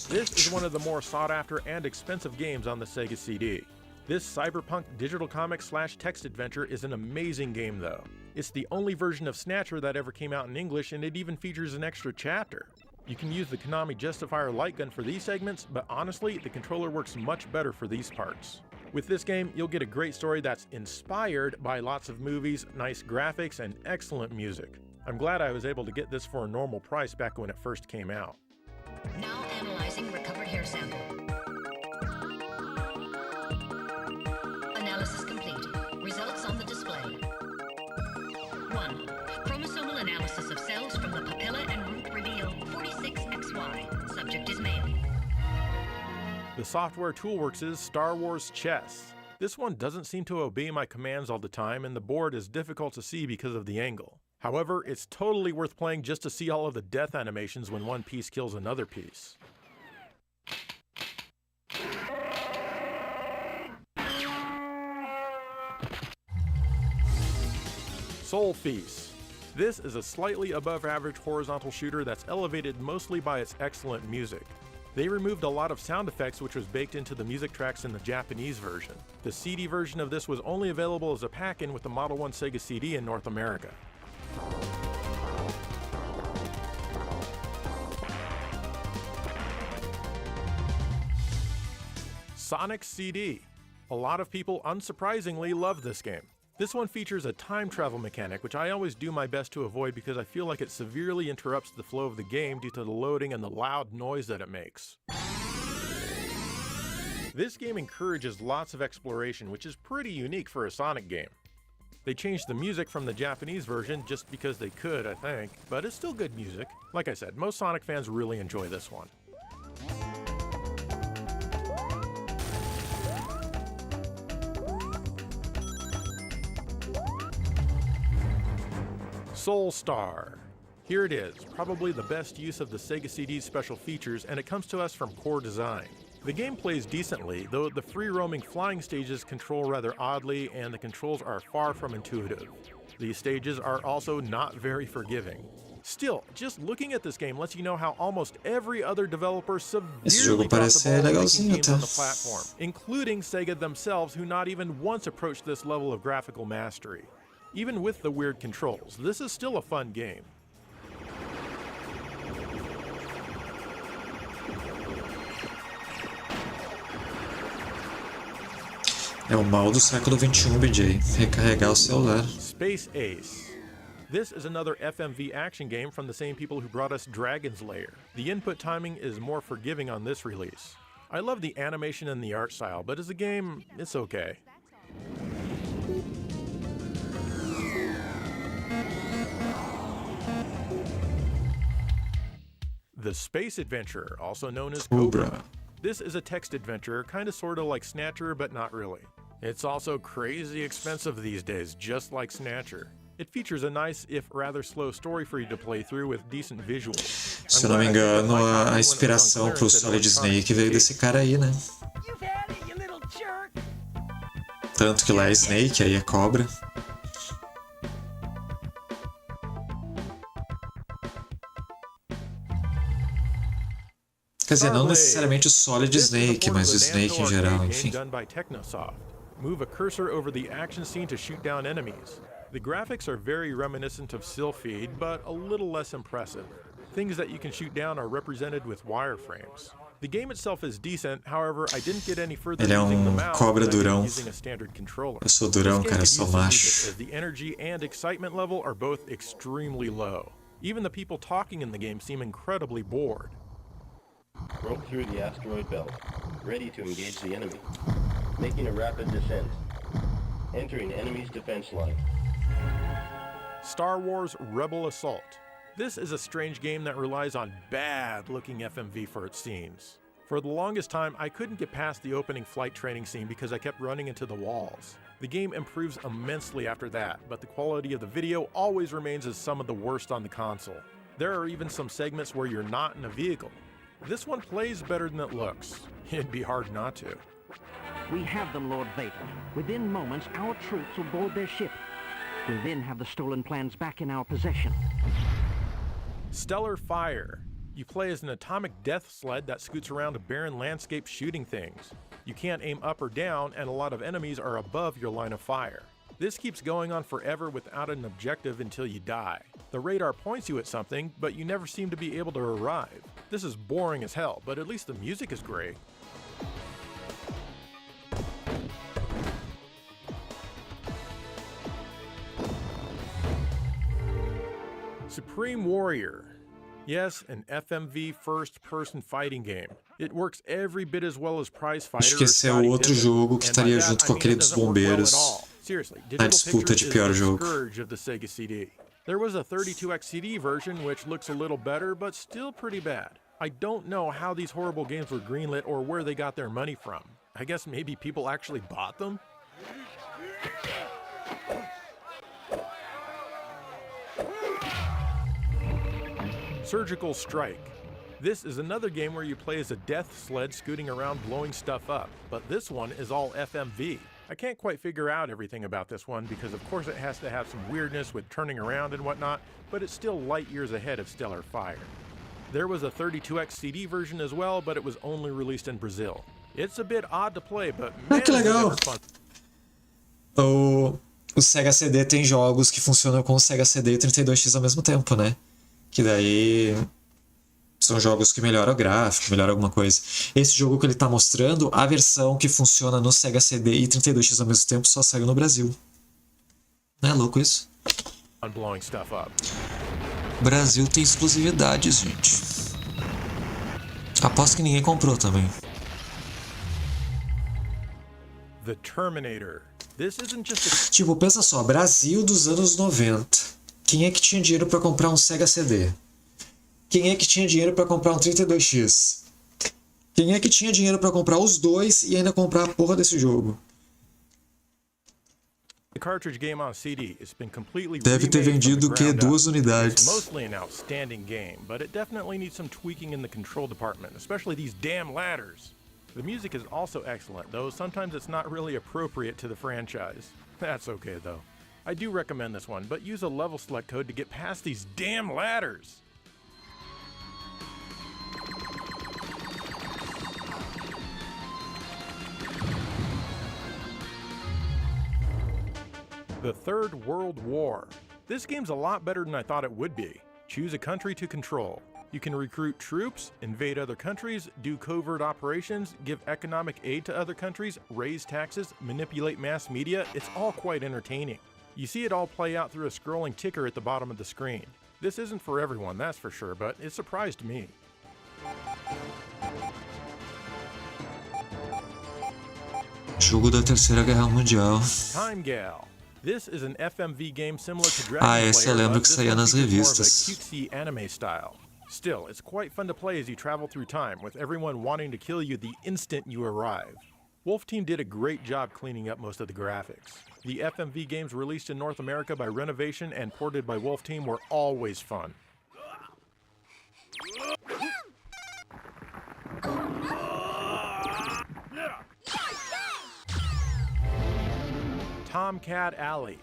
This is one of the more sought-after and expensive games on the Sega CD. This cyberpunk digital comic / text adventure is an amazing game though. It's the only version of Snatcher that ever came out in English, and it even features an extra chapter. You can use the Konami Justifier light gun for these segments, but honestly, the controller works much better for these parts. With this game, you'll get a great story that's inspired by lots of movies, nice graphics, and excellent music. I'm glad I was able to get this for a normal price back when it first came out. Now analyzing recovered hair sample. Analysis complete. Results on the display. 1. Chromosomal analysis of cells from the papilla and root reveal 46XY. Subject is male. The software toolworks is Star Wars Chess. This one doesn't seem to obey my commands all the time, and the board is difficult to see because of the angle. However, it's totally worth playing just to see all of the death animations when one piece kills another piece. Soul Feast. This is a slightly above average horizontal shooter that's elevated mostly by its excellent music. They removed a lot of sound effects which was baked into the music tracks in the Japanese version. The CD version of this was only available as a pack-in with the Model 1 Sega CD in North America. Sonic CD. A lot of people unsurprisingly love this game. This one features a time travel mechanic, which I always do my best to avoid because I feel like it severely interrupts the flow of the game due to the loading and the loud noise that it makes. This game encourages lots of exploration, which is pretty unique for a Sonic game. They changed the music from the Japanese version just because they could, I think, but it's still good music. Like I said, most Sonic fans really enjoy this one. Soul Star. Here it is, probably the best use of the Sega CD's special features, and it comes to us from Core Design. The game plays decently, though the free-roaming flying stages control rather oddly, and the controls are far from intuitive. These stages are also not very forgiving. Still, just looking at this game lets you know how almost every other developer severely dropped the ball making games on the platform, including Sega themselves, who not even once approached this level of graphical mastery. Even with the weird controls, this is still a fun game. É o mal do século XXI, BJ. Recarregar o celular. Space Ace. This is another FMV action game from the same people who brought us Dragon's Lair. The input timing is more forgiving on this release. I love the animation and the art style, but as a game, it's okay. The Space Adventure, also known as Cobra. This is a text adventure, kinda sorta like Snatcher, but not really. It's also crazy expensive these days, just like Snatcher. It features a nice, if rather slow story for you to play through with decent visuals. Se eu não me engano, a inspiração pro Solid Snake veio desse cara aí, né? Tanto que lá é Snake, aí é Cobra. Quer dizer, não necessariamente o Solid Snake, mas o Snake em geral, enfim. Move a cursor over the action scene to shoot down enemies. The graphics are very reminiscent of Sylpheed, but a little less impressive. Things that you can shoot down are represented with wireframes. The game itself is decent, however, I didn't get any further using the mouse using a standard controller. Eu sou durão, cara, eu sou macho. As the energy and excitement level are both extremely low. Even the people talking in the game seem incredibly bored. Broke through the asteroid belt, ready to engage the enemy. Making a rapid descent. Entering enemy's defense line. Star Wars Rebel Assault. This is a strange game that relies on bad-looking FMV for its scenes. For the longest time, I couldn't get past the opening flight training scene because I kept running into the walls. The game improves immensely after that, but the quality of the video always remains as some of the worst on the console. There are even some segments where you're not in a vehicle. This one plays better than it looks. It'd be hard not to. We have them, Lord Vader. Within moments, our troops will board their ship. We'll then have the stolen plans back in our possession. Stellar Fire. You play as an atomic death sled that scoots around a barren landscape shooting things. You can't aim up or down, and a lot of enemies are above your line of fire. This keeps going on forever without an objective until you die. The radar points you at something, but you never seem to be able to arrive. This is boring as hell, but at least the music is great. Supreme Warrior. Yes, an FMV first-person fighting game. It works every bit as well as Prize Fighter. Acho que esse é outro jogo que estaria junto com aquele dos bombeiros na disputa de pior jogo. There was a 32x CD version which looks a little better, but still pretty bad. I don't know how these horrible games were greenlit or where they got their money from. I guess maybe people actually bought them? Surgical Strike. This is another game where you play as a death sled scooting around blowing stuff up, but this one is all FMV. I can't quite figure out everything about this one because of course it has to have some weirdness with turning around and whatnot, but it's still light years ahead of Stellar Fire. There was a 32x CD version as well, but it was only released in Brazil. It's a bit odd to play, but man, que legal! O Sega CD tem jogos que funcionam com o Sega CD e 32X ao mesmo tempo, né? Que daí são jogos que melhoram o gráfico, melhoram alguma coisa. Esse jogo que ele tá mostrando, a versão que funciona no Sega CD e 32X ao mesmo tempo só saiu no Brasil. Não é louco isso? Brasil tem exclusividades, gente. Aposto que ninguém comprou também. The Terminator. This isn't just a... Tipo, pensa só, Brasil dos anos 90. Quem é que tinha dinheiro para comprar um Sega CD? Quem é que tinha dinheiro para comprar um 32X? Quem é que tinha dinheiro para comprar os dois e ainda comprar a porra desse jogo? Deve ter vendido o quê? 2 unidades. Mostly an outstanding game, but it definitely needs some tweaking in the control department, especially these damn ladders. The music is also excellent, though sometimes it's not really appropriate to the franchise. That's okay though. I do recommend this one, but use a level select code to get past these damn ladders. The Third World War. This game's a lot better than I thought it would be. Choose a country to control. You can recruit troops, invade other countries, do covert operations, give economic aid to other countries, raise taxes, manipulate mass media. It's all quite entertaining. You see it all play out through a scrolling ticker at the bottom of the screen. This isn't for everyone, that's for sure, but it surprised me. Jogo da Terceira Guerra Mundial. Time Gal. This is an FMV game similar to Dragon esse eu lembro que saía nas revistas. Cutesy anime style. Still, it's quite fun to play as you travel through time, with everyone wanting to kill you the instant you arrive. Wolf Team did a great job cleaning up most of the graphics. The FMV games released in North America by Renovation and ported by Wolf Team were always fun. Tomcat Alley.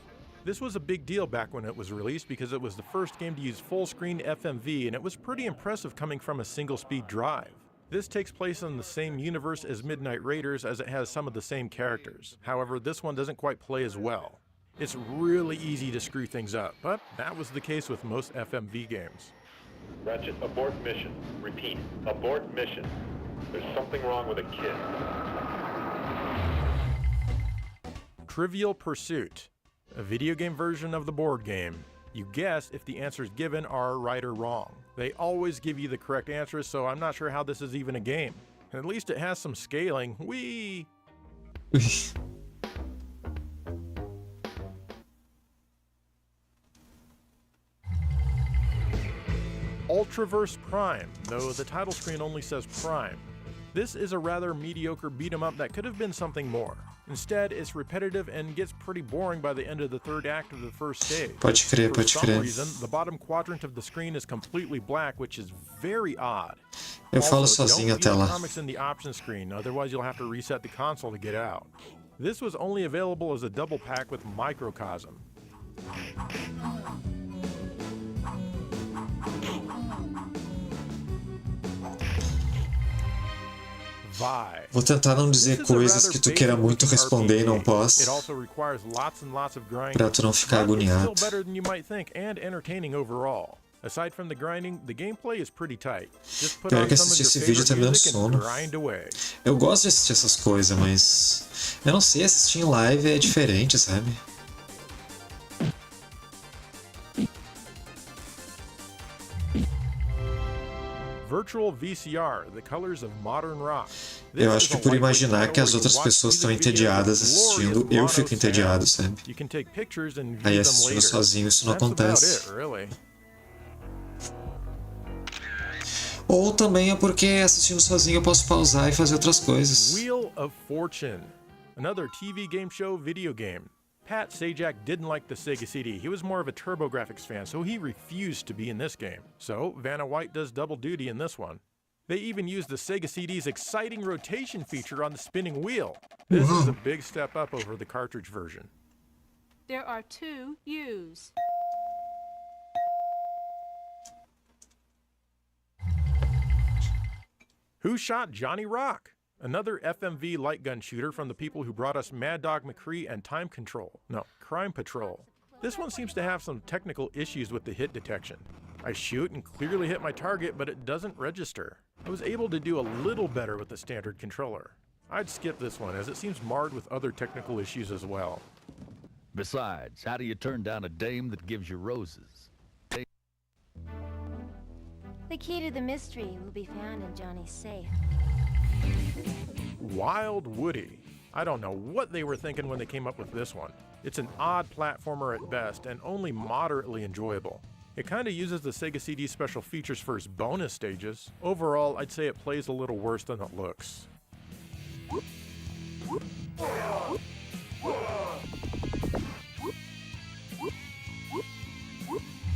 This was a big deal back when it was released because it was the first game to use full-screen FMV, and it was pretty impressive coming from a single-speed drive. This takes place in the same universe as Midnight Raiders as it has some of the same characters. However, this one doesn't quite play as well. It's really easy to screw things up, but that was the case with most FMV games. Ratchet, abort mission. Repeat, abort mission. There's something wrong with a kid. Trivial Pursuit, a video game version of the board game. You guess if the answers given are right or wrong. They always give you the correct answers, so I'm not sure how this is even a game. At least it has some scaling. Whee! Ultraverse Prime, though the title screen only says Prime. This is a rather mediocre beat-em-up that could have been something more. Instead, it's repetitive and gets pretty boring by the end of the third act of the first stage. Pode crer, For pode some crer. reason, the bottom quadrant of the screen is completely black, which is very odd. Eu falo Also, sozinho don't até view the lá. comics in the options screen, otherwise you'll have to reset the console to get out. This was only available as a double pack with Microcosm. Vi. Vou tentar não dizer coisas que tu queira muito responder e não It possa, also requires lots and lots of grinding, pra tu não ficar but it's agoniado. still better than you might think and entertaining overall. Aside from the grinding, the gameplay is pretty tight. Just put Pior on que some of assistir your esse vídeo tá favorite me dando music and sono. grind away. Eu gosto de assistir essas coisas, mas eu não sei, assistir em live é diferente, sabe? Virtual VCR, the colors of modern rock. Eu acho que por imaginar que as outras pessoas estão entediadas assistindo, eu fico entediado, sabe? You can take pictures and view Aí them assistindo later. sozinho isso não That's about acontece. it, really. Ou também é porque assistindo sozinho eu posso pausar e fazer outras coisas. Wheel of Fortune, another TV game show video game. Pat Sajak didn't like the Sega CD. He was more of a TurboGrafx fan, so he refused to be in this game. So Vanna White does double duty in this one. They even used the Sega CD's exciting rotation feature on the spinning wheel. This is a big step up over the cartridge version. There are 2 U's. Who Shot Johnny Rock? Another FMV light gun shooter from the people who brought us Mad Dog McCree and Time Control. No, Crime Patrol. This one seems to have some technical issues with the hit detection. I shoot and clearly hit my target, but it doesn't register. I was able to do a little better with the standard controller. I'd skip this one as it seems marred with other technical issues as well. Besides, how do you turn down a dame that gives you roses? The key to the mystery will be found in Johnny's safe. Wild Woody. I don't know what they were thinking when they came up with this one. It's an odd platformer at best and only moderately enjoyable. It kinda uses the Sega CD special features for its bonus stages. Overall, I'd say it plays a little worse than it looks.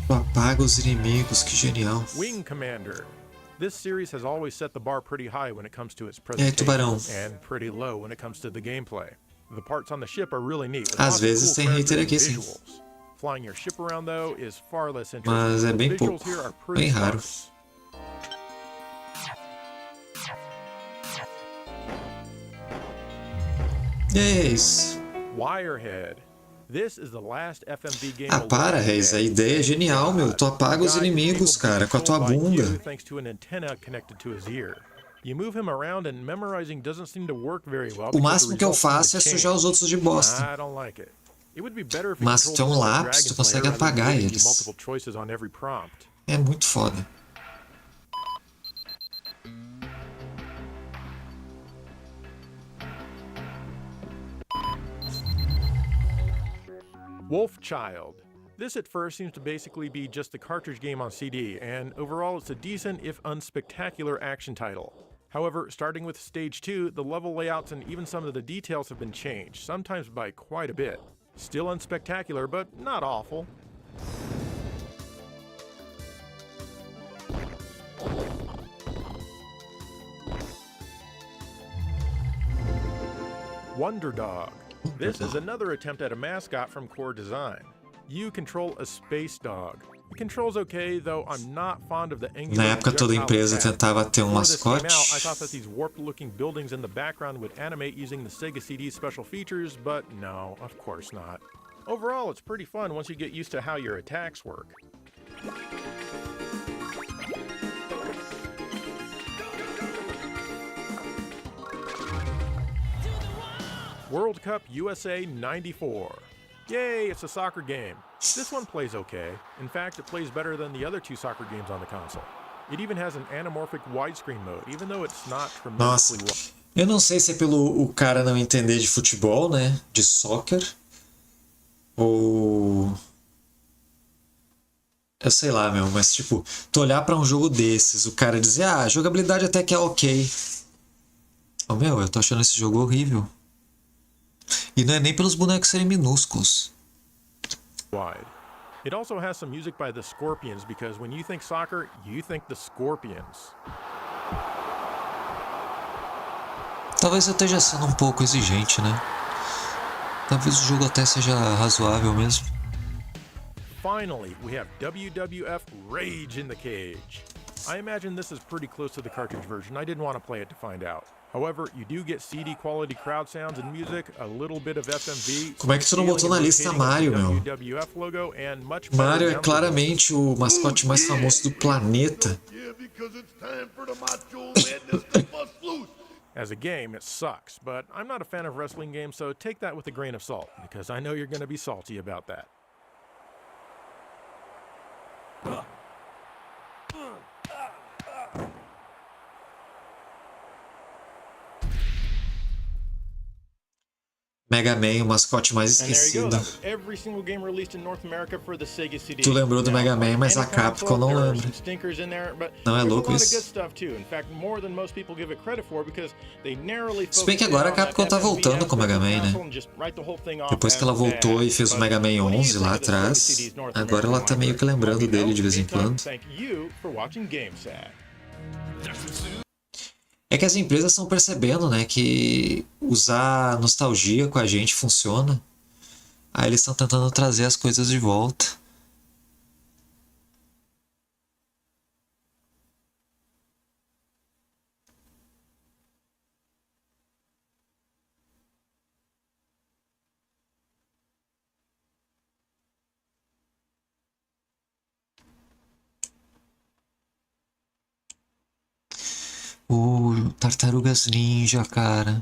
Tu apaga os inimigos, que genial. Wing Commander. This series has always set the bar pretty high when it comes to its E aí, tubarão? presentation and pretty low when it comes to the gameplay. The parts on the ship are really neat. with Às lots of vezes cool tem hater characters aqui, and sim. visuals. Flying your ship around though is far less interesting. Mas é The bem visuals pouco, here are pretty bem raro. sparse. E aí, Reis? Wirehead. This is the last FMV game. Ah, para, Reis, a ideia é genial, meu. Tu apaga os inimigos, cara, com a tua bunda. Thanks to an antenna connected to his ear. You move him around and memorizing doesn't seem to work very well. O máximo que eu faço é sujar os outros de bosta. I don't like it. It would be better if you Mas tu tem um controlled the lápis, tu Dragon consegue Slayer rather than apagar giving you eles. multiple choices on every prompt. É muito foda. Wolfchild. This at first seems to basically be just a cartridge game on CD, and overall it's a decent, if unspectacular, action title. However, starting with Stage 2, the level layouts and even some of the details have been changed, sometimes by quite a bit. Still unspectacular, but not awful. Wonder Dog. This is another attempt at a mascot from Core Design. You control a space dog. The control's okay, though I'm not fond of the angular Na época toda empresa projectile tentava ter Before this came mascote. out, I thought that these warped-looking buildings in the background would animate using the Sega CD's special features, but no, of course not. Overall, it's pretty fun once you get used to how your attacks work. World Cup USA 94. Yay, it's a soccer game. This one plays okay. In fact, it plays better than the other 2 soccer games on the console. It even has an anamorphic widescreen mode, even though it's not Nossa, tremendously well. eu não sei se é pelo o cara não entender de futebol, né? De soccer. Ou Eu sei lá, meu, mas tipo, tu olhar pra um jogo desses, o cara dizer, ah, a jogabilidade até que é ok. Oh, meu, eu tô achando esse jogo horrível. E não é nem pelos bonecos serem minúsculos. Wide. It also has some music by the Scorpions because when you think soccer, you think the Scorpions. Talvez eu esteja sendo um pouco exigente, né? Talvez o jogo até seja razoável mesmo. Finally, we have WWF Rage in the Cage. I imagine this is pretty close to the cartridge version. I didn't want to play it to find out. However, you do get CD quality crowd sounds and music, a little bit of FMV. Como é que tu não botou na lista Mario, meu? Mario é claramente o mascote mais famoso do planeta. As a game, it sucks, but I'm not a fan of wrestling games, so take that with a grain of salt, because I know you're going to be salty about that. Mega Man, o mascote mais esquecido. Tu lembrou do Mega Man, mas a Capcom não lembra. Não é louco isso? Se bem que agora a Capcom tá voltando com o Mega Man, né? Depois que ela voltou e fez o Mega Man 11 lá atrás, agora ela tá meio que lembrando dele de vez em quando. É que as empresas estão percebendo, né, que usar nostalgia com a gente funciona. Aí eles estão tentando trazer as coisas de volta. Tartarugas Ninja, cara.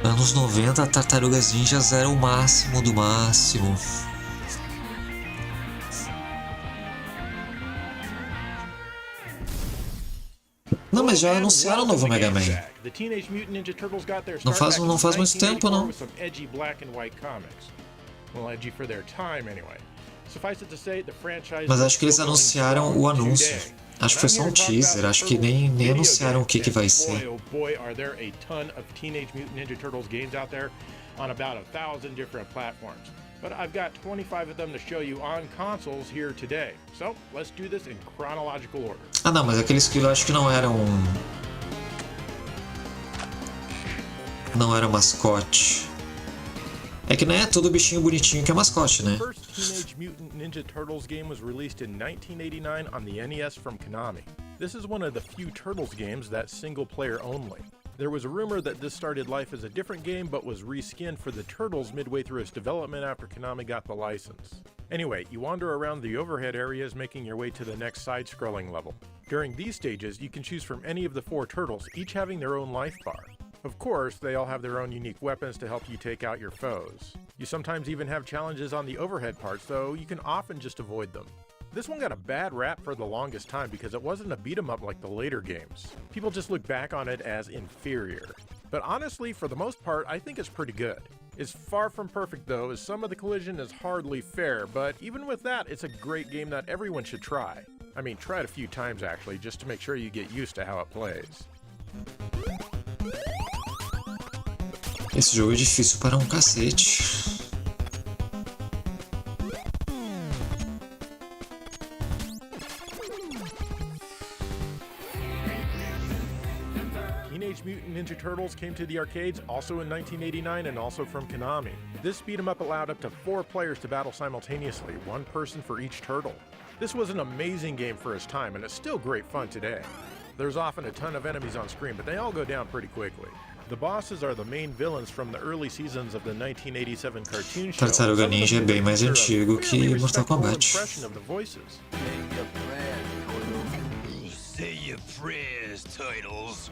Anos 90, Tartarugas Ninjas era o máximo do máximo. Não, mas já anunciaram o novo Mega Man. Não faz muito tempo, não. Mas acho que eles anunciaram o anúncio. Acho que foi só um teaser, acho que nem anunciaram o que vai ser. Boy, oh boy, are there a ton of Teenage Mutant Ninja Turtles games out there on about 1,000 different platforms. But I've got 25 of them to show you on consoles here today. So, let's do this in chronological order. Ah não, mas aquele esquilo eu acho que não era mascote. É que não é todo bichinho bonitinho que é mascote, né? The first Teenage Mutant Ninja Turtles game was released in 1989 on the NES from Konami. This is one of the few Turtles games that's single player only. There was a rumor that this started life as a different game but was reskinned for the Turtles midway through its development after Konami got the license. Anyway, you wander around the overhead areas making your way to the next side-scrolling level. During these stages, you can choose from any of the 4 turtles, each having their own life bar. Of course, they all have their own unique weapons to help you take out your foes. You sometimes even have challenges on the overhead parts, though you can often just avoid them. This one got a bad rap for the longest time because it wasn't a beat-em-up like the later games. People just look back on it as inferior. But honestly, for the most part, I think it's pretty good. It's far from perfect though, as some of the collision is hardly fair, but even with that, it's a great game that everyone should try. I mean, try it a few times actually, just to make sure you get used to how it plays. Esse jogo é difícil para um cacete. Teenage Mutant Ninja Turtles came to the arcades also in 1989 and also from Konami. This beat 'em up allowed up to 4 players to battle simultaneously, 1 person for each turtle. This was an amazing game for its time and it's still great fun today. There's often a ton of enemies on screen, but they all go down pretty quickly. The bosses are the main villains from the early seasons of the 1987 cartoon show. Tartaruga Ninja é bem mais antigo que Mortal Kombat. Say your prayers, Turtles.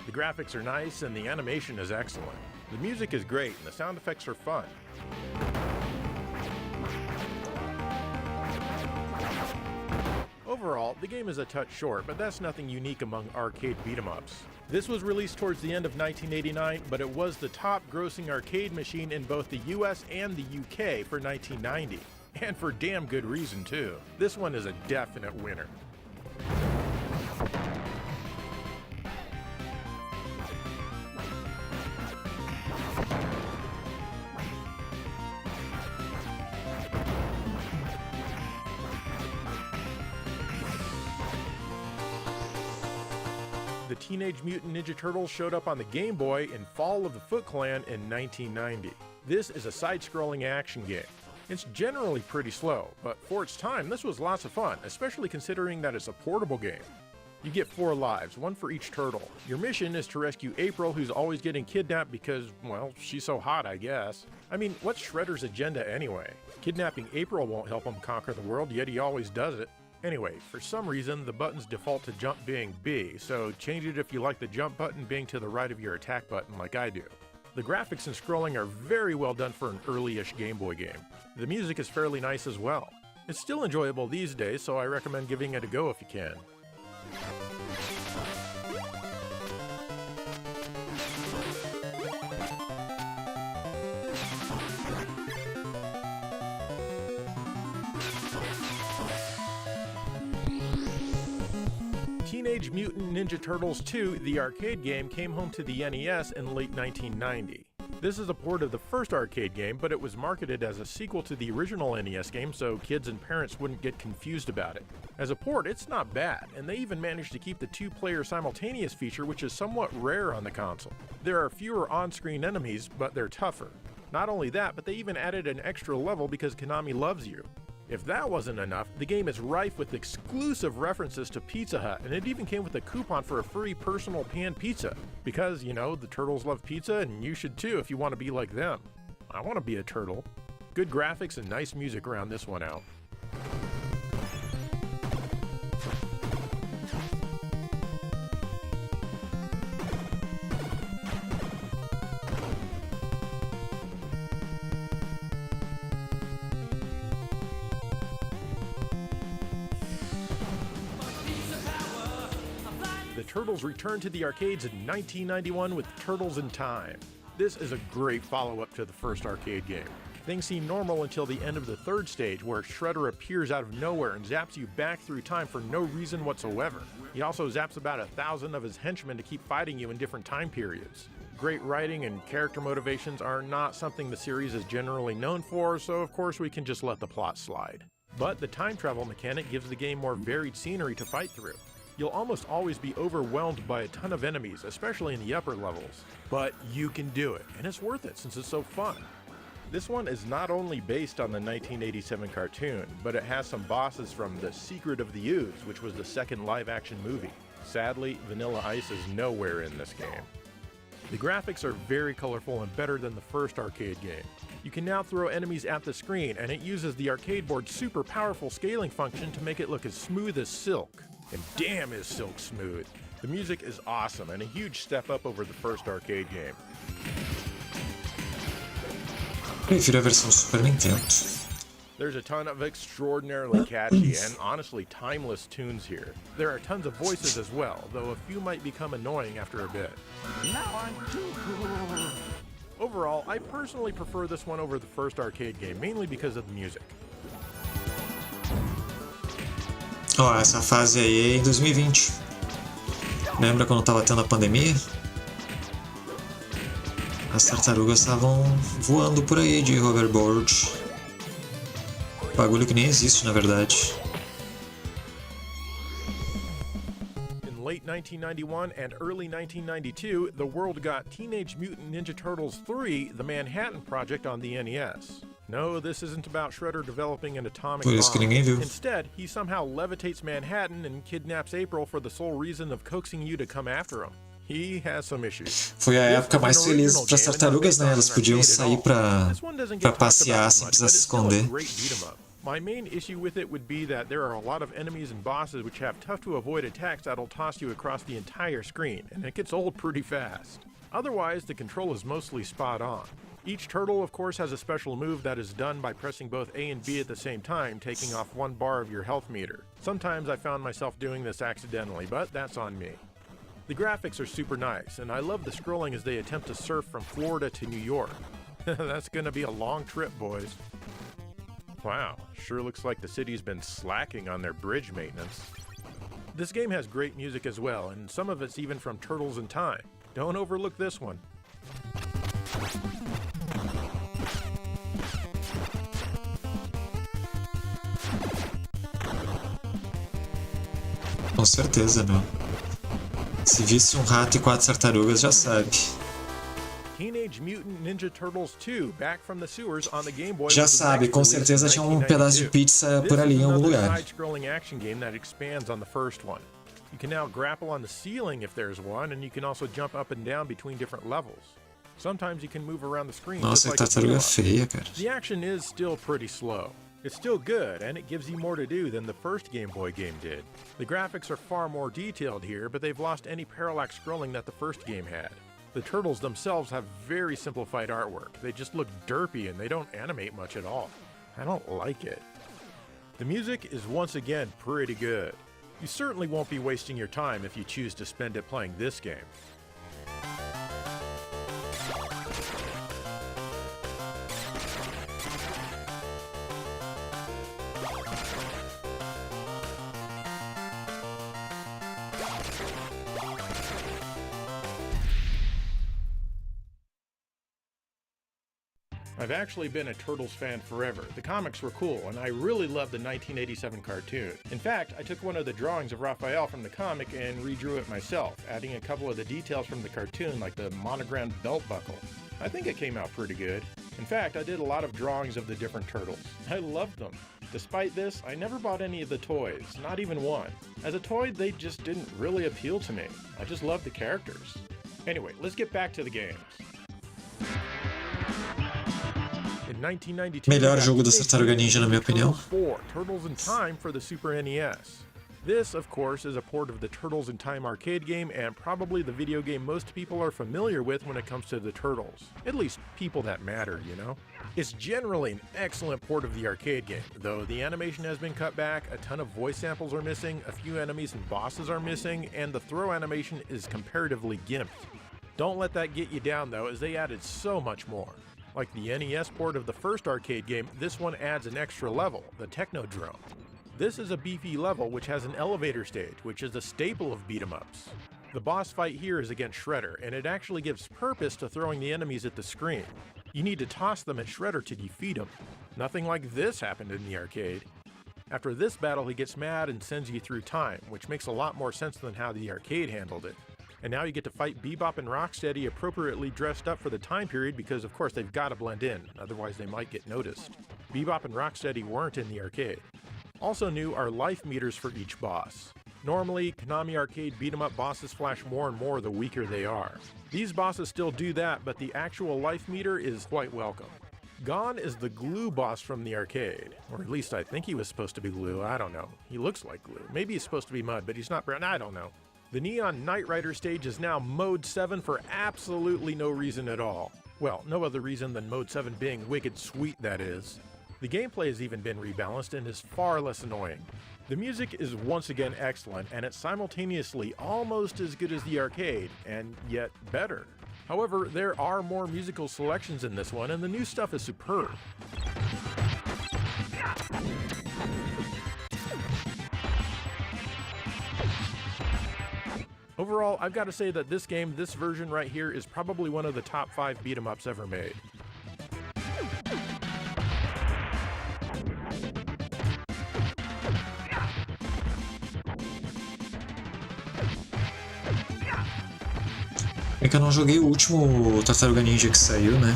The graphics are nice and the animation is excellent. The music is great and the sound effects are fun. Overall, the game is a touch short, but that's nothing unique among arcade beat-em-ups. This was released towards the end of 1989, but it was the top-grossing arcade machine in both the US and the UK for 1990. And for damn good reason, too. This one is a definite winner. The Teenage Mutant Ninja Turtles showed up on the Game Boy in Fall of the Foot Clan in 1990. This is a side-scrolling action game. It's generally pretty slow, but for its time, this was lots of fun, especially considering that it's a portable game. You get 4 lives, 1 for each turtle. Your mission is to rescue April, who's always getting kidnapped because, well, she's so hot, I guess. I mean, what's Shredder's agenda anyway? Kidnapping April won't help him conquer the world, yet he always does it. Anyway, for some reason, the buttons default to jump being B, so change it if you like the jump button being to the right of your attack button like I do. The graphics and scrolling are very well done for an early-ish Game Boy game. The music is fairly nice as well. It's still enjoyable these days, so I recommend giving it a go if you can. Teenage Mutant Ninja Turtles 2, the arcade game, came home to the NES in late 1990. This is a port of the first arcade game, but it was marketed as a sequel to the original NES game so kids and parents wouldn't get confused about it. As a port, it's not bad, and they even managed to keep the 2-player simultaneous feature, which is somewhat rare on the console. There are fewer on-screen enemies, but they're tougher. Not only that, but they even added an extra level because Konami loves you. If that wasn't enough, the game is rife with exclusive references to Pizza Hut, and it even came with a coupon for a free personal pan pizza. Because, you know, the turtles love pizza, and you should too if you want to be like them. I want to be a turtle. Good graphics and nice music round this one out. The Turtles returned to the arcades in 1991 with Turtles in Time. This is a great follow-up to the first arcade game. Things seem normal until the end of the third stage, where Shredder appears out of nowhere and zaps you back through time for no reason whatsoever. He also zaps about 1,000 of his henchmen to keep fighting you in different time periods. Great writing and character motivations are not something the series is generally known for, so of course we can just let the plot slide. But the time travel mechanic gives the game more varied scenery to fight through. You'll almost always be overwhelmed by a ton of enemies, especially in the upper levels. But you can do it, and it's worth it since it's so fun. This one is not only based on the 1987 cartoon, but it has some bosses from The Secret of the Ooze, which was the second live-action movie. Sadly, Vanilla Ice is nowhere in this game. The graphics are very colorful and better than the first arcade game. You can now throw enemies at the screen, and it uses the arcade board's super powerful scaling function to make it look as smooth as silk. And damn is silk smooth. The music is awesome and a huge step up over the first arcade game. Prefiro a versão Super Nintendo. There's a ton of extraordinarily catchy and honestly timeless tunes here. There are tons of voices as well, though a few might become annoying after a bit. Now I'm too cool. Overall, I personally prefer this one over the first arcade game, mainly because of the music. Ó, essa fase aí é em 2020. Lembra quando tava tendo a pandemia? As tartarugas estavam voando por aí de hoverboard. Bagulho que nem existe, na verdade. In late 1991 and early 1992, the world got Teenage Mutant Ninja Turtles 3: The Manhattan Project on the NES. No, this isn't about Shredder developing an atomic Por isso que bomb. ninguém viu. Instead, he somehow levitates Manhattan and kidnaps April for the sole reason of coaxing you to come after him. He has some issues. Foi a época mais feliz para as tartarugas, né? Elas podiam sair para passear sem precisar se esconder. My main issue with it would be that there are a lot of enemies and bosses which have tough to avoid attacks that'll toss you across the entire screen, and it gets old pretty fast. Otherwise, the control is mostly spot on. Each turtle, of course, has a special move that is done by pressing both A and B at the same time, taking off 1 bar of your health meter. Sometimes I found myself doing this accidentally, but that's on me. The graphics are super nice, and I love the scrolling as they attempt to surf from Florida to New York. That's gonna be a long trip, boys. Wow, sure looks like the city's been slacking on their bridge maintenance. This game has great music as well, and some of it's even from Turtles in Time. Don't overlook this one. Com certeza, meu. Se visse um rato e 4 tartarugas, já sabe. Teenage Mutant Ninja Turtles 2, back from the sewers on the Game Boy. Já sabe, com certeza tinha um pedaço de pizza por ali em algum lugar. Side-scrolling action game that expands on the first one. You can now grapple on the ceiling if there's one, and you can also jump up and down between different levels. Sometimes you can move around the screen. Nossa, que tartaruga feia, cara. The action is still pretty slow. It's still good, and it gives you more to do than the first Game Boy game did. The graphics are far more detailed here, but they've lost any parallax scrolling that the first game had. The turtles themselves have very simplified artwork. They just look derpy and they don't animate much at all. I don't like it. The music is once again pretty good. You certainly won't be wasting your time if you choose to spend it playing this game. I've actually been a Turtles fan forever. The comics were cool, and I really loved the 1987 cartoon. In fact, I took one of the drawings of Raphael from the comic and redrew it myself, adding a couple of the details from the cartoon like the monogrammed belt buckle. I think it came out pretty good. In fact, I did a lot of drawings of the different turtles. I loved them. Despite this, I never bought any of the toys, not even one. As a toy, they just didn't really appeal to me. I just loved the characters. Anyway, let's get back to the games. Melhor jogo da Tartaruga Ninja, na minha opinião. Turtles in Time for the Super NES. This, of course, is a port of the Turtles in Time arcade game and probably the video game most people are familiar with when it comes to the Turtles. At least people that matter, you know? It's generally an excellent port of the arcade game, though the animation has been cut back, a ton of voice samples are missing, a few enemies and bosses are missing, and the throw animation is comparatively gimped. Don't let that get you down though, as they added so much more. Like the NES port of the first arcade game, this one adds an extra level, the Technodrome. This is a beefy level which has an elevator stage, which is a staple of beat-em-ups. The boss fight here is against Shredder, and it actually gives purpose to throwing the enemies at the screen. You need to toss them at Shredder to defeat him. Nothing like this happened in the arcade. After this battle, he gets mad and sends you through time, which makes a lot more sense than how the arcade handled it. And now you get to fight Bebop and Rocksteady appropriately dressed up for the time period because of course they've got to blend in, otherwise they might get noticed. Bebop and Rocksteady weren't in the arcade. Also new are life meters for each boss. Normally, Konami arcade beat-em-up bosses flash more and more the weaker they are. These bosses still do that, but the actual life meter is quite welcome. Gon is the glue boss from the arcade, or at least I think he was supposed to be glue, I don't know. He looks like glue. Maybe he's supposed to be mud, but he's not brown, I don't know. The Neon Knight Rider stage is now Mode 7 for absolutely no reason at all. Well, no other reason than Mode 7 being wicked sweet, that is. The gameplay has even been rebalanced and is far less annoying. The music is once again excellent, and it's simultaneously almost as good as the arcade, and yet better. However, there are more musical selections in this one, and the new stuff is superb. Overall, I've got to say that this version right here, is probably one of the top 5 beat-em-ups ever made. É que eu não joguei o último Tartaruga Ninja que saiu, né?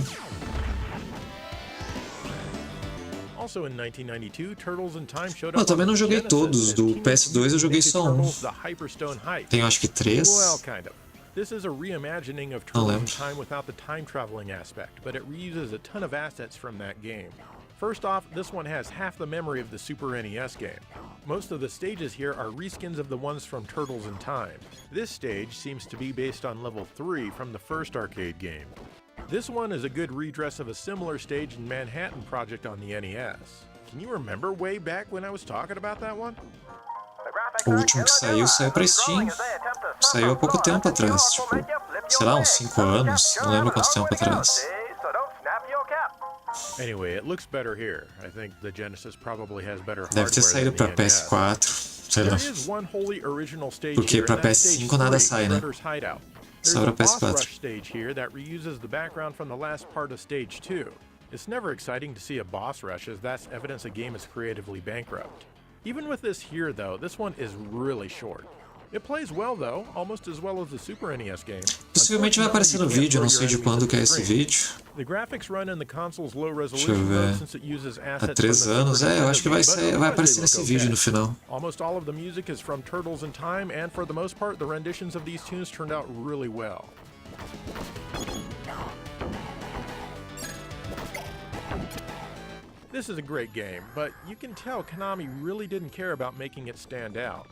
Eu também não joguei todos, do PS2 eu joguei só um. Tenho acho que 3. This is a reimagining of Turtles in Time without the time traveling aspect, but it reuses a ton of assets from that game. First off, this one has half the memory of the Super NES game. Most of the stages here are reskins of the ones from Turtles in Time. This stage seems to be based on level 3 from the first arcade game. This one is a good redress of a similar stage in Manhattan Project on the NES. Can you remember way back when I was talking about that one? O último que saiu pra Steam. Saiu há pouco tempo atrás, tipo, sei lá, uns 5 anos, não lembro quanto tempo atrás. Anyway, it looks better here. I think the Genesis probably has better Deve ter hardware saído than pra the NES. PS4, sei lá. There is one wholly original stage Porque here, pra and that's stage PS5 nada 3, sai, né? Shredder's Hideout. There's Só a pra boss PS4. rush stage here that reuses the background from the last part of stage 2. It's never exciting to see a boss rush, as that's evidence a game is creatively bankrupt. Even with this here though, this one is really short. It plays well though, almost as well as the Super NES game. Possivelmente vai aparecer no vídeo, não sei de quando que é esse vídeo. The graphics run in the console's low Deixa eu resolution ver. mode since it uses Há assets 3 from the anos, Super eu acho que vai, Nintendo game, but vai otherwise aparecer they nesse look vídeo okay. no final. Almost all of the music is from Turtles in Time, and for the most part, the renditions of these tunes turned out really well. This is a great game, but you can tell Konami really didn't care about making it stand out.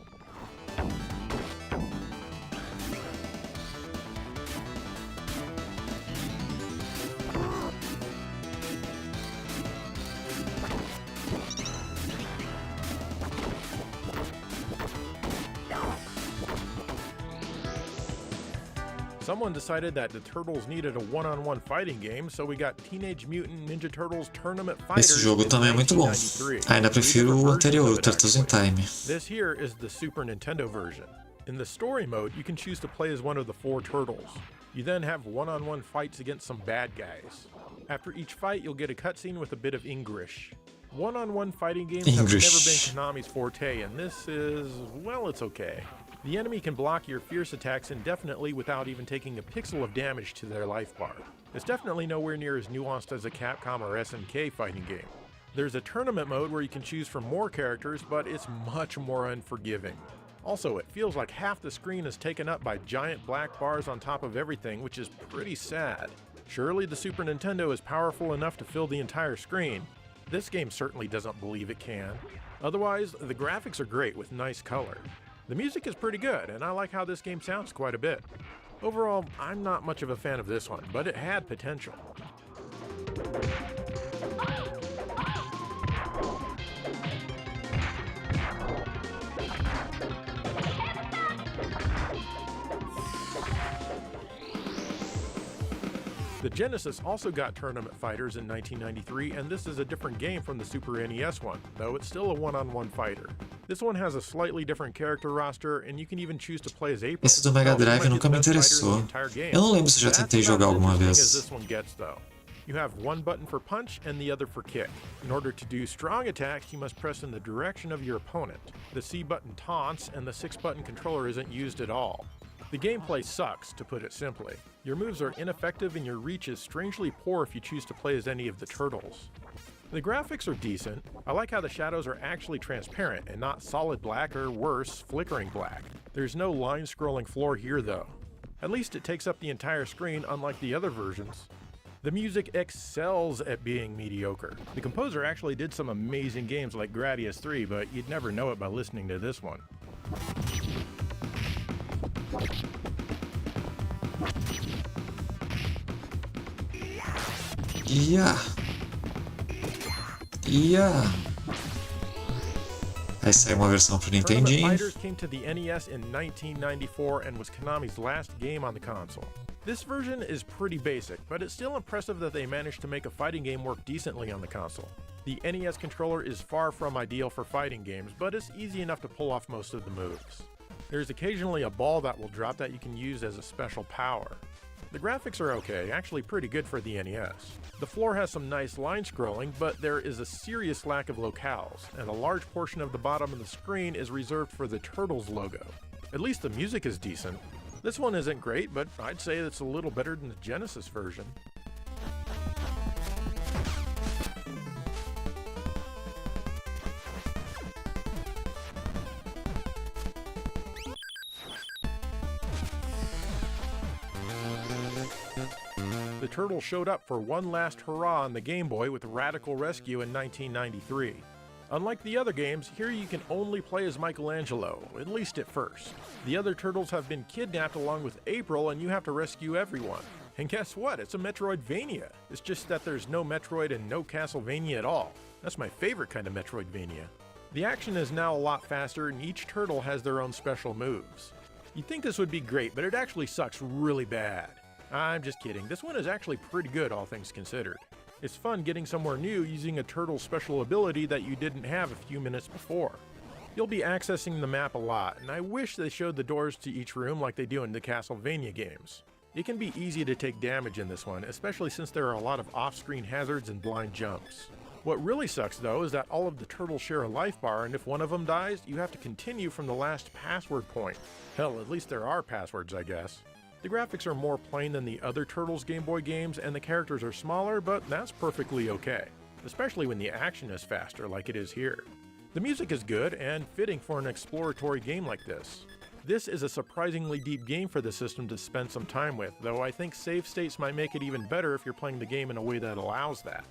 Someone decided that the Turtles needed a one-on-one fighting game, so we got Teenage Mutant Ninja Turtles Tournament Fighters. Esse jogo também é muito bom. 1993. Ainda prefiro o anterior, o Turtles in Time. This here is the Super Nintendo version. In the story mode, you can choose to play as one of the 4 turtles. You then have one-on-one fights against some bad guys. After each fight, you'll get a cutscene with a bit of English. One-on-one fighting games have never been Konami's forte, and this is, well, it's okay. The enemy can block your fierce attacks indefinitely without even taking a pixel of damage to their life bar. It's definitely nowhere near as nuanced as a Capcom or SNK fighting game. There's a tournament mode where you can choose from more characters, but it's much more unforgiving. Also, it feels like half the screen is taken up by giant black bars on top of everything, which is pretty sad. Surely the Super Nintendo is powerful enough to fill the entire screen. This game certainly doesn't believe it can. Otherwise, the graphics are great with nice color. The music is pretty good, and I like how this game sounds quite a bit. Overall, I'm not much of a fan of this one, but it had potential. The Genesis also got Tournament Fighters in 1993, and this is a different game from the Super NES one, though it's still a one-on-one fighter. This one has a slightly different character roster, and you can even choose to play as April. Esse do Mega Drive nunca me interessou. Eu não lembro se já tentei jogar alguma vez. This one gets, though. You have one button for punch and the other for kick. In order to do strong attacks, you must press in the direction of your opponent. The C button taunts, and the 6-button controller isn't used at all. The gameplay sucks, to put it simply. Your moves are ineffective and your reach is strangely poor if you choose to play as any of the turtles. The graphics are decent. I like how the shadows are actually transparent and not solid black or worse, flickering black. There's no line-scrolling floor here though. At least it takes up the entire screen, unlike the other versions. The music excels at being mediocre. The composer actually did some amazing games like Gradius 3, but you'd never know it by listening to this one. Aí saiu uma versão pro Nintendinho. Tournament Fighters came to the NES in 1994 and was Konami's last game on the console. This version is pretty basic, but it's still impressive that they managed to make a fighting game work decently on the console. The NES controller is far from ideal for fighting games, but it's easy enough to pull off most of the moves. There's occasionally a ball that will drop that you can use as a special power. The graphics are okay, actually pretty good for the NES. The floor has some nice line scrolling, but there is a serious lack of locales, and a large portion of the bottom of the screen is reserved for the Turtles logo. At least the music is decent. This one isn't great, but I'd say it's a little better than the Genesis version. The Turtles showed up for one last hurrah on the Game Boy with Radical Rescue in 1993. Unlike the other games, here you can only play as Michelangelo, at least at first. The other Turtles have been kidnapped along with April, and you have to rescue everyone. And guess what? It's a Metroidvania. It's just that there's no Metroid and no Castlevania at all. That's my favorite kind of Metroidvania. The action is now a lot faster, and each turtle has their own special moves. You'd think this would be great, but it actually sucks really bad. I'm just kidding. This one is actually pretty good, all things considered. It's fun getting somewhere new using a turtle's special ability that you didn't have a few minutes before. You'll be accessing the map a lot, and I wish they showed the doors to each room like they do in the Castlevania games. It can be easy to take damage in this one, especially since there are a lot of off-screen hazards and blind jumps. What really sucks though is that all of the turtles share a life bar, and if one of them dies, you have to continue from the last password point. Hell, at least there are passwords, I guess. The graphics are more plain than the other Turtles Game Boy games, and the characters are smaller, but that's perfectly okay, especially when the action is faster like it is here. The music is good and fitting for an exploratory game like this. This is a surprisingly deep game for the system to spend some time with, though I think save states might make it even better if you're playing the game in a way that allows that.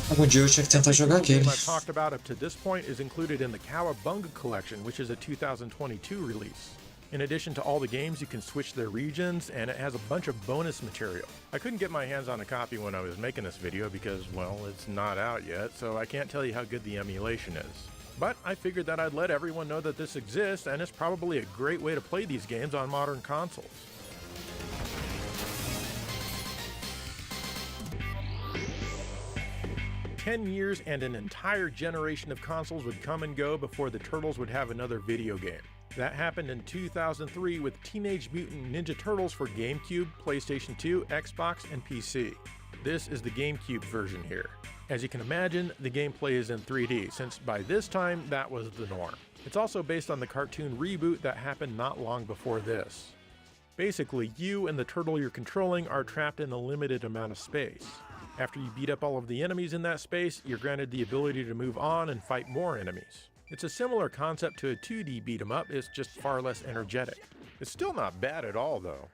Algum dia eu tinha que tentar jogar The aquele. game I've talked about up to this point is included in the Cowabunga Collection, which is a 2022 release. In addition to all the games, you can switch their regions, and it has a bunch of bonus material. I couldn't get my hands on a copy when I was making this video because, well, it's not out yet, so I can't tell you how good the emulation is. But I figured that I'd let everyone know that this exists, and it's probably a great way to play these games on modern consoles. "10 years and an entire generation of consoles would come and go before the Turtles would have another video game. That happened in 2003 with Teenage Mutant Ninja Turtles for GameCube, PlayStation 2, Xbox, and PC. This is the GameCube version here. As you can imagine, the gameplay is in 3D, since by this time that was the norm. It's also based on the cartoon reboot that happened not long before this. Basically, you and the turtle you're controlling are trapped in a limited amount of space. After you beat up all of the enemies in that space, you're granted the ability to move on and fight more enemies. It's a similar concept to a 2D beat-em-up, it's just far less energetic. It's still not bad at all though.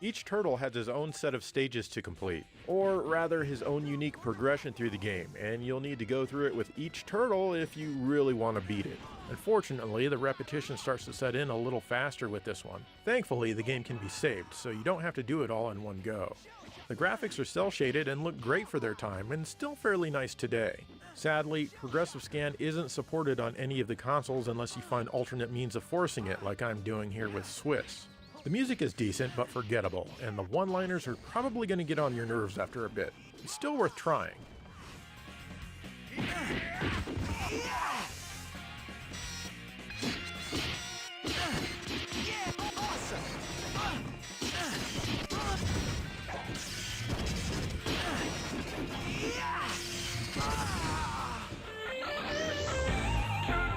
Each turtle has his own set of stages to complete, or rather his own unique progression through the game, and you'll need to go through it with each turtle if you really want to beat it. Unfortunately, the repetition starts to set in a little faster with this one. Thankfully, the game can be saved, so you don't have to do it all in one go. The graphics are cel-shaded and look great for their time, and still fairly nice today. Sadly, progressive scan isn't supported on any of the consoles unless you find alternate means of forcing it, like I'm doing here with Swiss. The music is decent but forgettable, and the one-liners are probably going to get on your nerves after a bit. It's still worth trying.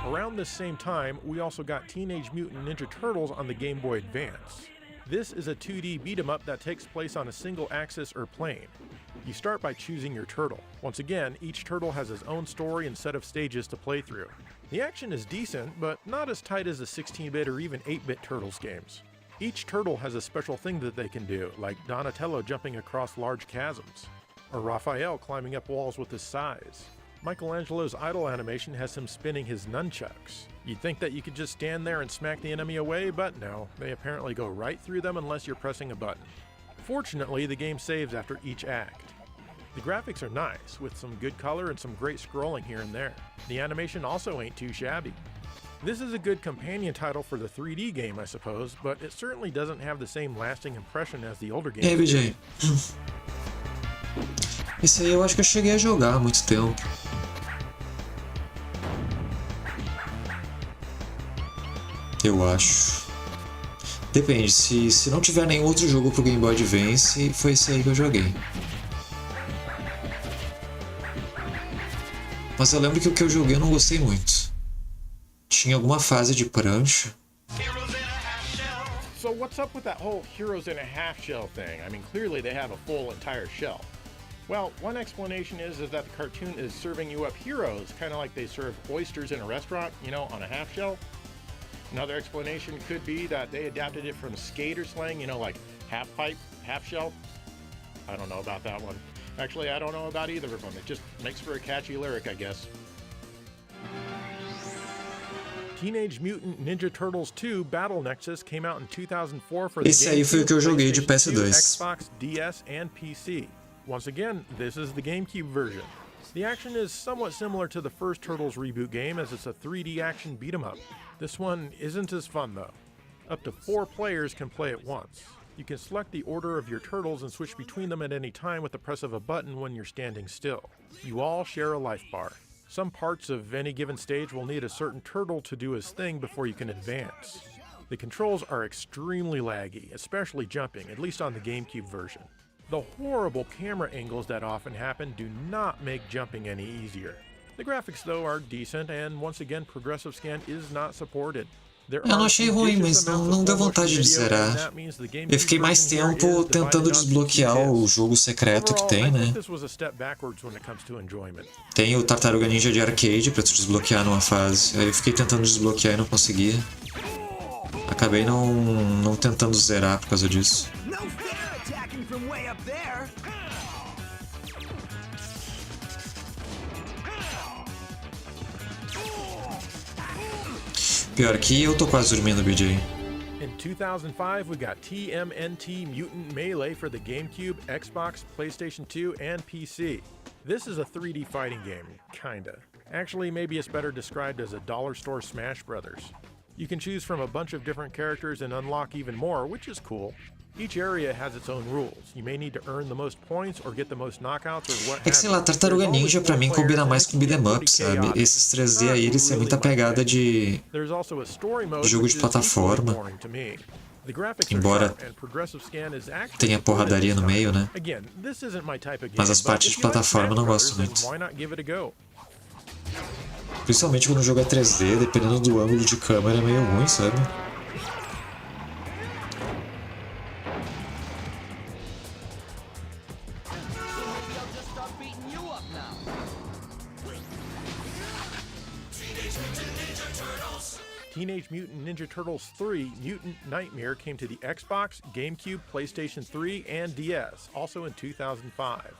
Around this same time, we also got Teenage Mutant Ninja Turtles on the Game Boy Advance. This is a 2D beat-em-up that takes place on a single axis or plane. You start by choosing your turtle. Once again, each turtle has his own story and set of stages to play through. The action is decent, but not as tight as the 16-bit or even 8-bit Turtles games. Each turtle has a special thing that they can do, like Donatello jumping across large chasms, or Raphael climbing up walls with his size. Michelangelo's idle animation has him spinning his nunchucks. You'd think that you could just stand there and smack the enemy away, but no, they apparently go right through them unless you're pressing a button. Fortunately, the game saves after each act. The graphics are nice, with some good color and some great scrolling here and there. The animation also ain't too shabby. This is a good companion title for the 3D game, I suppose, but it certainly doesn't have the same lasting impression as the older games. E aí, BJ? Esse aí eu acho que eu cheguei a jogar há muito tempo. Eu acho. Depende, se não tiver nenhum outro jogo pro Game Boy Advance, foi esse aí que eu joguei. Mas eu lembro que o que eu joguei eu não gostei muito. Tinha alguma fase de prancha. So what's up with that whole heroes in a half shell thing? I mean, clearly they have a full entire shell. Well, one explanation is that the cartoon is serving you up heroes, kind of like they serve oysters in a restaurant, you know, on a half shell. Another explanation could be that they adapted it from skater slang, you know, like half pipe, half shell. I don't know about that one. Actually, I don't know about either of them. It just makes for a catchy lyric, I guess. Teenage Mutant Ninja Turtles 2 Battle Nexus came out in 2004 for the Esse aí foi o que eu joguei de PlayStation 2, PS2. Xbox, DS, and PC. Once again, this is the GameCube version. The action is somewhat similar to the first Turtles reboot game, as it's a 3D action beat-em-up. This one isn't as fun though. Up to 4 players can play at once. You can select the order of your turtles and switch between them at any time with the press of a button when you're standing still. You all share a life bar. Some parts of any given stage will need a certain turtle to do his thing before you can advance. The controls are extremely laggy, especially jumping, at least on the GameCube version. The horrible camera angles that often happen do not make jumping any easier. The graphics, though, are decent, and once again, progressive scan is not supported. Eu não achei ruim, mas não deu vontade de zerar. Eu fiquei mais tempo tentando desbloquear o jogo secreto que tem, né? Tem o Tartaruga Ninja de arcade pra tu desbloquear numa fase. Aí eu fiquei tentando desbloquear e não conseguia. Acabei não tentando zerar por causa disso. Pior que eu tô quase dormindo, BJ. In 2005, we got TMNT Mutant Melee for the GameCube, Xbox, PlayStation 2, and PC. This is a 3D fighting game, kinda. Actually, maybe it's better described as a dollar store Smash Brothers. You can choose from a bunch of different characters and unlock even more, which is cool. Each area has its own rules. You may need to earn the most points or get the most knockouts or what have you. É que sei lá, Tartaruga Ninja pra mim combina mais com beat'em up, sabe? Esses 3D aí, eles têm muita pegada de jogo de plataforma. Embora tenha porradaria no meio, né? Mas as partes de plataforma eu não gosto muito. Principalmente quando o jogo é 3D, dependendo do ângulo de câmera é meio ruim, sabe? Teenage Mutant Ninja Turtles 3 Mutant Nightmare came to the Xbox, GameCube, PlayStation 3, and DS, also in 2005.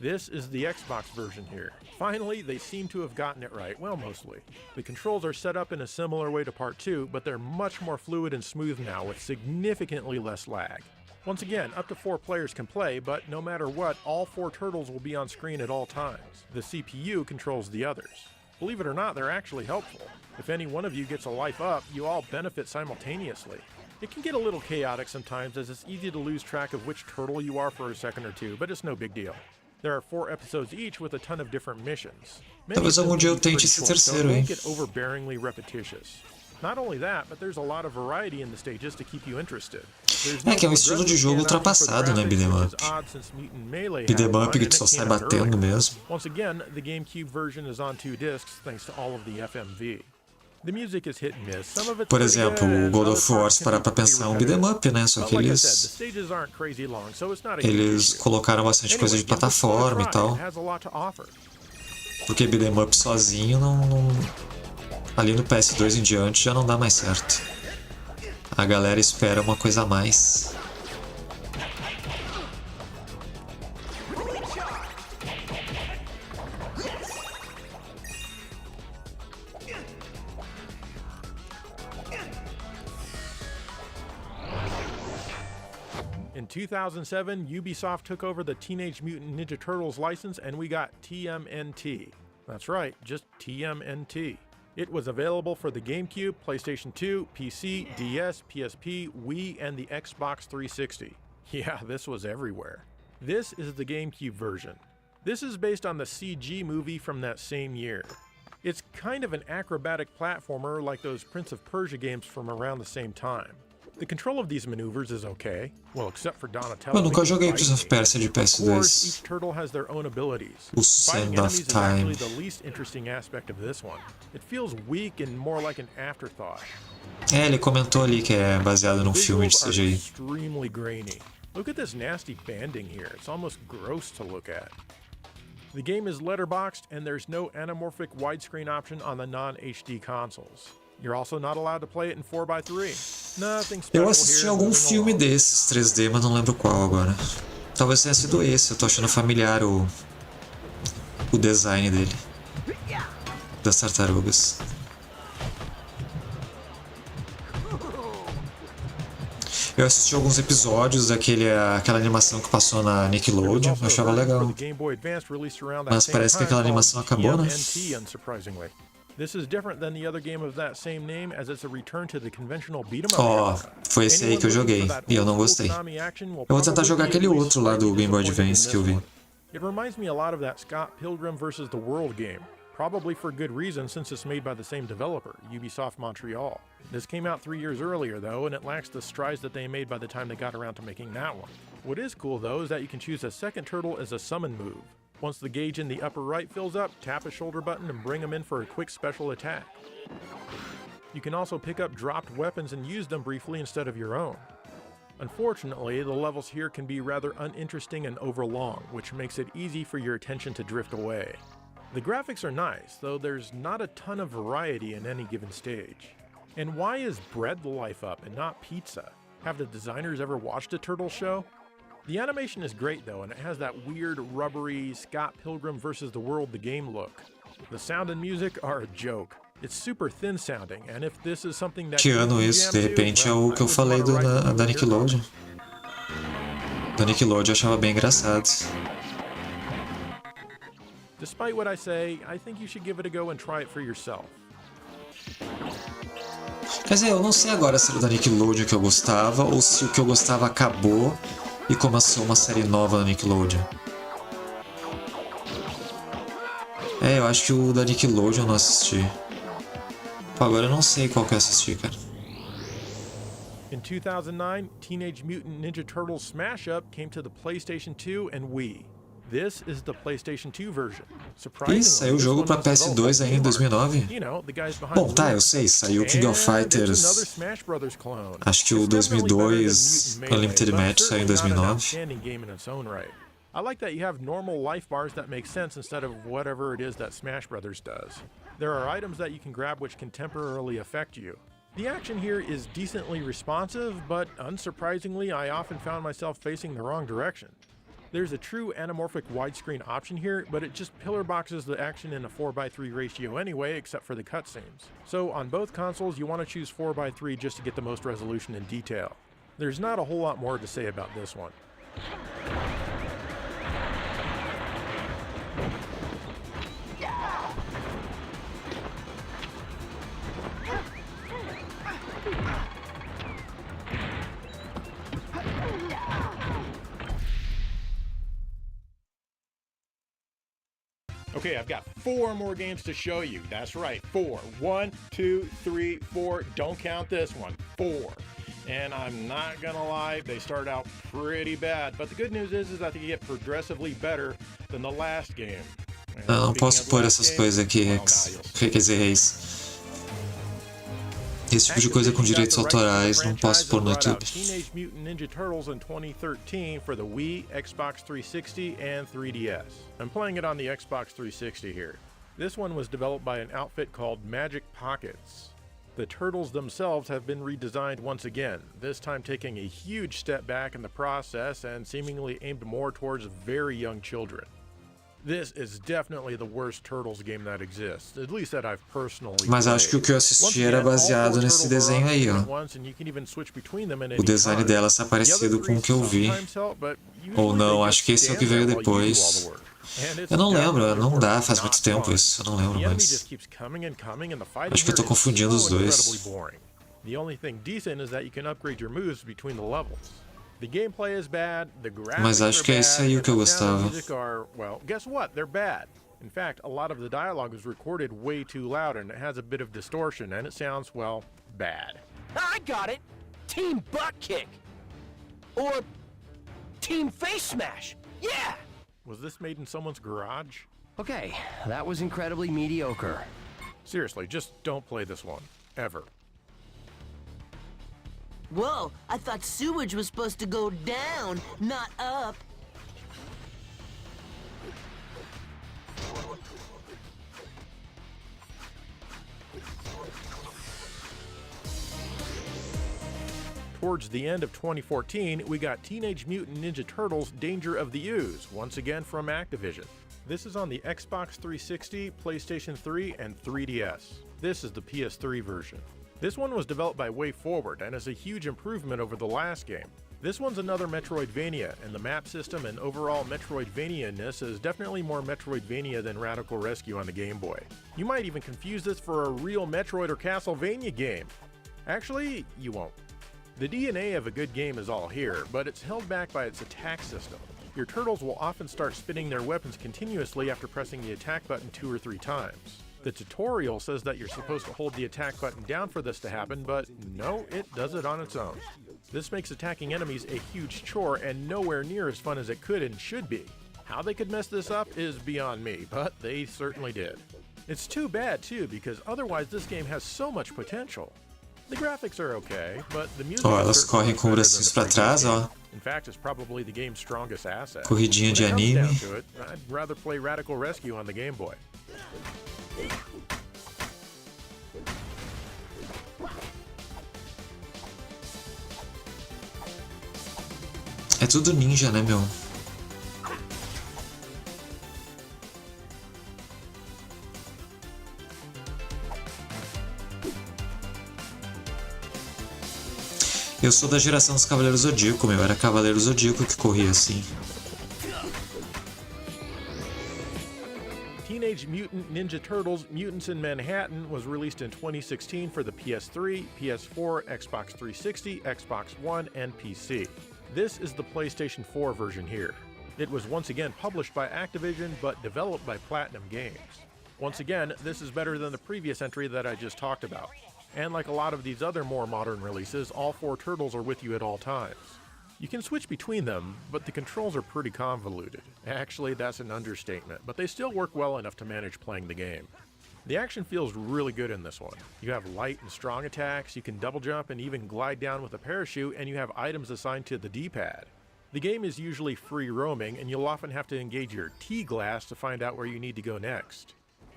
This is the Xbox version here. Finally, they seem to have gotten it right, well, mostly. The controls are set up in a similar way to Part 2, but they're much more fluid and smooth now, with significantly less lag. Once again, up to 4 players can play, but no matter what, all 4 turtles will be on screen at all times. The CPU controls the others. Believe it or not, they're actually helpful. If any one of you gets a life up, you all benefit simultaneously. It can get a little chaotic sometimes, as it's easy to lose track of which turtle you are for a second or two, but it's no big deal. There are 4 episodes each with a ton of different missions. Talvez algum dia eu tente esse terceiro, hein? Get overbearingly repetitious. Not only that, but there's a lot of variety in the stages to keep you interested. É que é um estilo de jogo ultrapassado, né, beat'em up. Beat'em up que tu só sai batendo mesmo. Once again, the GameCube version is on 2 discs thanks to all of the FMV. The music is hit and miss. Some of it's Por exemplo, o God of War, se parar pra pensar, é um beat'em up, né? Só que eles colocaram bastante coisa de plataforma e tal. Porque beat'em up sozinho ali no PS2 em diante já não dá mais certo. A galera espera uma coisa a mais. In 2007, Ubisoft took over the Teenage Mutant Ninja Turtles license and we got TMNT. That's right, just TMNT. It was available for the GameCube, PlayStation 2, PC, DS, PSP, Wii, and the Xbox 360. Yeah, this was everywhere. This is the GameCube version. This is based on the CG movie from that same year. It's kind of an acrobatic platformer like those Prince of Persia games from around the same time. The control of these maneuvers is okay, well, except for Donatello. Eu nunca joguei Prince of Persia de PS2. Each turtle has their own abilities. O Sand of Time. Is actually the least interesting aspect of this one. It feels weak and more like an afterthought. É, ele comentou ali que é baseado num filme de CGI. Extremely grainy. Look at this nasty banding here. It's almost gross to look at. The game is letterboxed and there's no anamorphic widescreen option on the non-HD consoles. You're also not allowed to play it in 4:3. Nothing special. Eu assisti algum filme desses 3D, mas não lembro qual agora. Talvez tenha sido esse, eu tô achando familiar o design dele. Das tartarugas. Eu assisti alguns episódios aquela animação que passou na Nickelodeon, eu achava legal. Mas parece que aquela animação acabou, né? This is different than the other game of that same name, as it's a return to the conventional beat 'em up. Ó, foi esse aí que eu joguei e eu não gostei. Eu vou tentar jogar aquele outro lá do Game Boy Advance que eu vi. It reminds me a lot of that Scott Pilgrim vs. the World game, probably for good reason since it's made by the same developer, Ubisoft Montreal. This came out 3 years earlier though, and it lacks the strides that they made by the time they got around to making that one. What is cool though is that you can choose a second turtle as a summon move. Once the gauge in the upper right fills up, tap a shoulder button and bring them in for a quick special attack. You can also pick up dropped weapons and use them briefly instead of your own. Unfortunately, the levels here can be rather uninteresting and overlong, which makes it easy for your attention to drift away. The graphics are nice, though there's not a ton of variety in any given stage. And why is bread the life up and not pizza? Have the designers ever watched a turtle show? The animation is great though, and it has that weird, rubbery Scott Pilgrim vs. the World the game look. The sound and music are a joke. It's super thin sounding, and if this is something that que ano isso? De repente é o que eu falei da Nickelodeon. Da Nickelodeon eu achava bem engraçado. Despite what I say, I think you should give it a go and try it for yourself. Quer dizer, eu não sei agora se era da Nickelodeon que eu gostava ou se o que eu gostava acabou e começou uma série nova na Nickelodeon. É, eu acho que o da Nickelodeon eu não assisti. Pô, agora eu não sei qual que eu assisti, cara. In 2009, Teenage Mutant Ninja Turtles Smash Up came to the PlayStation 2 and Wii. This is the PlayStation 2 version. Ih, saiu o jogo pra PS2 ainda em 2009? Bom, tá, eu sei, saiu King of Fighters. Acho que o 2002 Unlimited Match saiu em 2009. I like that you have normal life bars that make sense instead of whatever it is that Smash Brothers does. There are items that you can grab which can temporarily affect you. The action here is decently responsive, but unsurprisingly, I often found myself facing the wrong direction. There's a true anamorphic widescreen option here, but it just pillar boxes the action in a 4:3 ratio anyway, except for the cutscenes. So on both consoles, you want to choose 4:3 just to get the most resolution and detail. There's not a whole lot more to say about this one. Okay, I've got 4 more games to show you. That's right, 4. 1, 2, 3, 4. Don't count this one. 4. And I'm not gonna lie, they start out pretty bad. But the good news is that they get progressively better than the last game. Não posso pôr essas coisas aqui, Rex. Quer dizer, Reis. Esse tipo de coisa com direitos autorais não posso pôr no YouTube. Teenage Mutant Ninja Turtles in 2013 for the Wii, Xbox 360, and 3DS. I'm playing it on the Xbox 360 here. This one was developed by an outfit called Magic Pockets. The turtles themselves have been redesigned once again, this time taking a huge step back in the process and seemingly aimed more towards very young children. This is definitely the worst Turtles game that exists, at least that I've personally played. Mas acho que o que eu assisti era baseado nesse desenho aí, ó. O design dela está parecido com o que eu vi. Ou não, acho que esse é o que veio depois. Eu não lembro, não dá, faz muito tempo isso, eu não lembro mais. Acho que eu tô confundindo os dois. The only thing decent is that you can upgrade your moves between the levels. The gameplay is bad, the graphics Mas acho que é esse aí o que eu gostava. Well, guess what? They're bad. In fact, a lot of the dialogue is recorded way too loud and it has a bit of distortion and it sounds, well, bad. I got it! Team Butt Kick! Or Team Face Smash! Yeah! Was this made in someone's garage? Okay, that was incredibly mediocre. Seriously, just don't play this one. Ever. Whoa, I thought sewage was supposed to go down, not up. Towards the end of 2014, we got Teenage Mutant Ninja Turtles Danger of the Ooze, once again from Activision. This is on the Xbox 360, PlayStation 3, and 3DS. This is the PS3 version. This one was developed by WayForward and is a huge improvement over the last game. This one's another Metroidvania, and the map system and overall Metroidvania-ness is definitely more Metroidvania than Radical Rescue on the Game Boy. You might even confuse this for a real Metroid or Castlevania game. Actually, you won't. The DNA of a good game is all here, but it's held back by its attack system. Your turtles will often start spinning their weapons continuously after pressing the attack button 2 or 3 times. The tutorial says that you're supposed to hold the attack button down for this to happen, but no, it does it on its own. This makes attacking enemies a huge chore and nowhere near as fun as it could and should be. How they could mess this up is beyond me, but they certainly did. It's too bad too, because otherwise this game has so much potential. The graphics are okay, but the music Ó, is elas certainly correm com better than bracinhos the pra previous trás, game. ó. In fact, it's probably the game's strongest asset. Corridinha de When it comes anime. down to it, I'd rather play Radical Rescue on the Game Boy. É tudo ninja, né, meu? Eu sou da geração dos Cavaleiros Zodíaco, meu. Era Cavaleiro Zodíaco que corria assim. Teenage Mutant Ninja Turtles Mutants in Manhattan was released in 2016 for the PS3, PS4, Xbox 360, Xbox One, and PC. This is the PlayStation 4 version here. It was once again published by Activision, but developed by Platinum Games. Once again, this is better than the previous entry that I just talked about. And like a lot of these other more modern releases, all 4 turtles are with you at all times. You can switch between them, but the controls are pretty convoluted. Actually, that's an understatement, but they still work well enough to manage playing the game. The action feels really good in this one. You have light and strong attacks, you can double jump and even glide down with a parachute, and you have items assigned to the D-pad. The game is usually free roaming, and you'll often have to engage your T-glass to find out where you need to go next.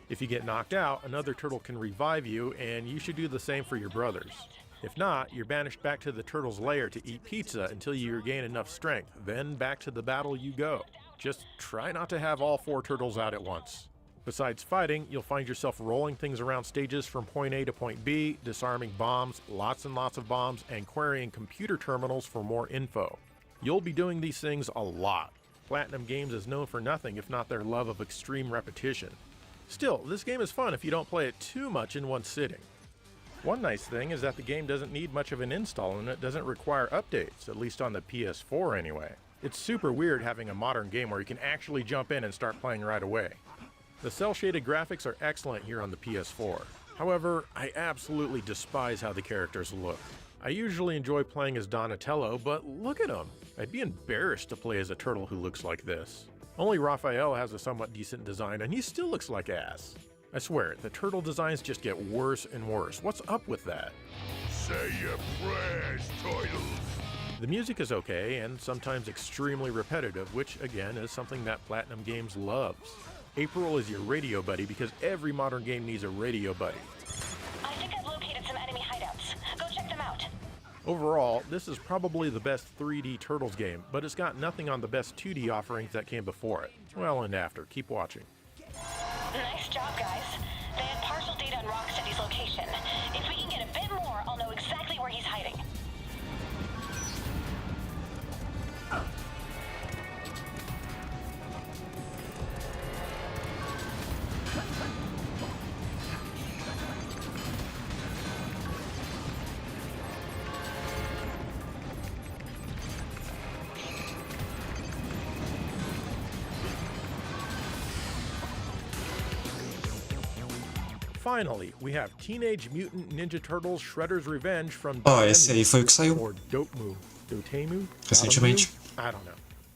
If you get knocked out, another turtle can revive you, and you should do the same for your brothers. If not, you're banished back to the turtle's lair to eat pizza until you regain enough strength, then back to the battle you go. Just try not to have all 4 turtles out at once. Besides fighting, you'll find yourself rolling things around stages from point A to point B, disarming bombs, lots and lots of bombs, and querying computer terminals for more info. You'll be doing these things a lot. Platinum Games is known for nothing if not their love of extreme repetition. Still, this game is fun if you don't play it too much in one sitting. One nice thing is that the game doesn't need much of an install and it doesn't require updates, at least on the PS4 anyway. It's super weird having a modern game where you can actually jump in and start playing right away. The cel-shaded graphics are excellent here on the PS4. However, I absolutely despise how the characters look. I usually enjoy playing as Donatello, but look at him! I'd be embarrassed to play as a turtle who looks like this. Only Raphael has a somewhat decent design and he still looks like ass. I swear, the turtle designs just get worse and worse. What's up with that? Say your prayers, turtles. The music is okay and sometimes extremely repetitive, which again is something that Platinum Games loves. April is your radio buddy because every modern game needs a radio buddy. I think I've located some enemy hideouts. Go check them out. Overall, this is probably the best 3D Turtles game, but it's got nothing on the best 2D offerings that came before it. Well, and after. Keep watching. Nice job, guys. They had partial data on Rocksteady's location. If we can get a bit more, I'll know exactly where he's hiding. Finally, we have Teenage Mutant Ninja Turtles Shredder's Revenge from Ó, esse aí foi o que saiu or Dotemu. Dotemu? recentemente. I don't know.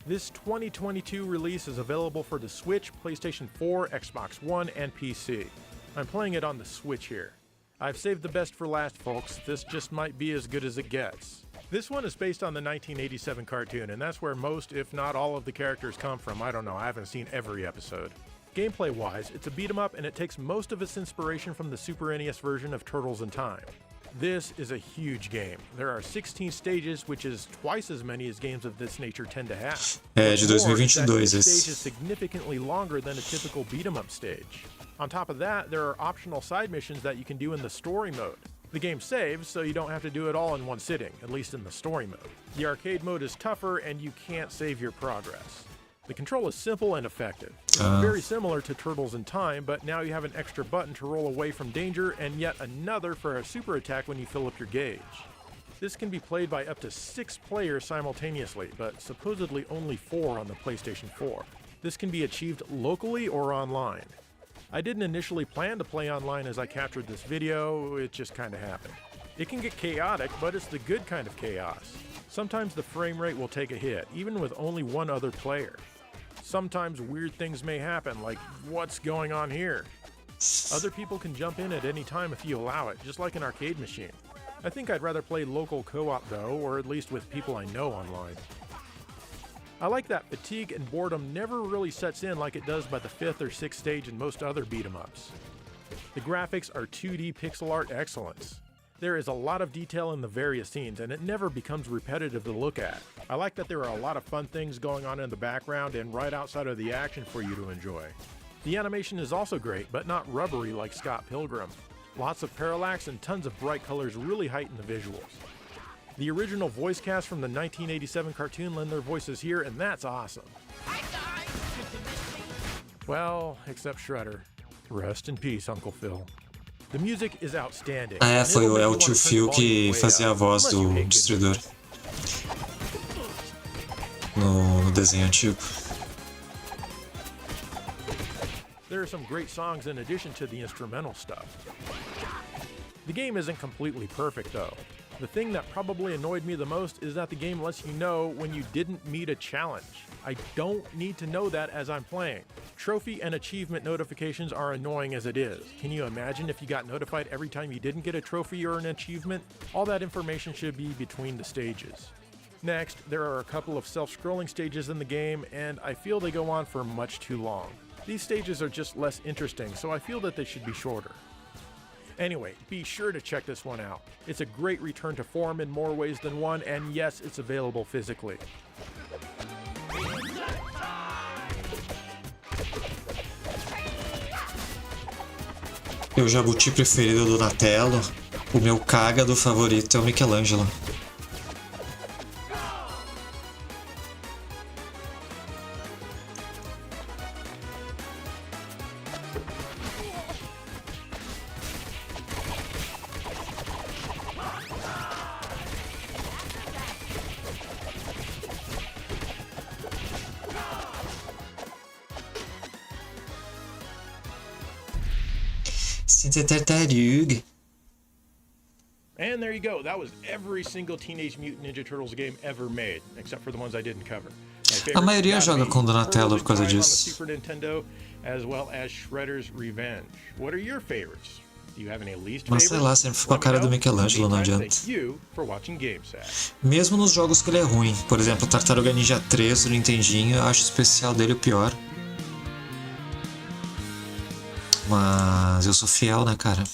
This 2022 release is available for the Switch, PlayStation 4, Xbox One, and PC. I'm playing it on the Switch here. I've saved the best for last, folks. This just might be as good as it gets. This one is based on the 1987 cartoon, and that's where most, if not all, of the characters come from. I don't know, I haven't seen every episode. Gameplay-wise, it's a beat-em-up and it takes most of its inspiration from the Super NES version of Turtles in Time. This is a huge game. There are 16 stages, which is twice as many as games of this nature tend to have. É de What's more is that 2022 each esse. stage is significantly longer than a typical beat-em-up stage. On top of that, there are optional side missions that you can do in the story mode. The game saves, so you don't have to do it all in one sitting, at least in the story mode. The arcade mode is tougher and you can't save your progress. The control is simple and effective. It's very similar to Turtles in Time, but now you have an extra button to roll away from danger and yet another for a super attack when you fill up your gauge. This can be played by up to 6 players simultaneously, but supposedly only 4 on the PlayStation 4. This can be achieved locally or online. I didn't initially plan to play online as I captured this video, it just kinda happened. It can get chaotic, but it's the good kind of chaos. Sometimes the frame rate will take a hit, even with only one other player. Sometimes weird things may happen, like what's going on here? Other people can jump in at any time if you allow it, just like an arcade machine. I think I'd rather play local co-op though, or at least with people I know online. I like that fatigue and boredom never really sets in like it does by the 5th or 6th stage in most other beat-em-ups. The graphics are 2D pixel art excellence. There is a lot of detail in the various scenes, and it never becomes repetitive to look at. I like that there are a lot of fun things going on in the background and right outside of the action for you to enjoy. The animation is also great, but not rubbery like Scott Pilgrim. Lots of parallax and tons of bright colors really heighten the visuals. The original voice cast from the 1987 cartoon lend their voices here, and that's awesome. Well, except Shredder. Rest in peace, Uncle Phil. The music is outstanding. Foi o tio Phil que fazia a voz do Destruidor no desenho antigo. There are some great songs in addition to the instrumental stuff. The game isn't completely perfect though. The thing that probably annoyed me the most is that the game lets you know when you didn't meet a challenge. I don't need to know that as I'm playing. Trophy and achievement notifications are annoying as it is. Can you imagine if you got notified every time you didn't get a trophy or an achievement? All that information should be between the stages. Next, there are a couple of self-scrolling stages in the game, and I feel they go on for much too long. These stages are just less interesting, so I feel that they should be shorter. Anyway, be sure to check this one out. It's a great return to form in more ways than one, and yes, it's available physically. Meu jabuti preferido do Donatello, o meu cágado favorito é o Michelangelo. Tartaruga. And there you go. That was every single Teenage Mutant Ninja Turtles game ever made, except for the ones I didn't cover. A maioria joga com Donatello por causa disso. Super Nintendo, as well as Shredder's Revenge. What are your favorites? Do you have any least favorites? Mas sei lá, sempre ficou a cara do Michelangelo, não adianta. Mesmo nos jogos que ele é ruim. Por exemplo, Tartaruga Ninja 3 do Nintendinho, eu acho o especial dele o pior. Mas eu sou fiel, né, cara?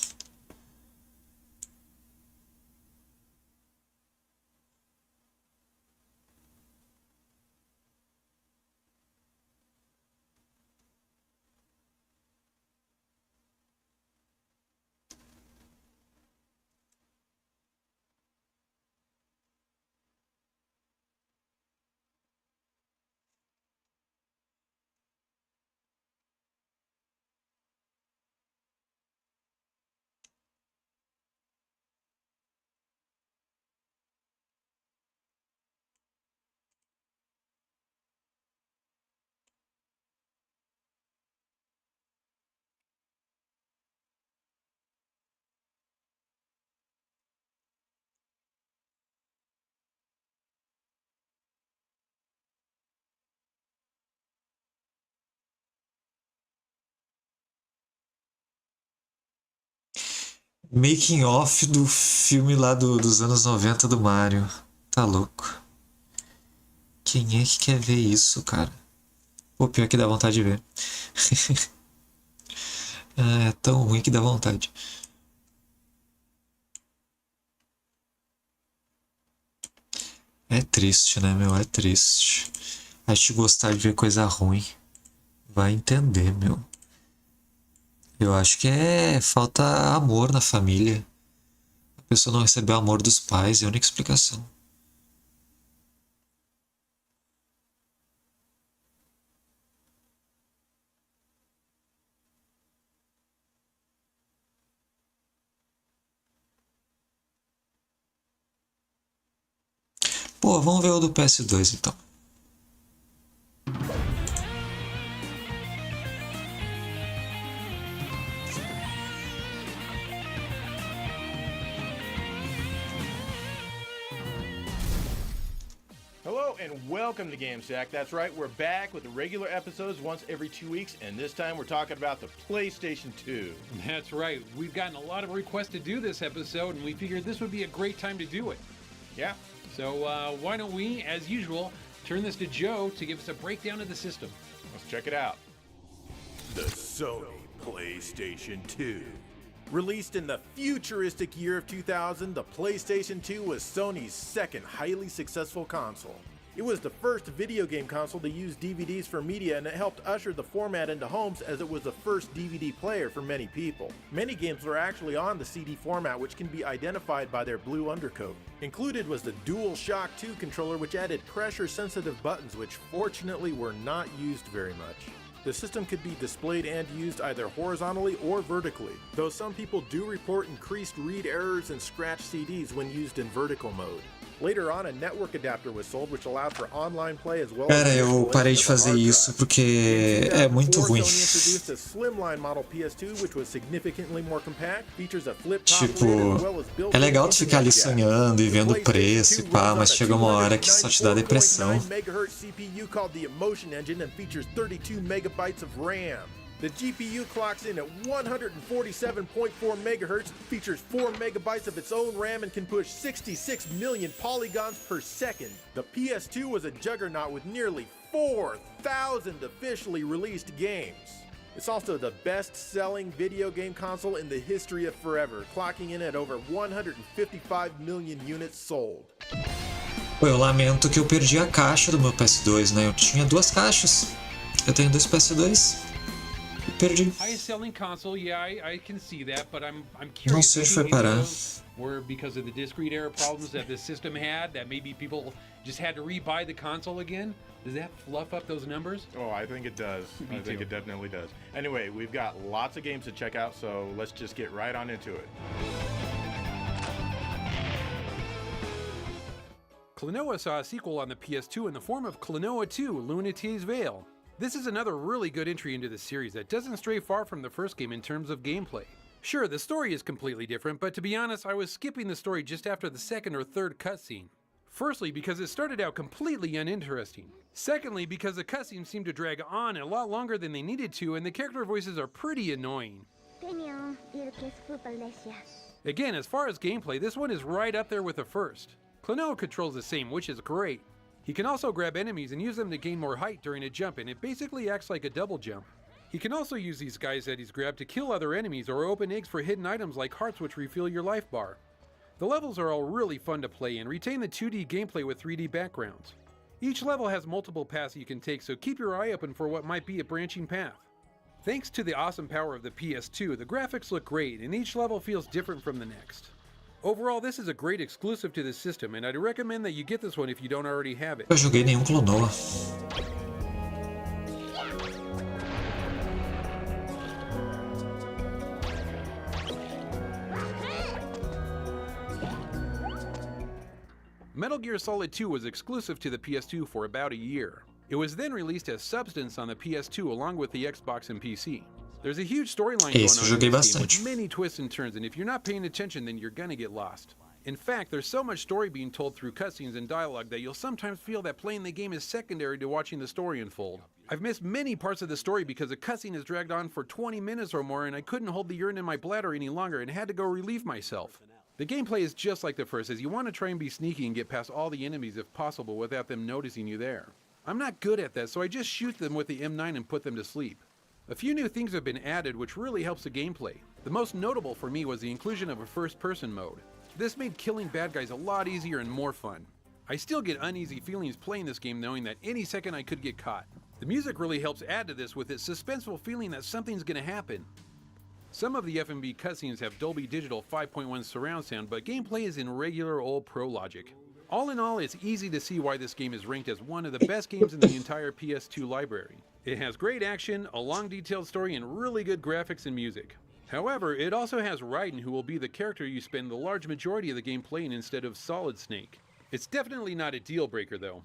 Making off do filme lá dos anos 90 do Mario. Tá louco. Quem é que quer ver isso, cara? Pô, pior que dá vontade de ver. É tão ruim que dá vontade. É triste, né, meu? É triste. A gente gostar de ver coisa ruim. Vai entender, meu. Eu acho que falta amor na família. A pessoa não recebeu o amor dos pais, é a única explicação. Pô, vamos ver o do PS2 então. Hello and welcome to GameSack. That's right, we're back with the regular episodes once every 2 weeks, and this time we're talking about the PlayStation 2. That's right. We've gotten a lot of requests to do this episode, and we figured this would be a great time to do it. Yeah. So why don't we, as usual, turn this to Joe to give us a breakdown of the system. Let's check it out. The Sony PlayStation 2. Released in the futuristic year of 2000, the PlayStation 2 was Sony's second highly successful console. It was the first video game console to use DVDs for media, and it helped usher the format into homes as it was the first DVD player for many people. Many games were actually on the CD format, which can be identified by their blue undercoat. Included was the DualShock 2 controller, which added pressure-sensitive buttons, which fortunately were not used very much. The system could be displayed and used either horizontally or vertically, though some people do report increased read errors and scratched CDs when used in vertical mode. Later on, a network adapter was sold, which allowed for online play as well. Cara, eu parei de fazer isso porque é muito ruim. Introduced a slimline model PS2, which was significantly more compact, features a flip top Tipo, lid as well as built-in é legal tu ficar ali internet sonhando e vendo o jack. preço e pá, mas chega uma hora que só te dá depressão. 294.9 MHz CPU called the Emotion Engine and features 32 megabytes of RAM. The GPU clocks in at 147.4 megahertz, features 4 megabytes of its own RAM, and can push 66 million polygons per second. The PS2 was a juggernaut with nearly 4,000 officially released games. It's also the best-selling video game console in the history of forever, clocking in at over 155 million units sold. Pô, eu lamento que eu perdi a caixa do meu PS2, né? Eu tinha duas caixas. Eu tenho dois PS2. Perdi. Highest selling console, yeah, I can see that, but I'm curious. Não sei onde foi parar. Or because of the discrete error problems that the system had, that maybe people just had to rebuy the console again? Does that fluff up those numbers? Oh, I think it does. I think it definitely does. Anyway, we've got lots of games to check out, so let's just get right on into it. Klonoa saw a sequel on the PS2 in the form of Klonoa 2: Lunate's Veil. This is another really good entry into the series that doesn't stray far from the first game in terms of gameplay. Sure, the story is completely different, but to be honest, I was skipping the story just after the second or third cutscene. Firstly, because it started out completely uninteresting. Secondly, because the cutscenes seemed to drag on a lot longer than they needed to, and the character voices are pretty annoying. Again, as far as gameplay, this one is right up there with the first. Klonoa controls the same, which is great. He can also grab enemies and use them to gain more height during a jump, and it basically acts like a double jump. He can also use these guys that he's grabbed to kill other enemies or open eggs for hidden items like hearts which refill your life bar. The levels are all really fun to play and retain the 2D gameplay with 3D backgrounds. Each level has multiple paths you can take, so keep your eye open for what might be a branching path. Thanks to the awesome power of the PS2, the graphics look great and each level feels different from the next. Overall, this is a great exclusive to this system, and I'd recommend that you get this one if you don't already have it. Eu joguei nenhum Klonoa. Metal Gear Solid 2 was exclusive to the PS2 for about a year. It was then released as Substance on the PS2 along with the Xbox and PC. There's a huge storyline going on in this game with many twists and turns, and if you're not paying attention, then you're gonna get lost. In fact, there's so much story being told through cutscenes and dialogue that you'll sometimes feel that playing the game is secondary to watching the story unfold. I've missed many parts of the story because a cutscene has dragged on for 20 minutes or more and I couldn't hold the urine in my bladder any longer and had to go relieve myself. The gameplay is just like the first, as you want to try and be sneaky and get past all the enemies if possible without them noticing you there. I'm not good at that, so I just shoot them with the M9 and put them to sleep. A few new things have been added which really helps the gameplay. The most notable for me was the inclusion of a first-person mode. This made killing bad guys a lot easier and more fun. I still get uneasy feelings playing this game knowing that any second I could get caught. The music really helps add to this with its suspenseful feeling that something's gonna happen. Some of the FMV cutscenes have Dolby Digital 5.1 surround sound, but gameplay is in regular old pro logic. All in all, it's easy to see why this game is ranked as one of the best games in the entire PS2 library. It has great action, a long detailed story, and really good graphics and music. However, it also has Raiden, who will be the character you spend the large majority of the game playing instead of Solid Snake. It's definitely not a deal breaker though.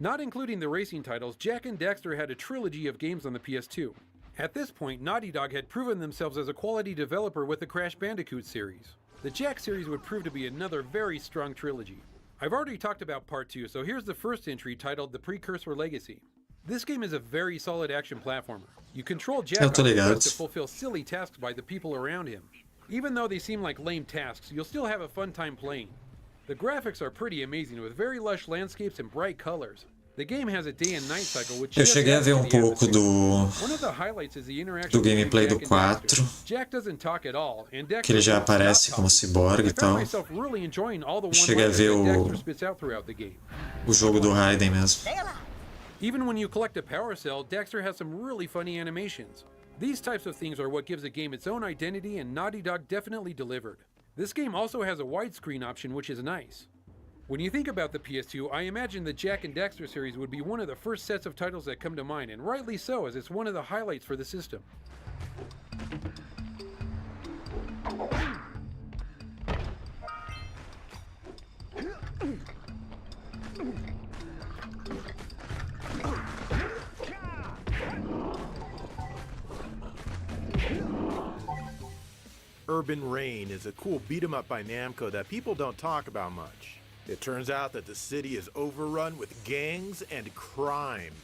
Not including the racing titles, Jak and Daxter had a trilogy of games on the PS2. At this point, Naughty Dog had proven themselves as a quality developer with the Crash Bandicoot series. The Jak series would prove to be another very strong trilogy. I've already talked about Part 2, so here's the first entry titled The Precursor Legacy. This game is a very solid action platformer. You control Jak on the quest to fulfill silly tasks by the people around him. Even though they seem like lame tasks, you'll still have a fun time playing. The graphics are pretty amazing with very lush landscapes and bright colors. The game has a day and night cycle which Eu cheguei a ver pouco do gameplay do 4, que ele já aparece como ciborgue e tal. Cheguei a ver o jogo do Raiden mesmo. Even when you collect a power cell, Daxter has some really funny animations. These types of things are what gives a game its own identity, and Naughty Dog definitely delivered. This game also has a widescreen option, which is nice. When you think about the PS2, I imagine the Jak and Daxter series would be one of the first sets of titles that come to mind, and rightly so, as it's one of the highlights for the system. Urban Reign is a cool beat-em-up by Namco that people don't talk about much. It turns out that the city is overrun with gangs and crime.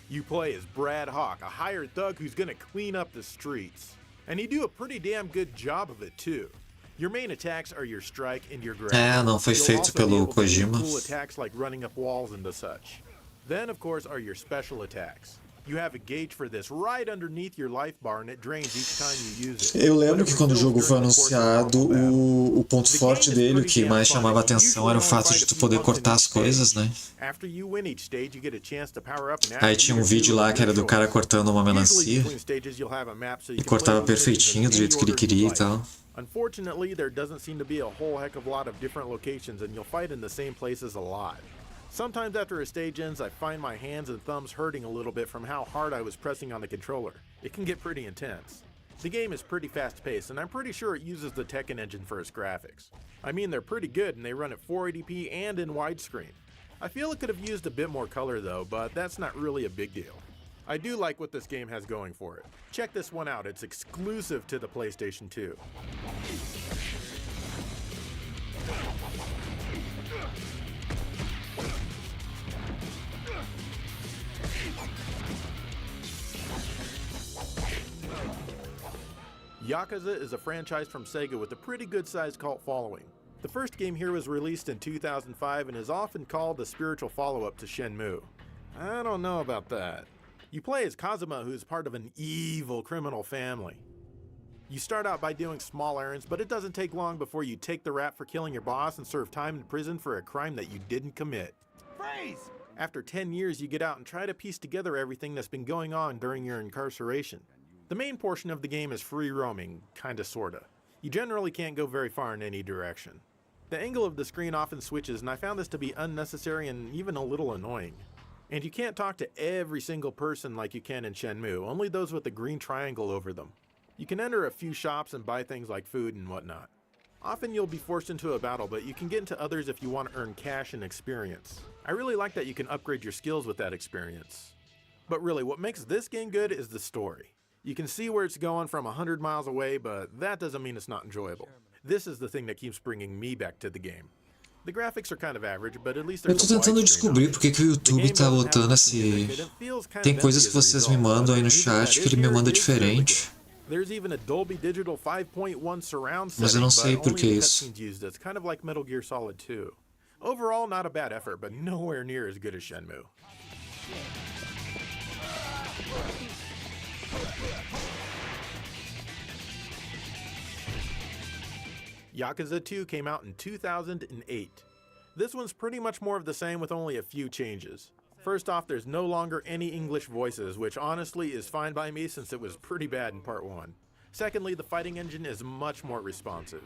You play as Brad Hawk, a hired thug who's gonna clean up the streets. And you do a pretty damn good job of it too. Your main attacks are your strike and your grab. Não foi feito pelo Kojima. Cool attacks like running up walls and such. Then of course are your special attacks. You have a gauge for this right underneath your life bar and it drains each time you use it. Eu lembro que quando o jogo foi anunciado, o ponto forte dele, o que mais chamava atenção era o fato de tu poder cortar as coisas, né? Aí tinha um vídeo lá que era do cara cortando uma melancia e cortava perfeitinho do jeito que ele queria e tal. Unfortunately, there doesn't seem to be a whole heck of a lot of different locations and you'll fight in the same places a lot. Sometimes after a stage ends, I find my hands and thumbs hurting a little bit from how hard I was pressing on the controller. It can get pretty intense. The game is pretty fast-paced, and I'm pretty sure it uses the Tekken engine for its graphics. I mean, they're pretty good, and they run at 480p and in widescreen. I feel it could have used a bit more color though, but that's not really a big deal. I do like what this game has going for it. Check this one out, it's exclusive to the PlayStation 2. Yakuza is a franchise from Sega with a pretty good-sized cult following. The first game here was released in 2005 and is often called the spiritual follow-up to Shenmue. I don't know about that. You play as Kazuma, who's part of an evil criminal family. You start out by doing small errands, but it doesn't take long before you take the rap for killing your boss and serve time in prison for a crime that you didn't commit. Freeze! After 10 years, you get out and try to piece together everything that's been going on during your incarceration. The main portion of the game is free roaming, kinda sorta. You generally can't go very far in any direction. The angle of the screen often switches, and I found this to be unnecessary and even a little annoying. And you can't talk to every single person like you can in Shenmue, only those with the green triangle over them. You can enter a few shops and buy things like food and whatnot. Often you'll be forced into a battle, but you can get into others if you want to earn cash and experience. I really like that you can upgrade your skills with that experience. But really, what makes this game good is the story. You can see where it's going from 100 miles away, but that doesn't mean it's not enjoyable. This is the thing that keeps bringing me back to the game. The graphics are kind of average, but at least Eu tô tentando descobrir porque que o YouTube tá botando esse... Tem coisas que vocês me mandam aí no chat que ele me manda diferente. There's even a Dolby Digital 5.1 surround setting, Mas eu não sei por que isso. It's kind of like Metal Gear Solid 2. Overall, not a bad effort, but nowhere near as good as Shenmue. Yakuza 2 came out in 2008. This one's pretty much more of the same with only a few changes. First off, there's no longer any English voices, which honestly is fine by me since it was pretty bad in part 1. Secondly, the fighting engine is much more responsive.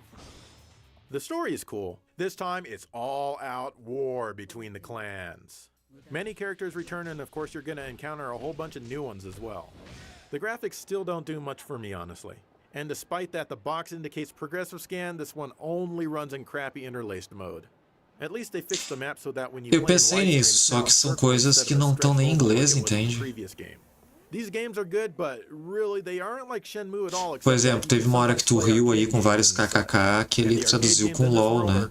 The story is cool. This time, it's all-out war between the clans. Many characters return, and of course you're going to encounter a whole bunch of new ones as well. The graphics still don't do much for me, honestly. And despite that the box indicates progressive scan, this one only runs in crappy interlaced mode. At least they fixed the map so that when you Eu pensei nisso, só que são coisas que não estão nem em inglês, entende? These games are good, but really they aren't like Shenmue at all. Por exemplo, teve uma hora que tu riu aí com vários kkk que ele traduziu com LOL, né?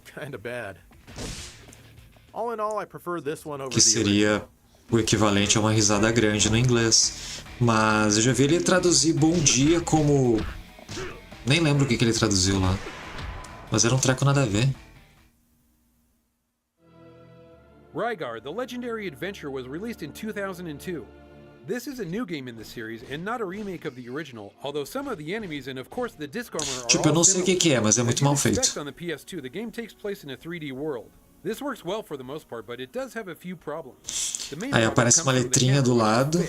Que seria o equivalente a uma risada grande no inglês. Mas eu já vi ele traduzir bom dia como... Nem lembro o que ele traduziu lá. Mas era um treco nada a ver. Rygar, the legendary adventure, was released in 2002. This is a new game in the series and not a remake of the original, although some of the enemies and of course the disc armor are Tipo, eu não sei o que é, mas é muito mal feito. On the PS2, the game takes place in a 3D world. This works well for the most part, but it does have a few problems. Aí aparece uma letrinha do lado.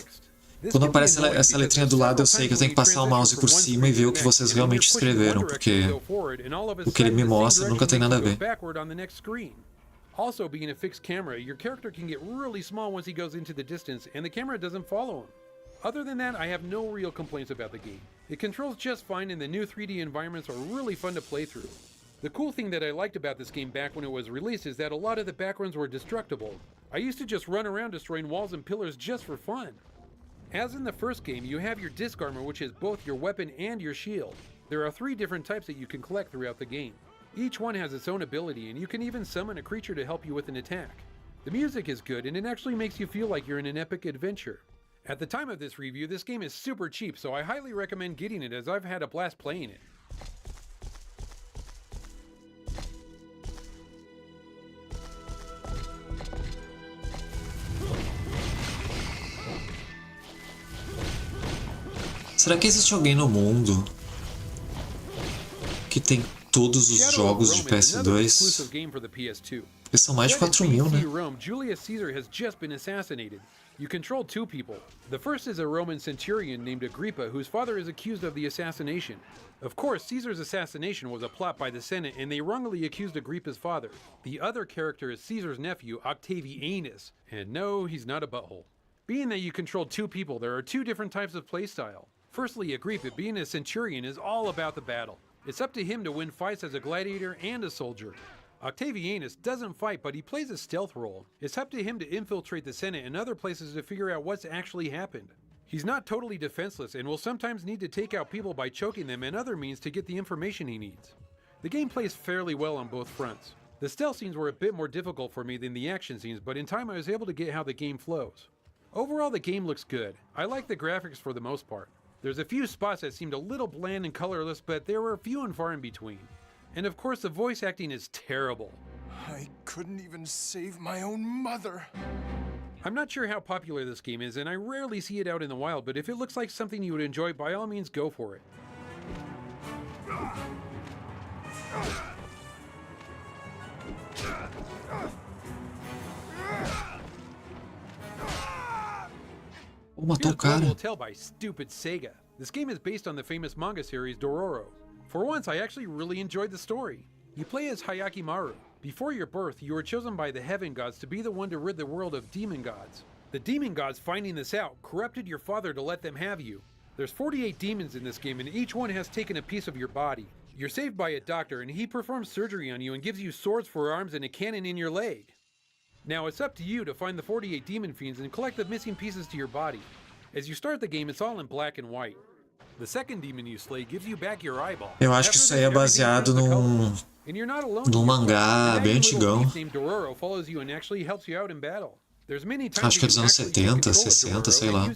Quando aparece essa letrinha do lado, eu sei que eu tenho que passar o mouse por cima e ver o que vocês realmente escreveram, porque o que ele me mostra nunca tem nada a ver. Also, being a fixed camera, your character can get really small once he goes into the distance, and the camera doesn't follow him. Other than that, I have no real complaints about the game. It controls just fine, and the new 3D environments are really fun to play through. The cool thing that I liked about this game back when it was released is that a lot of the backgrounds were destructible. I used to just run around destroying walls and pillars just for fun. As in the first game, you have your disc armor, which is both your weapon and your shield. There are 3 different types that you can collect throughout the game. Each one has its own ability, and you can even summon a creature to help you with an attack. The music is good, and it actually makes you feel like you're in an epic adventure. At the time of this review, this game is super cheap, so I highly recommend getting it as I've had a blast playing it. Será que existe alguém no mundo que tem todos os jogos de PS2? Eles são mais de 4.000, né? Julius Caesar has just been assassinated. You control 2 people. The first is a Roman centurion named Agrippa, whose father is accused of the assassination. Of course, Caesar's assassination was a plot by the Senate, and they wrongly accused Agrippa's father. The other character is Caesar's nephew, Octavianus, and no, he's not a butthole. Being that you control 2 people, there are 2 different types of playstyle. Firstly, Agrippa, being a centurion, is all about the battle. It's up to him to win fights as a gladiator and a soldier. Octavianus doesn't fight, but he plays a stealth role. It's up to him to infiltrate the Senate and other places to figure out what's actually happened. He's not totally defenseless and will sometimes need to take out people by choking them and other means to get the information he needs. The game plays fairly well on both fronts. The stealth scenes were a bit more difficult for me than the action scenes, but in time I was able to get how the game flows. Overall, the game looks good. I like the graphics for the most part. There's a few spots that seemed a little bland and colorless, but there were few and far in between. And of course, the voice acting is terrible. I couldn't even save my own mother. I'm not sure how popular this game is, and I rarely see it out in the wild, but if it looks like something you would enjoy, by all means, go for it. Matou o cara. Will tell by stupid Sega. This game is based on the famous manga series Dororo. For once, I actually really enjoyed the story. You play as Hayaki Maru. Before your birth, you were chosen by the heaven gods to be the one to rid the world of demon gods. The demon gods, finding this out, corrupted your father to let them have you. There's 48 demons in this game, and each one has taken a piece of your body. You're saved by a doctor, and he performs surgery on you and gives you swords for arms and a cannon in your leg. Now it's up to you to find the 48 demon fiends and collect the missing pieces to your body. As you start the game, it's all in black and white. The second demon you slay gives you back your eyeball. Eu acho que isso aí é baseado num mangá bem antigão. Acho que é dos anos 70, 60, sei lá.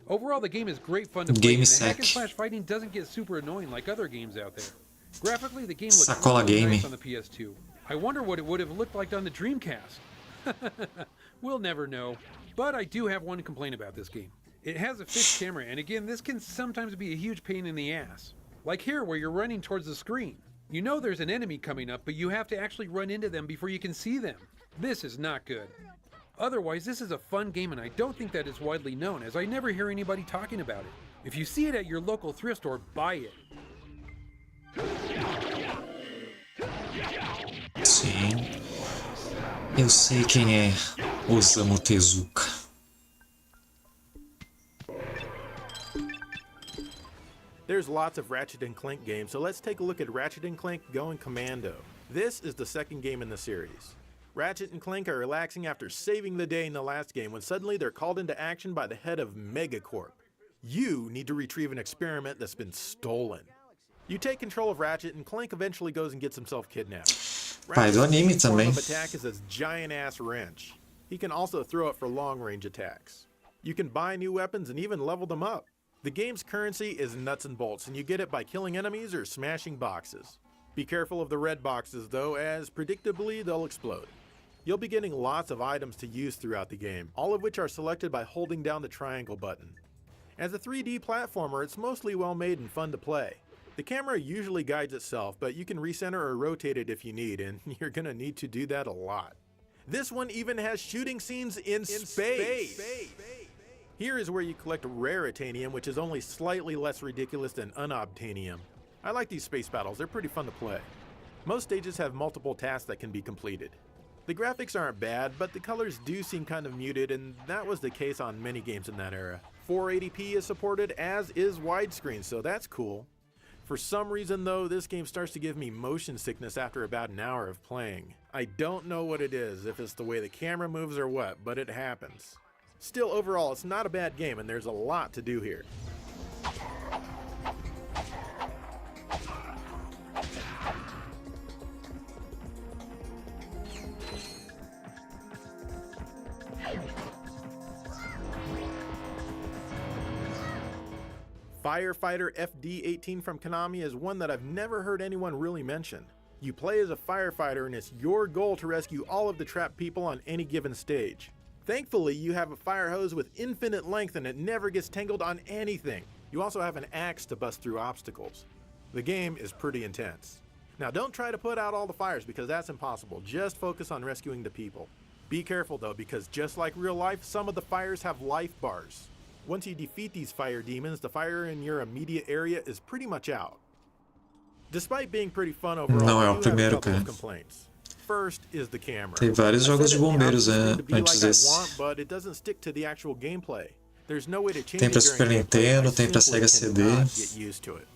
Overall, the game is great fun to play, Game and the Sec. hack and slash fighting doesn't get super annoying like other games out there. Graphically, the game looks Sacola really Game. nice on the PS2. I wonder what it would have looked like on the Dreamcast. We'll never know. But I do have one complaint about this game. It has a fixed camera, and again, this can sometimes be a huge pain in the ass. Like here, where you're running towards the screen. You know there's an enemy coming up, but you have to actually run into them before you can see them. This is not good. Otherwise, this is a fun game, and I don't think that is widely known, as I never hear anybody talking about it. If you see it at your local thrift store, buy it. Sim. Eu sei quem é Osamu Tezuka. There's lots of Ratchet & Clank games, so let's take a look at Ratchet & Clank Going Commando. This is the second game in the series. Ratchet & Clank are relaxing after saving the day in the last game when suddenly they're called into action by the head of Megacorp. You need to retrieve an experiment that's been stolen. You take control of Ratchet and Clank eventually goes and gets himself kidnapped. Pai do anime Ratchet's form também. of attack is his giant-ass wrench. He can also throw it for long-range attacks. You can buy new weapons and even level them up. The game's currency is nuts and bolts, and you get it by killing enemies or smashing boxes. Be careful of the red boxes though, as predictably they'll explode. You'll be getting lots of items to use throughout the game, all of which are selected by holding down the triangle button. As a 3D platformer, it's mostly well made and fun to play. The camera usually guides itself, but you can recenter or rotate it if you need, and you're gonna need to do that a lot. This one even has shooting scenes in space. Here is where you collect raritanium, which is only slightly less ridiculous than unobtainium. I like these space battles, they're pretty fun to play. Most stages have multiple tasks that can be completed. The graphics aren't bad, but the colors do seem kind of muted, and that was the case on many games in that era. 480p is supported, as is widescreen, so that's cool. For some reason though, this game starts to give me motion sickness after about an hour of playing. I don't know what it is, if it's the way the camera moves or what, but it happens. Still, overall, it's not a bad game, and there's a lot to do here. Firefighter FD-18 from Konami is one that I've never heard anyone really mention. You play as a firefighter, and it's your goal to rescue all of the trapped people on any given stage. Thankfully, you have a fire hose with infinite length and it never gets tangled on anything. You also have an axe to bust through obstacles. The game is pretty intense. Now don't try to put out all the fires because that's impossible. Just focus on rescuing the people. Be careful though, because just like real life, some of the fires have life bars. Once you defeat these fire demons, the fire in your immediate area is pretty much out. Despite being pretty fun overall, Não é o you have a primeiro, couple cara. of complaints. First is the camera. Tem vários jogos de bombeiros antes desse. But it doesn't stick to the actual gameplay. There's no way to change Tem pra it Super during gameplay. Nintendo, I tem pra simply Sega CD. cannot get used to it.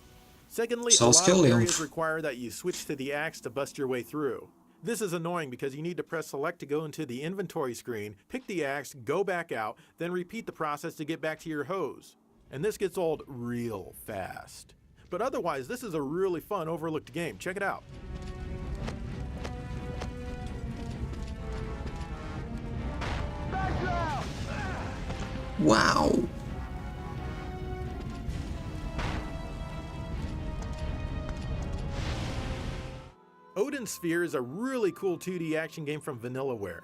Secondly, Só a os lot que eu of lembro. areas require that you switch to the axe to bust your way through. This is annoying because you need to press select to go into the inventory screen, pick the axe, go back out, then repeat the process to get back to your hose. And this gets old real fast. But otherwise, this is a really fun overlooked game. Check it out. Uau! Odin Sphere is a really cool 2D action game from Vanillaware.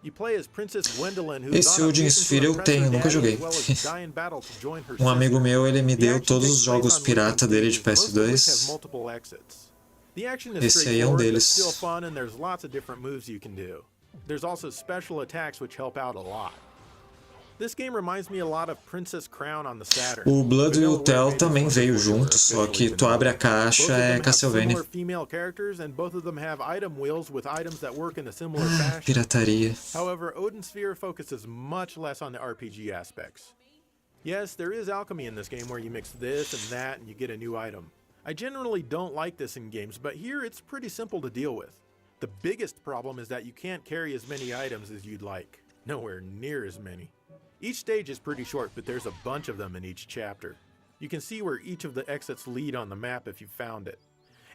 You play as Princess Gwendolyn, who's Esse on a Odin mission to Sphere eu impress tenho, her nunca daddy, joguei. as well as die in battle to join her Amigo sister. meu, ele me The deu action todos takes os place jogos on pirata dele de most of which have PS2. multiple exits. The action is Esse aí é um straightforward, but deles. still fun, and there's lots of different moves you can do. There's also special attacks which help out a lot. This game reminds me a lot of Princess Crown on the Saturn. O Blood e o Vanillaware Tel made também this veio one before junto, só que tu abre a Both caixa of them é have Castlevania. similar female characters, and both of them have item wheels with items that work in a similar Ah, fashion. pirataria. However, Odin Sphere focuses much less on the RPG aspects. Yes, there is alchemy in this game where you mix this and that and you get a new item. I generally don't like this in games, but here it's pretty simple to deal with. The biggest problem is that you can't carry as many items as you'd like. Nowhere near as many. Each stage is pretty short, but there's a bunch of them in each chapter. You can see where each of the exits lead on the map if you found it.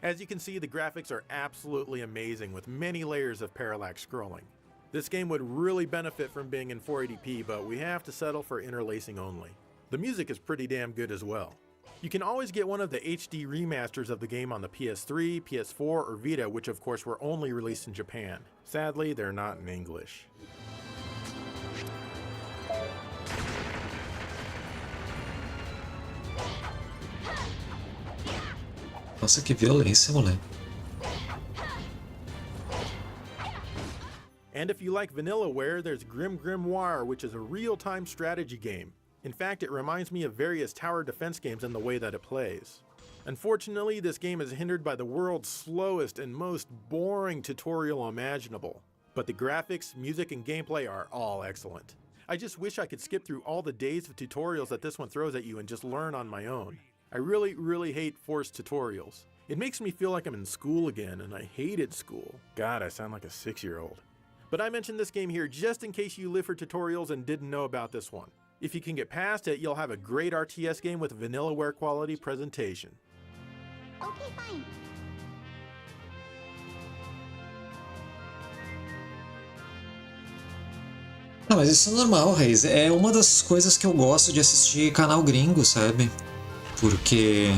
As you can see, the graphics are absolutely amazing with many layers of parallax scrolling. This game would really benefit from being in 480p, but we have to settle for interlacing only. The music is pretty damn good as well. You can always get one of the HD remasters of the game on the PS3, PS4, or Vita, which of course were only released in Japan. Sadly, they're not in English. Nossa, que violência, moleque. And if you like Vanillaware, there's Grim Grimoire, which is a real-time strategy game. In fact, it reminds me of various tower defense games in the way that it plays. Unfortunately, this game is hindered by the world's slowest and most boring tutorial imaginable. But the graphics, music, and gameplay are all excellent. I just wish I could skip through all the days of tutorials that this one throws at you and just learn on my own. I really hate forced tutorials. It makes me feel like I'm in school again, and I hated school. God, I sound like a 6-year-old. But I mentioned this game here just in case you live for tutorials and didn't know about this one. If you can get past it, you'll have a great RTS game with Vanillaware quality presentation. Okay, fine. Ah, mas isso é normal, Reis. É uma das coisas que eu gosto de assistir canal gringo, sabe? Porque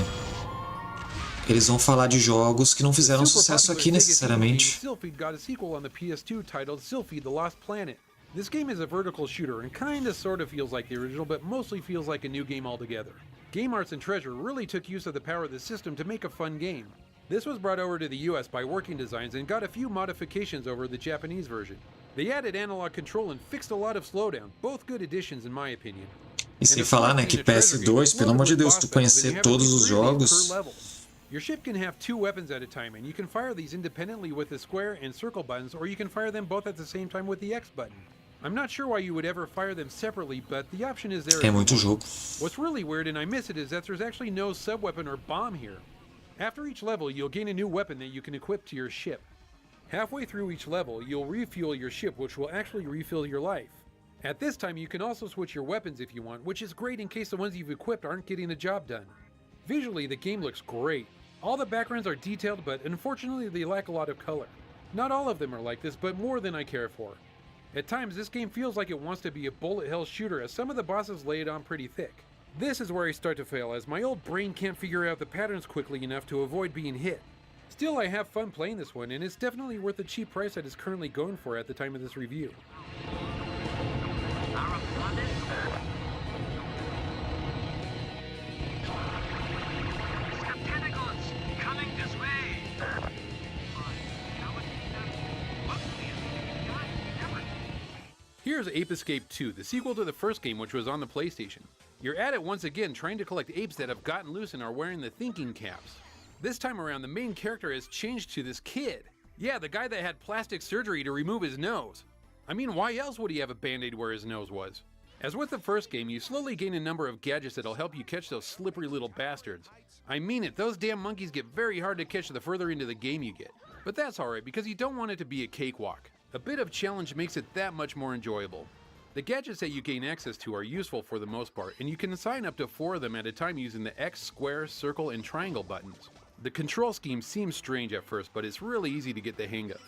eles vão falar de jogos que não fizeram sucesso aqui necessariamente. Sylphid got a sequel on the PS2 titled Sylphid: The Lost Planet. This game is a vertical shooter and kinda sorta feels like the original, but mostly feels like a new game altogether. Game Arts and Treasure really took use of the power of the system to make a fun game. This was brought over to the US by Working Designs and got a few modifications over the Japanese version. They added analog control and fixed a lot of slowdown, both good additions in my opinion. E sem falar, né, que PS2, pelo amor de Deus, tu conhecer todos os jogos. Your ship can have 2 weapons at a time, and you can fire these independently with the square and circle buttons, or you can fire them both at the same time with the X button. I'm not sure why you would ever fire them separately, but the option is there. É muito jogo. What's really weird, and I miss it, is that there's actually no sub-weapon or bomb here. After each level, you'll gain a new weapon that you can equip to your ship. Halfway through each level, you'll refuel your ship, which will actually refill your life. At this time, you can also switch your weapons if you want, which is great in case the ones you've equipped aren't getting the job done. Visually, the game looks great. All the backgrounds are detailed, but unfortunately they lack a lot of color. Not all of them are like this, but more than I care for. At times, this game feels like it wants to be a bullet hell shooter, as some of the bosses lay it on pretty thick. This is where I start to fail, as my old brain can't figure out the patterns quickly enough to avoid being hit. Still, I have fun playing this one, and it's definitely worth the cheap price that it's currently going for at the time of this review. Here's Ape Escape 2, the sequel to the first game, which was on the PlayStation. You're at it once again trying to collect apes that have gotten loose and are wearing the thinking caps. This time around, the main character has changed to this kid. Yeah, the guy that had plastic surgery to remove his nose. I mean, why else would he have a band-aid where his nose was? As with the first game, you slowly gain a number of gadgets that'll help you catch those slippery little bastards. I mean it, those damn monkeys get very hard to catch the further into the game you get. But that's alright, because you don't want it to be a cakewalk. A bit of challenge makes it that much more enjoyable. The gadgets that you gain access to are useful for the most part, and you can assign up to 4 of them at a time using the X, square, circle, and triangle buttons. The control scheme seems strange at first, but it's really easy to get the hang of.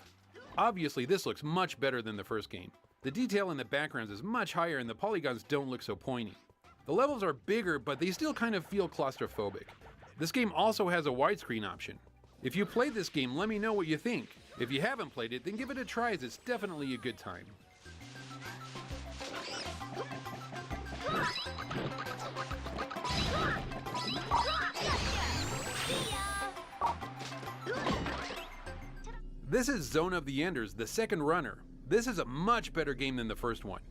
Obviously, this looks much better than the first game. The detail in the backgrounds is much higher and the polygons don't look so pointy. The levels are bigger, but they still kind of feel claustrophobic. This game also has a widescreen option. If you played this game, let me know what you think. If you haven't played it, then give it a try, as it's definitely a good time. This is Zone of the Enders, the second runner. This is a much better game than the first one.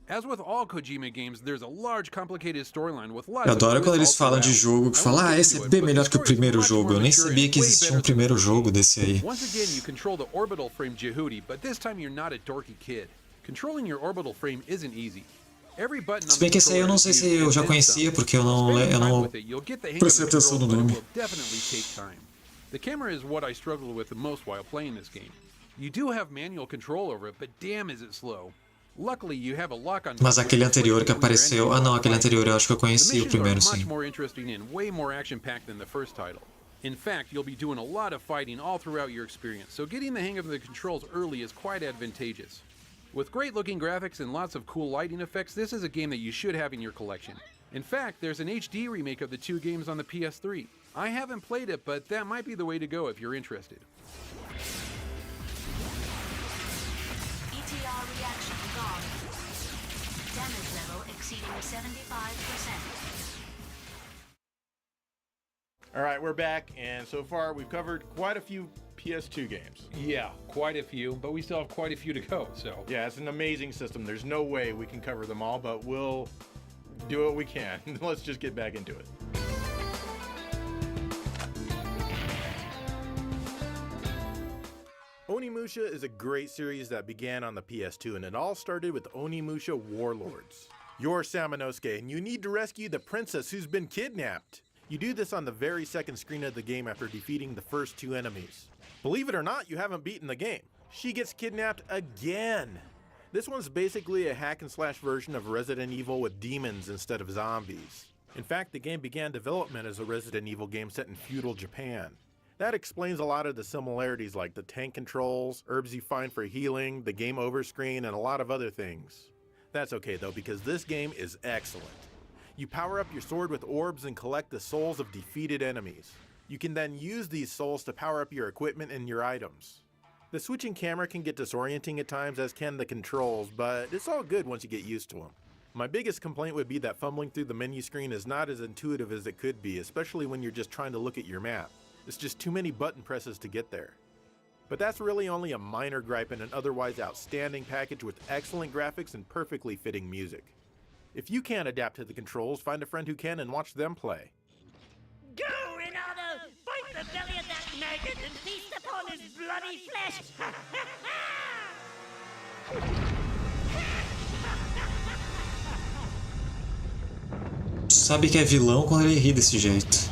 As with all Kojima games, there's a large, complicated storyline with lots Eu adoro quando eles falam de jogo que falam, esse é bem melhor que o primeiro jogo. Eu nem sabia que existia um primeiro jogo desse aí. Once again, you control the orbital frame Jehudi, but this time you're not a dorky kid. Controlling your orbital frame isn't easy. Every button Se bem que esse aí eu não sei se eu já conhecia, porque eu não prestei atenção no nome. The camera is what I struggled with the most while playing this game. You do have manual control over it, but damn is it slow. Luckily, you have a lock on. Mas aquele anterior que apareceu, não, aquele anterior eu acho que eu conheci o primeiro, sim. Much more interesting and way more action-packed than the first title. In fact, you'll be doing a lot of fighting all throughout your experience, so getting the hang of the controls early is quite advantageous. With great-looking graphics and lots of cool lighting effects, this is a game that you should have in your collection. In fact, there's an HD remake of the 2 games on the PS3. I haven't played it, but that might be the way to go if you're interested. ETR reaction gone. Damage level exceeding 75%. Alright, we're back, and so far we've covered quite a few PS2 games. Yeah, quite a few, but we still have quite a few to go, so. Yeah, it's an amazing system. There's no way we can cover them all, but we'll do what we can. Let's just get back into it. Onimusha is a great series that began on the PS2, and it all started with Onimusha Warlords. You're Samanosuke, and you need to rescue the princess who's been kidnapped. You do this on the very second screen of the game after defeating the first two enemies. Believe it or not, you haven't beaten the game. She gets kidnapped again. This one's basically a hack and slash version of Resident Evil with demons instead of zombies. In fact, the game began development as a Resident Evil game set in feudal Japan. That explains a lot of the similarities like the tank controls, herbs you find for healing, the game over screen, and a lot of other things. That's okay though, because this game is excellent. You power up your sword with orbs and collect the souls of defeated enemies. You can then use these souls to power up your equipment and your items. The switching camera can get disorienting at times, as can the controls, but it's all good once you get used to them. My biggest complaint would be that fumbling through the menu screen is not as intuitive as it could be, especially when you're just trying to look at your map. It's just too many button presses to get there. But that's really only a minor gripe in an otherwise outstanding package with excellent graphics and perfectly fitting music. If you can't adapt to the controls, find a friend who can and watch them play. Go, Ronaldo! Fight the belly of that maggot and feast upon his bloody flesh! Sabe que é vilão quando ele ri desse jeito.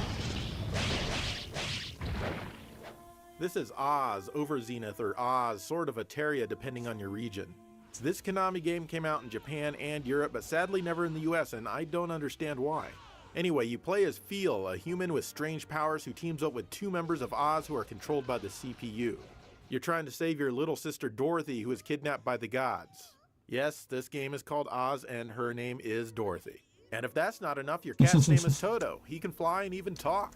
This is Oz, over Zenith, or Oz, sort of Ateria depending on your region. This Konami game came out in Japan and Europe, but sadly never in the US, and I don't understand why. Anyway, you play as Feel, a human with strange powers who teams up with two members of Oz who are controlled by the CPU. You're trying to save your little sister Dorothy, who is kidnapped by the gods. Yes, this game is called Oz, and her name is Dorothy. And if that's not enough, your cat's name is Toto. He can fly and even talk.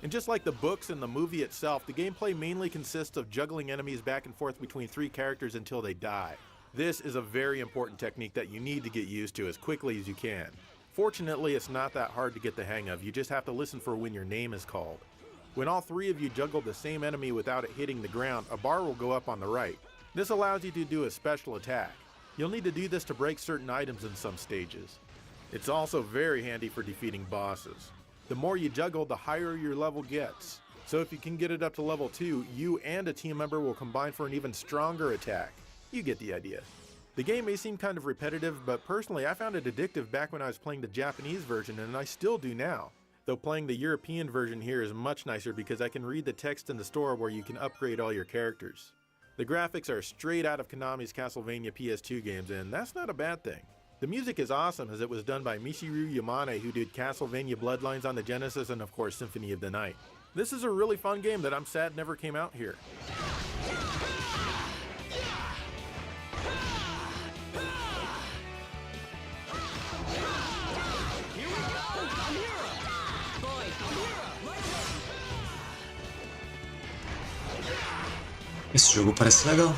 And just like the books and the movie itself, the gameplay mainly consists of juggling enemies back and forth between three characters until they die. This is a very important technique that you need to get used to as quickly as you can. Fortunately, it's not that hard to get the hang of. You just have to listen for when your name is called. When all three of you juggle the same enemy without it hitting the ground, a bar will go up on the right. This allows you to do a special attack. You'll need to do this to break certain items in some stages. It's also very handy for defeating bosses. The more you juggle, the higher your level gets. So if you can get it up to level 2, you and a team member will combine for an even stronger attack. You get the idea. The game may seem kind of repetitive, but personally I found it addictive back when I was playing the Japanese version, and I still do now. Though playing the European version here is much nicer because I can read the text in the store where you can upgrade all your characters. The graphics are straight out of Konami's Castlevania PS2 games, and that's not a bad thing. The music is awesome as it was done by Michiru Yamane, who did Castlevania Bloodlines on the Genesis and of course Symphony of the Night. This is a really fun game that I'm sad never came out here. Esse jogo parece legal.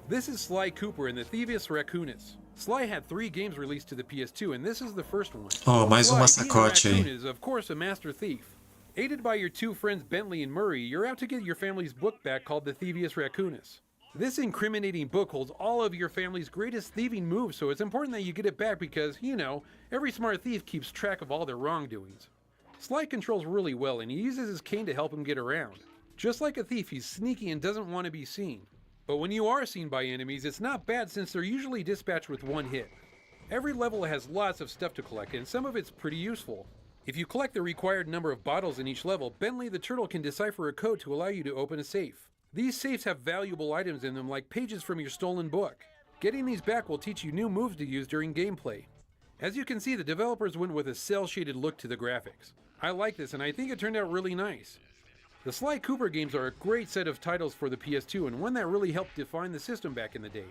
This is Sly Cooper in the Thievius Raccoonus. Sly had 3 games released to the PS2, and this is the first one. Oh, mais um Sly, massacote being a aí. raccoon, is of course a master thief. Aided by your 2 friends Bentley and Murray, you're out to get your family's book back called the Thievius Raccoonus. This incriminating book holds all of your family's greatest thieving moves, so it's important that you get it back because, you know, every smart thief keeps track of all their wrongdoings. Sly controls really well, and he uses his cane to help him get around. Just like a thief, he's sneaky and doesn't want to be seen. But when you are seen by enemies, it's not bad since they're usually dispatched with 1 hit. Every level has lots of stuff to collect, and some of it's pretty useful. If you collect the required number of bottles in each level, Bentley the Turtle can decipher a code to allow you to open a safe. These safes have valuable items in them like pages from your stolen book. Getting these back will teach you new moves to use during gameplay. As you can see, the developers went with a cel-shaded look to the graphics. I like this, and I think it turned out really nice. The Sly Cooper games are a great set of titles for the PS2 and one that really helped define the system back in the day.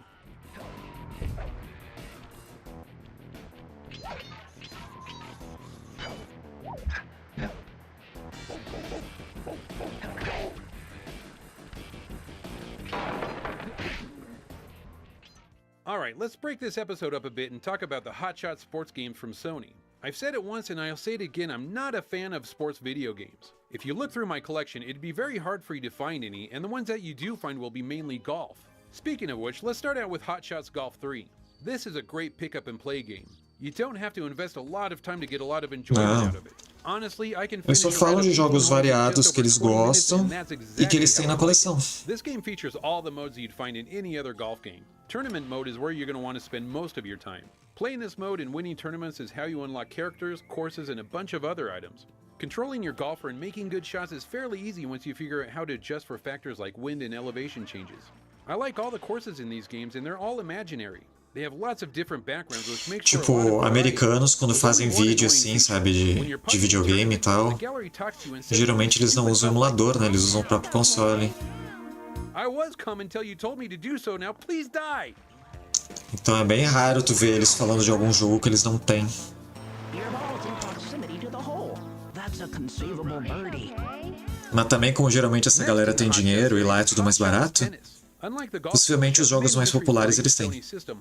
Alright, let's break this episode up a bit and talk about the hotshot sports games from Sony. I've said it once and I'll say it again, I'm not a fan of sports video games. If you look through my collection, it'd be very hard for you to find any, and the ones that you do find will be mainly golf. Speaking of which, let's start out with Hot Shots Golf 3. This is a great pick up and play game. You don't have to invest a lot of time to get a lot of enjoyment out of it. Honestly, I can Eles só falam de jogos variados que eles gostam e que eles têm na coleção. This game features all the modes you'd find in any other golf game. Tournament mode is where you're going to want to spend most of your time. Playing this mode and winning tournaments is how you unlock characters, courses, and a bunch of other items. Controlling your golfer and making good shots is fairly easy once you figure out how to adjust for factors like wind and elevation changes. I like all the courses in these games and they're all imaginary. They have lots of different backgrounds, which makes Tipo, americanos quando fazem vídeo assim, sabe, de videogame e tal, geralmente eles não usam emulador, né? Eles usam o próprio console. I was coming until you told me to do so. Now please die. Então é bem raro tu ver eles falando de algum jogo que eles não têm. Mas também como geralmente essa galera tem dinheiro e lá é tudo mais barato, possivelmente os jogos mais populares eles têm.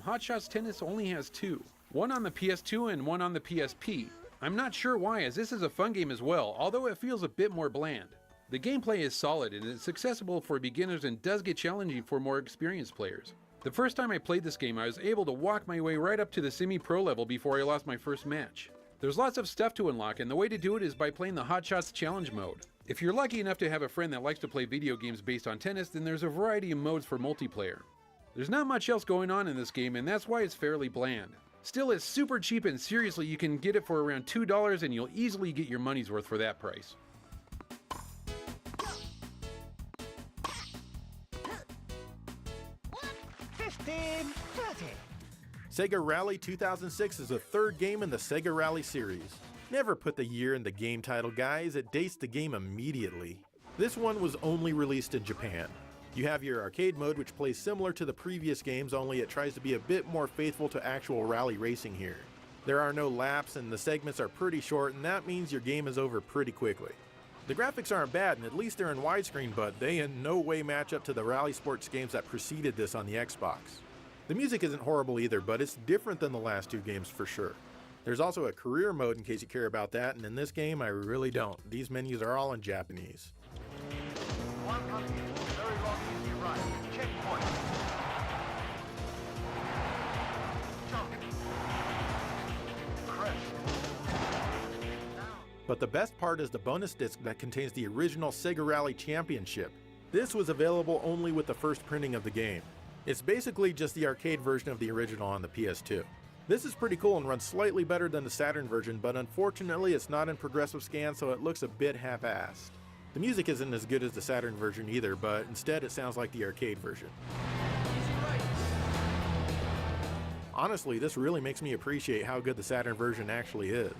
Hot Shots Tennis only has two, one on the PS2 and one on the PSP. I'm not sure why, as this is a fun game as well, although it feels a bit more bland. The gameplay is solid and it's accessible for beginners and does get challenging for more experienced players. The first time I played this game, I was able to walk my way right up to the semi-pro level before I lost my first match. There's lots of stuff to unlock, and the way to do it is by playing the Hot Shots Challenge mode. If you're lucky enough to have a friend that likes to play video games based on tennis, then there's a variety of modes for multiplayer. There's not much else going on in this game, and that's why it's fairly bland. Still, it's super cheap, and seriously, you can get it for around $2 and you'll easily get your money's worth for that price. Sega Rally 2006 is the third game in the Sega Rally series. Never put the year in the game title, guys, it dates the game immediately. This one was only released in Japan. You have your arcade mode, which plays similar to the previous games, only it tries to be a bit more faithful to actual rally racing here. There are no laps and the segments are pretty short, and that means your game is over pretty quickly. The graphics aren't bad, and at least they're in widescreen, but they in no way match up to the rally sports games that preceded this on the Xbox. The music isn't horrible either, but it's different than the last two games for sure. There's also a career mode in case you care about that, and in this game I really don't. These menus are all in Japanese. But the best part is the bonus disc that contains the original Sega Rally Championship. This was available only with the first printing of the game. It's basically just the arcade version of the original on the PS2. This is pretty cool and runs slightly better than the Saturn version, but unfortunately it's not in progressive scan, so it looks a bit half-assed. The music isn't as good as the Saturn version either, but instead it sounds like the arcade version. Honestly, this really makes me appreciate how good the Saturn version actually is.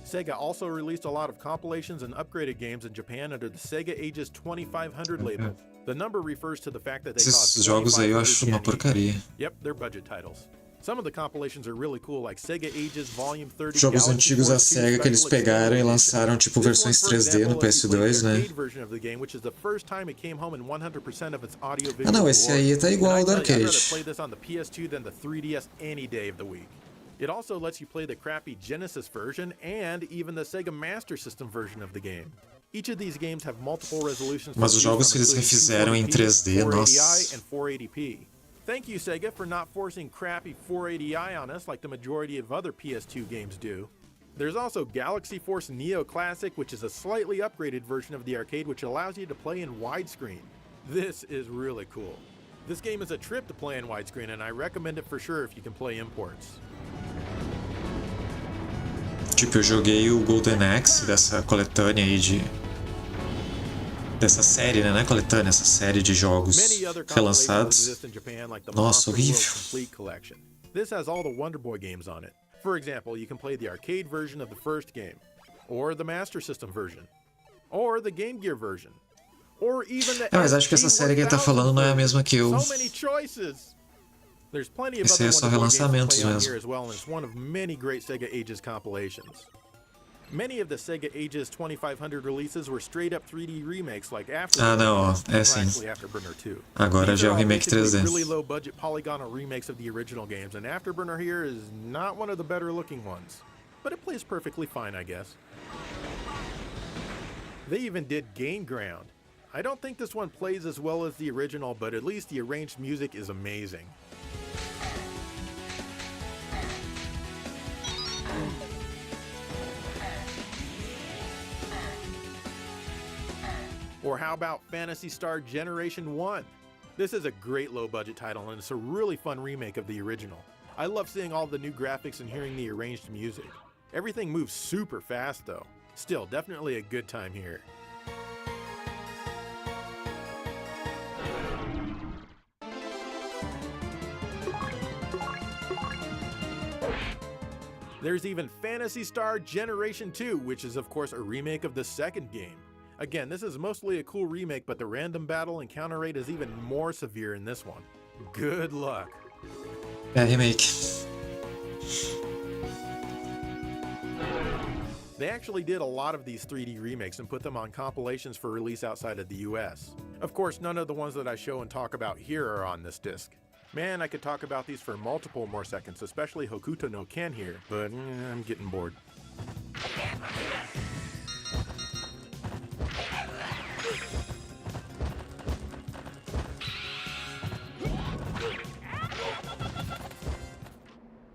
Sega also released a lot of compilations and upgraded games in Japan under the Sega Ages 2500 label. The number refers to the fact that they cost Esses jogos aí eu acho uma porcaria. Yep, they're budget titles. Some of the compilations are really cool, like Sega Ages Volume 30. Jogos antigos da Sega que eles pegaram e lançaram tipo versões 3D no PS2, né? Ah não, esse aí tá igual ao do arcade. It also lets you play the crappy Genesis version and even the Sega Master System version of the game. Each of these games have multiple resolutions. Mas os jogos que eles refizeram em 3D, nossa. And 480p. Thank you, Sega, for not forcing crappy 480i on us like the majority of other PS2 games do. There's also Galaxy Force Neo Classic, which is a slightly upgraded version of the arcade which allows you to play in widescreen. This is really cool. This game is a trip to play in widescreen, and I recommend it for sure if you can play imports. Tipo, eu joguei o Golden Axe dessa coletânea aí dessa série, né? Não é coletânea, essa série de jogos relançados. Nossa, horrível. This has all the Wonder Boy games on it. For example, you can play the arcade version of the first game, or the Master System version, or the Game Gear version, or even the mas acho que essa série que ele tá falando não é a mesma que eu. There's plenty of Esse other é só Wonder Boy games to relançamentos play on mesmo. here as well, and it's one of many great Sega Ages compilations. Many of the Sega Ages 2500 releases were straight up 3D remakes like Afterburner. Ah, não, ó, é sim. Actually, Afterburner 2. Agora já é o remake 3D. Really low budget polygonal remakes of the original games, and Afterburner here is not one of the better looking ones. But it plays perfectly fine, I guess. They even did Gain Ground. I don't think this one plays as well as the original, but at least the arranged music is amazing. Or how about Phantasy Star Generation 1? This is a great low-budget title, and it's a really fun remake of the original. I love seeing all the new graphics and hearing the arranged music. Everything moves super fast, though. Still, definitely a good time here. There's even Phantasy Star Generation 2, which is of course a remake of the second game. Again, this is mostly a cool remake, but the random battle and counter rate is even more severe in this one. Good luck. É remake. They actually did a lot of these 3D remakes and put them on compilations for release outside of the US. Of course, none of the ones that I show and talk about here are on this disc. Man, I could talk about these for multiple more seconds, especially Hokuto no Ken here, but I'm getting bored.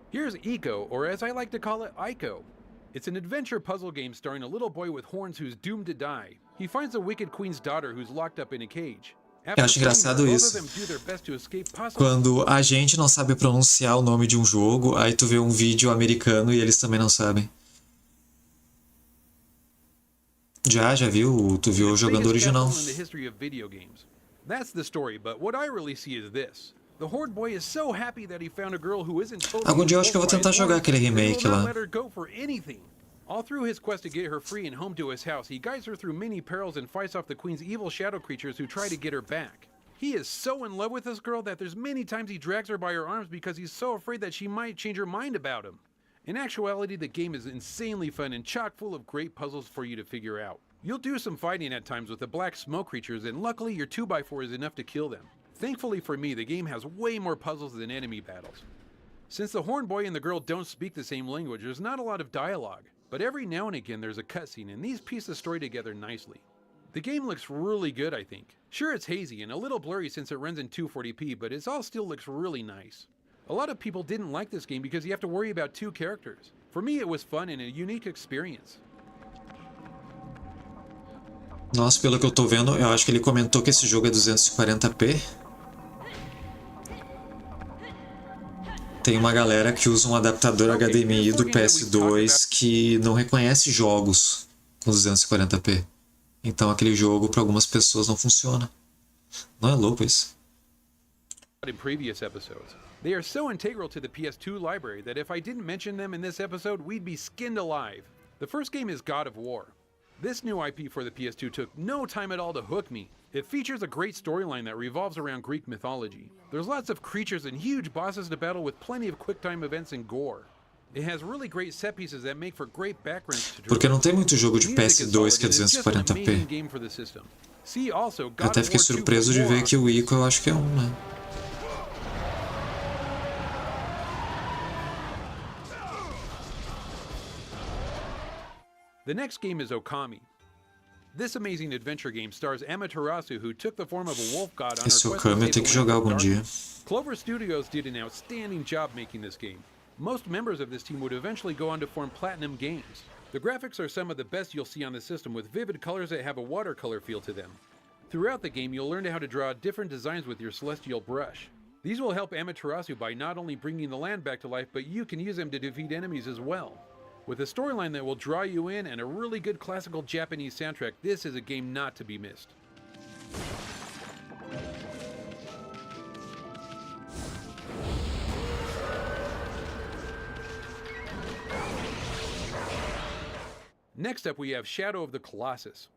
Here's Eco, or as I like to call it, Ico. It's an adventure puzzle game starring a little boy with horns who's doomed to die. He finds a wicked queen's daughter who's locked up in a cage. Eu acho engraçado isso. Quando a gente não sabe pronunciar o nome de um jogo, aí tu vê um vídeo americano e eles também não sabem. Já viu? Tu viu jogando original. That's the story, but what I really see is this. The Horde boy is so happy that he found a girl who isn't totally Algum dia eu acho que eu vou tentar jogar aquele remake lá. All through his quest to get her free and home to his house, he guides her through many perils and fights off the queen's evil shadow creatures who try to get her back. He is so in love with this girl that there's many times he drags her by her arms because he's so afraid that she might change her mind about him. In actuality, the game is insanely fun and chock full of great puzzles for you to figure out. You'll do some fighting at times with the black smoke creatures, and luckily your 2x4 is enough to kill them. Thankfully for me, the game has way more puzzles than enemy battles. Since the Horn Boy and the girl don't speak the same language, there's not a lot of dialogue. But every now and again there's a cutscene, and these piece the story together nicely. The game looks really good, I think. Sure, it's hazy and a little blurry since it runs in 240p, but it all still looks really nice. A lot of people didn't like this game because you have to worry about two characters. For me, it was fun and a unique experience. Nossa, pelo que eu tô vendo, eu acho que ele comentou que esse jogo é 240p. Tem uma galera que usa um adaptador HDMI do PS2 que não reconhece jogos com 240p. Então aquele jogo para algumas pessoas não funciona. Não é louco isso? In previous episodes, they are so integral to the PS2 library that if I didn't mention them in this episode, we'd be skinned alive. The first game is God of War. This new IP for the PS2 took no time at all to hook me. It features a great storyline that revolves around Greek mythology. There's lots of creatures and huge bosses to battle with plenty of quick-time events and gore. It has really great set pieces that make for great backgrounds to Porque não tem muito jogo de PS2 que é 240p. Eu até fiquei surpreso de ver que o Ico eu acho que é né? The next game is Okami. This amazing adventure game stars Amaterasu, who took the form of a wolf god on her quest to save the land from darkness. Clover Studios did an outstanding job making this game. Most members of this team would eventually go on to form Platinum Games. The graphics are some of the best you'll see on the system, with vivid colors that have a watercolor feel to them. Throughout the game, you'll learn how to draw different designs with your celestial brush. These will help Amaterasu by not only bringing the land back to life, but you can use them to defeat enemies as well. With a storyline that will draw you in and a really good classical Japanese soundtrack, this is a game not to be missed. Next up we have Shadow of the Colossus.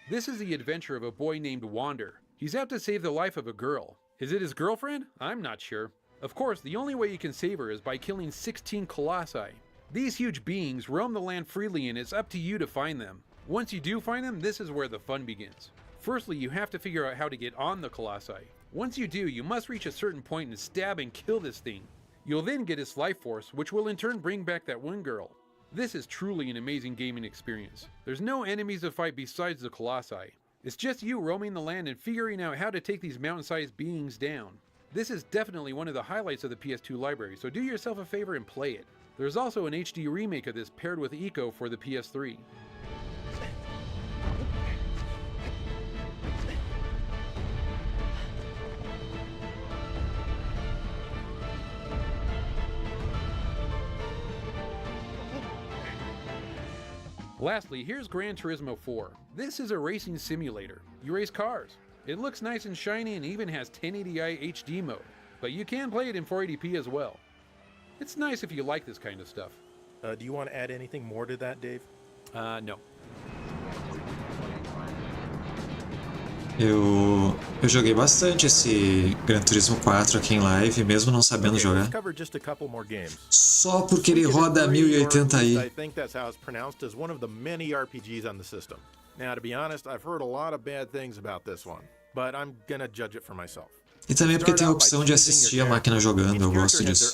This is the adventure of a boy named Wander. He's out to save the life of a girl. Is it his girlfriend? I'm not sure. Of course, the only way you can save her is by killing 16 colossi. These huge beings roam the land freely and it's up to you to find them. Once you do find them, this is where the fun begins. Firstly, you have to figure out how to get on the Colossi. Once you do, you must reach a certain point and stab and kill this thing. You'll then get its life force, which will in turn bring back that one girl. This is truly an amazing gaming experience. There's no enemies to fight besides the Colossi. It's just you roaming the land and figuring out how to take these mountain-sized beings down. This is definitely one of the highlights of the PS2 library, so do yourself a favor and play it. There's also an HD remake of this paired with Eco for the PS3. Lastly, here's Gran Turismo 4. This is a racing simulator. You race cars. It looks nice and shiny and even has 1080i HD mode, but you can play it in 480p as well. It's nice if you like this kind of stuff. Do you want to add anything more to that, Dave? No. Eu joguei bastante esse Gran Turismo 4 aqui em live, mesmo não sabendo jogar. Só porque ele roda 1080i. I think that's how it's pronounced as one of the many RPGs on the system. Now, to be honest, I've heard a lot of bad things about this one, but I'm gonna judge it for myself. E também porque tem a opção de assistir a máquina jogando, eu gosto disso.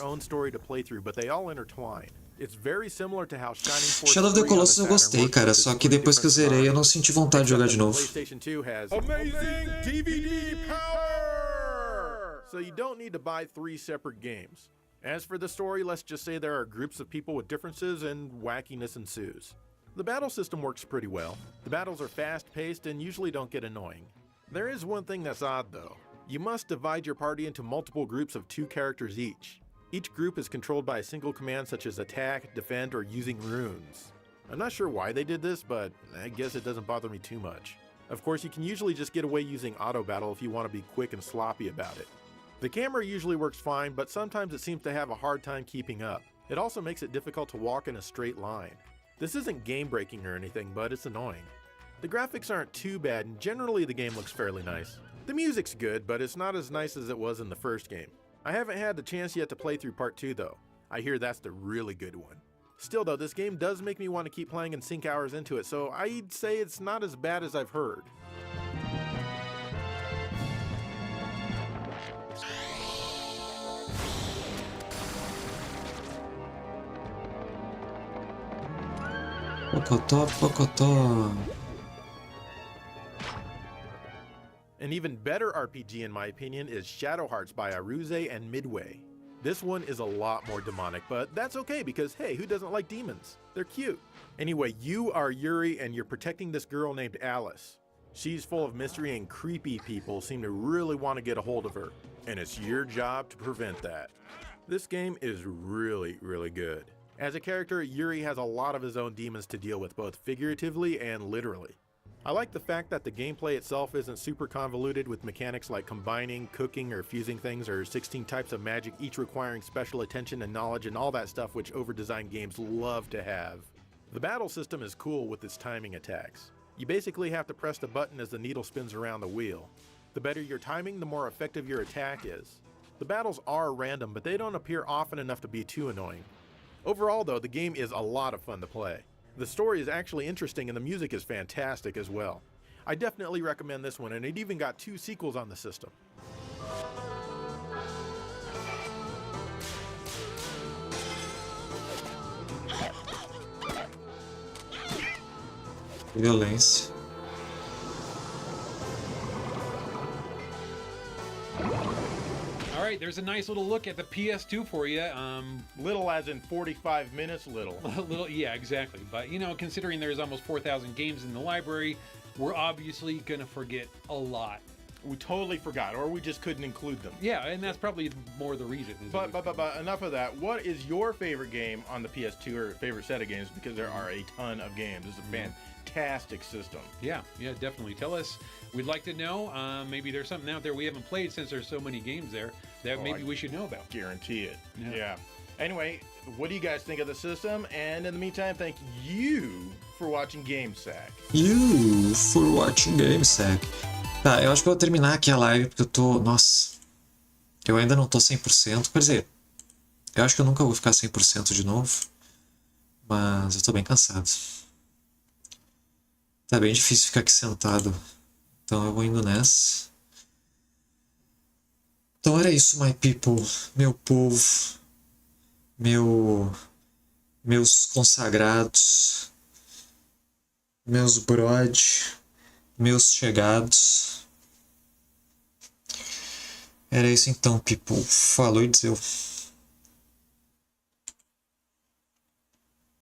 Shadow of the Colossus eu gostei, cara, só que depois que eu zerei eu não senti vontade de jogar de novo. Amazing DVD power! So you don't need to buy 3 separate games. As for the story, let's just say there are groups of people with differences and wackiness ensues. The battle system works pretty well. The battles are fast-paced and usually don't get annoying. There is one thing that's odd though. You must divide your party into multiple groups of 2 characters each. Each group is controlled by a single command such as attack, defend, or using runes. I'm not sure why they did this, but I guess it doesn't bother me too much. Of course, you can usually just get away using auto battle if you want to be quick and sloppy about it. The camera usually works fine, but sometimes it seems to have a hard time keeping up. It also makes it difficult to walk in a straight line. This isn't game-breaking or anything, but it's annoying. The graphics aren't too bad, and generally the game looks fairly nice. The music's good, but it's not as nice as it was in the first game. I haven't had the chance yet to play through part 2 though. I hear that's the really good one. Still though, this game does make me want to keep playing and sink hours into it, so I'd say it's not as bad as I've heard. Pocotó, pocotó. An even better RPG in my opinion is Shadow Hearts by Aruze and Midway. This one is a lot more demonic, but that's okay because hey, who doesn't like demons? They're cute. Anyway, you are Yuri and you're protecting this girl named Alice. She's full of mystery and creepy people seem to really want to get a hold of her, and it's your job to prevent that. This game is really, really good. As a character, Yuri has a lot of his own demons to deal with both figuratively and literally. I like the fact that the gameplay itself isn't super convoluted with mechanics like combining, cooking, or fusing things, or 16 types of magic each requiring special attention and knowledge and all that stuff which over-designed games love to have. The battle system is cool with its timing attacks. You basically have to press the button as the needle spins around the wheel. The better your timing, the more effective your attack is. The battles are random, but they don't appear often enough to be too annoying. Overall though, the game is a lot of fun to play. The story is actually interesting and the music is fantastic as well. I definitely recommend this one, and it even got 2 sequels on the system. Violência. Alright, there's a nice little look at the PS2 for you. Little as in 45 minutes little. Little, yeah, exactly. But, you know, considering there's almost 4,000 games in the library, we're obviously going to forget a lot. We totally forgot, or we just couldn't include them. Yeah, and that's probably more the reason. But enough of that. What is your favorite game on the PS2, or favorite set of games? Because there are a ton of games. It's a fantastic system. Yeah, definitely. Tell us. We'd like to know. Maybe there's something out there we haven't played since there's so many games there that maybe we should know about. Guarantee it. Yeah. Anyway, what do you guys think of the system? And in the meantime, thank you for watching GameSack. You for watching GameSack. Tá, eu acho que eu vou terminar aqui a live porque eu tô... Nossa. Eu ainda não tô 100%. Quer dizer, eu acho que eu nunca vou ficar 100% de novo. mas eu tô bem cansado. Tá bem difícil ficar aqui sentado, então eu vou indo nessa. Então era isso, my people, meu povo, meus consagrados, meus brod, meus chegados. Era isso então, people. Falou e dizeu.